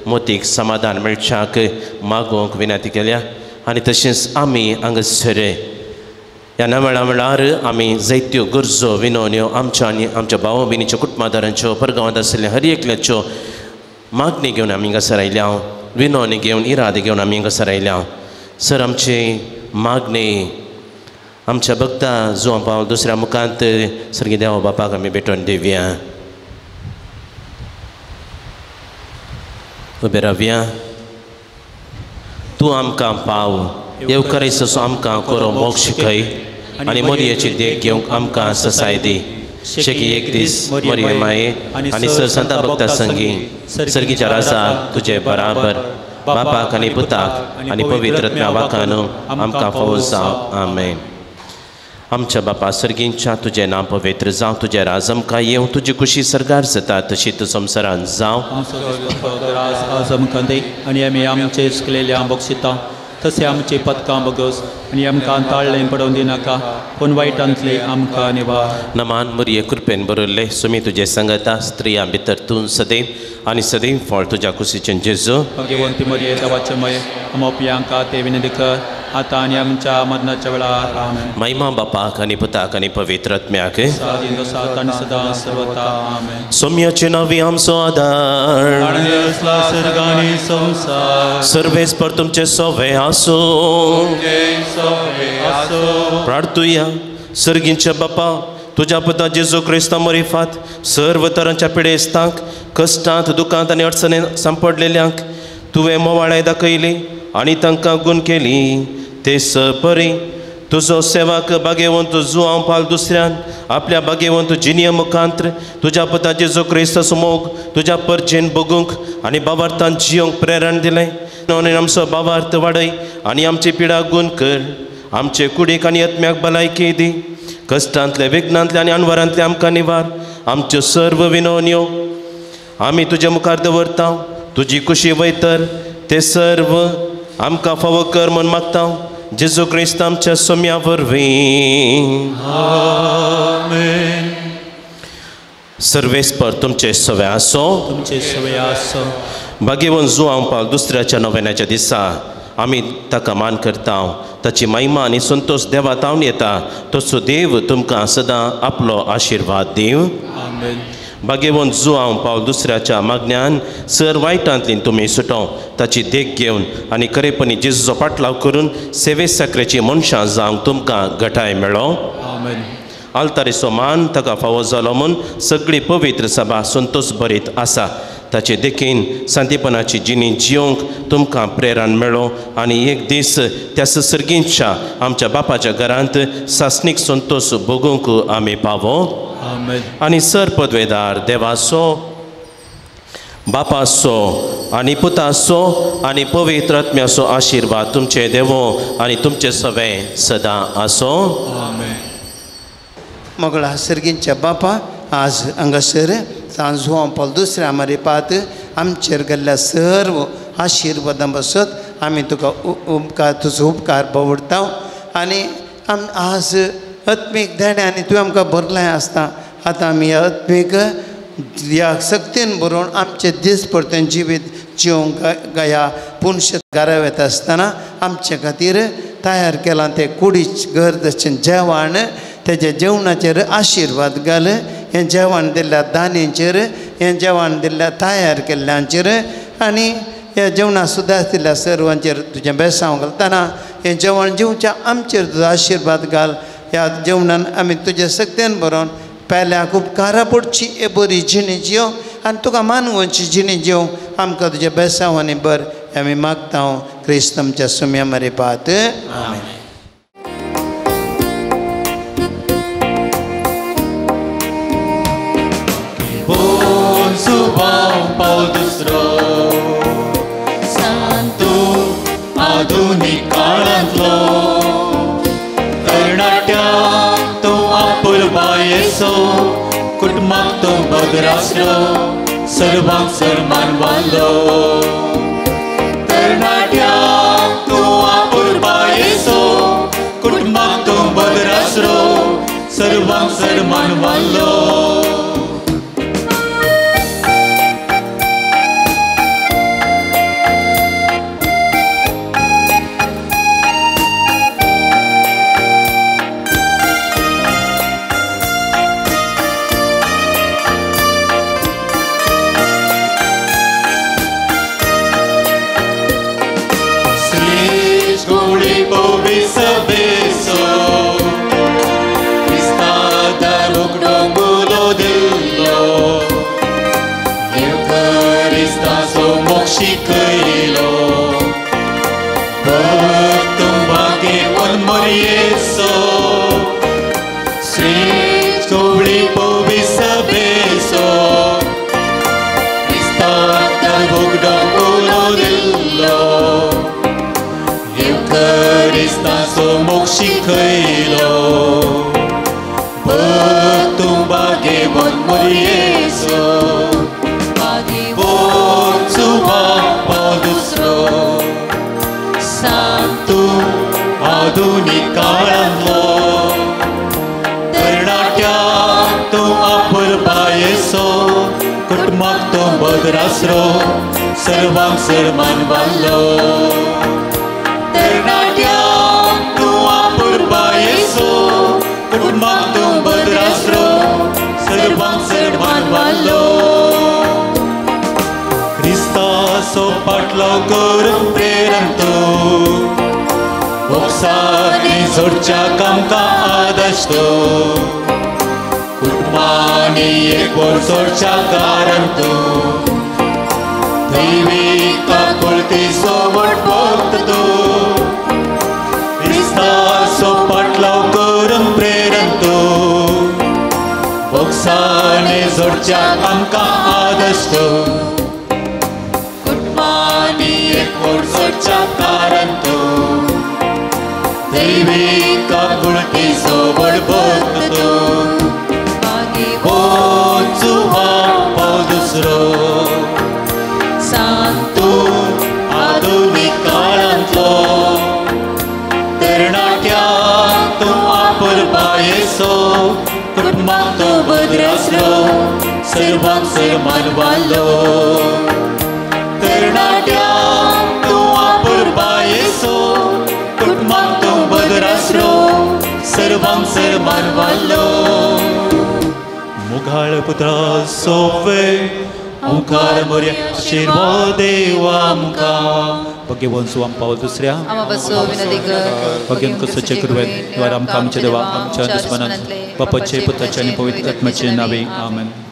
मोतीक समाधान मेळच्याक मागोवंक विनंती केल्या आनी तशेंच आमी हांगासर ह्या नव्या वेळार आमी जायत्यो गरजो विनवण्यो आमच्या आनी आमच्या भाव भयणीच्या कुटुंबादारांच्यो परगांवांत आशिल्ल्या हर एकल्याच्यो मागणी घेवन आमी हांगासर आयल्या विनवणी घेवन इरादे घेवन आमी हांगासर आयल्या सर आमची मागणी आमच्या भक्ता जो पावल दुसऱ्या मुखांत सर्गी देवा बापाक आमी भेटोवन दिवया उबे रावया तूं आमकां पाव येवकारेचो आमकां कोरो मोग शिकय आनी मोरयेची देख घेवंक आमकां ससाय दी शेकी एक दीस मोरये माये आनी सर संता भक्ता संगी सर्गीच्या रासाक तुजे बराबर बापाक आनी पुताक आनी पवित्र आत्म्या वाखानो आमकां फावो जावं आमेन आमच्या बापा सर्गींच्या तुजें नांव पवित्र जावं तुजें राज आमकां येवं तुजी खुशी सरगार जाता तशीच संवसारांत जावं आमकां दी आनी आमी आमचे केलेल्या बक्षिता तशें आमची पदकां बगोस आनी आमकां ताळ्ळें पडोवन दिनाका पूण वायटांतले आमकां निवार नमान मोरये कृपेन बरयल्ले सुमी तुजे संगता स्त्रियां भितर तूं सदैव आनी सदैव फळ तुज्या कुशीचें जेजू भगवंती मोरये देवाचे मय अमोपयांका ते विनंती कर आतां आनी आमच्या मरणाच्या वेळार आमेन महिमा बापाक आनी पुताक आनी पवित्र आत्म्याक सात आनी सदां सर्वता आमेन सोम्याचे नांवी आमचो आदार सर्गानी संसार सर्वेस पर तुमचे सोवे आसो प्रार्थुया सर्गींच्या बापा तुज्या पुता जेजू क्रिस्ता मरिफात सर्व तरांच्या पिडेस्तांक कश्टांत दुखांत आनी अडचणेंत सांपडलेल्यांक तुवें मोवाळाय दाखयली आनी तांकां गूण केली ते सपरी तुजो सेवाक भाग्यवंत जुआंव पाल दुसऱ्यान आपल्या भाग्यवंत जिनिया मुखांत्र तुज्या पुता जेजू क्रिस्ता मोग तुज्या परचेन बगूंक आनी बाबार्थान जियोंक प्रेरण दिलें आनी आमचो बाबार्थ वाडय आनी आमची पिडा गूण कर आमचे कुडीक आनी आत्म्याक भलायकी दी कश्टांतले विघ्नांतले आनी अनवरांतले आमकां निवार आमच्यो सर्व विनवण्यो आमी तुज्या मुखार दवरता तुजी खुशी वयतर ते सर्व आमकां फावो कर म्हूण मागता जेजू क्रिस्त आमच्या सोम्या वरवीं आमेन सर्वेस्पर तुमचे सवे आसो तुमचे सवे आसो भाग्यवंत जुआंव पाल दुसऱ्याच्या नव्याण्याच्या दिसा आमी ताका मान करता ताची महिमा आनी संतोष देवा तावन येता तसो देव तुमकां सदां आपलो आशिर्वाद दिव आमेन भाग्यवंत जुआंव पावल दुसऱ्याच्या मागण्यान सर वायटांतल्यान तुमी सुटो ताची देख घेवन आनी खरेपणी जेजूचो पाटलाव करून सेवे साखरेची मनशां जावंक तुमकां घटाय मेळो आमेन आल्तारेचो मान ताका फावो जालो म्हूण सगळी पवित्र सभा संतोष भरीत आसा ताचे देखीन सांतीपणाची जिणी जियोंक तुमकां प्रेरण मेळो आनी एक दीस त्या सर्गींच्या आमच्या बापाच्या घरांत सासणीक संतोष भोगूंक आमी पावो आमेन आनी सर पदवेदार देवाचो बापाचो आनी पुताचो आनी पवित्र आत्म्याचो आशिर्वाद तुमचे देवो आनी तुमचे सवे सदां आसो आमेन मोगळा सर्गींच्या बापा आज हांगासर सांजो पावल दुसऱ्या मरिपात आमचेर गेल्ल्या सर्व आशिर्वादां बसत आमी तुका उपकार तुजो उपकार भोवडटा आनी आज आत्मीक देण्यांनी तुवें आमकां भरलें आसता आतां आमी ह्या आत्मीक ह्या सक्तीन बरोवन आमचे दीस परतें जिवीत जिवंक ह्या पुणश घरावेत आसतना आमचे खातीर तयार केलां तें कुडीच घर तशें जेवण तेजे जेवणाचेर आशिर्वाद घाल हें जेवण दिल्ल्या दानीचेर हें जेवण दिल्ल्या तयार केल्ल्यांचेर आनी ह्या जेवणा सुद्दां दिल्ल्या सर्वांचेर तुजें बेसांव घालतना हें जेवण जेवच्या आमचेर तुजो आशिर्वाद घाल ह्या जेवणान आमी तुजे सक्तीन बरोवन पेल्याक उपकारा पडची हे बरी जिणी जियो आनी तुका मानवची जिणी जियो आमकां तुजे बेसांव आनी बर आमी मागता क्रिस्त आमच्या सुम्या मरिपात आमेन Subão Paulo दुसरो सांतो आधुनिक काळांतलो तरणाट्या तो आपुलबा येसो कुटुंबाक तो बगरासलो सर्वांक सन्मान वालो तरणाट्या सर्वांक सर्मान वाल्लो Shikaylo, betung bagi bon Yesu, bagi bon Tuhan padusro, Santu adunik kalanlo, ternatya tu apur bayeso, kutmak tu badrasro, servang serman ballo, ternatya Kutmaktum badrasro servang serman wallo Krista so patlaw karum preranto Oksani zorcha kamka adashto Kutmani ekor zorcha karanto Deivika kulti so vatpoktato Krista so patlaw karum preranto Oksane zorcha amka adasto Kutmani ekor zorcha karanto Deivika kulti so vatpoktato Bon Tuhan padusro Santu adunik kalanto Ternatya tu apur bayeso Kutmak tu badrasro Servang serman wallo Ternatya tu apur bayeso Kutmak tu badrasro Servang serman wallo Mughal putra sofe Omkar Moria Shirva Deva Muka Bhagwan Suam Paul Dusrya Amabaso Vinadiga Bhagyan Kusacha Kurvet Dwaram Kamcha Deva Amcha Dusmanan Bapache Putacha Nipavit Atmache Navi Amen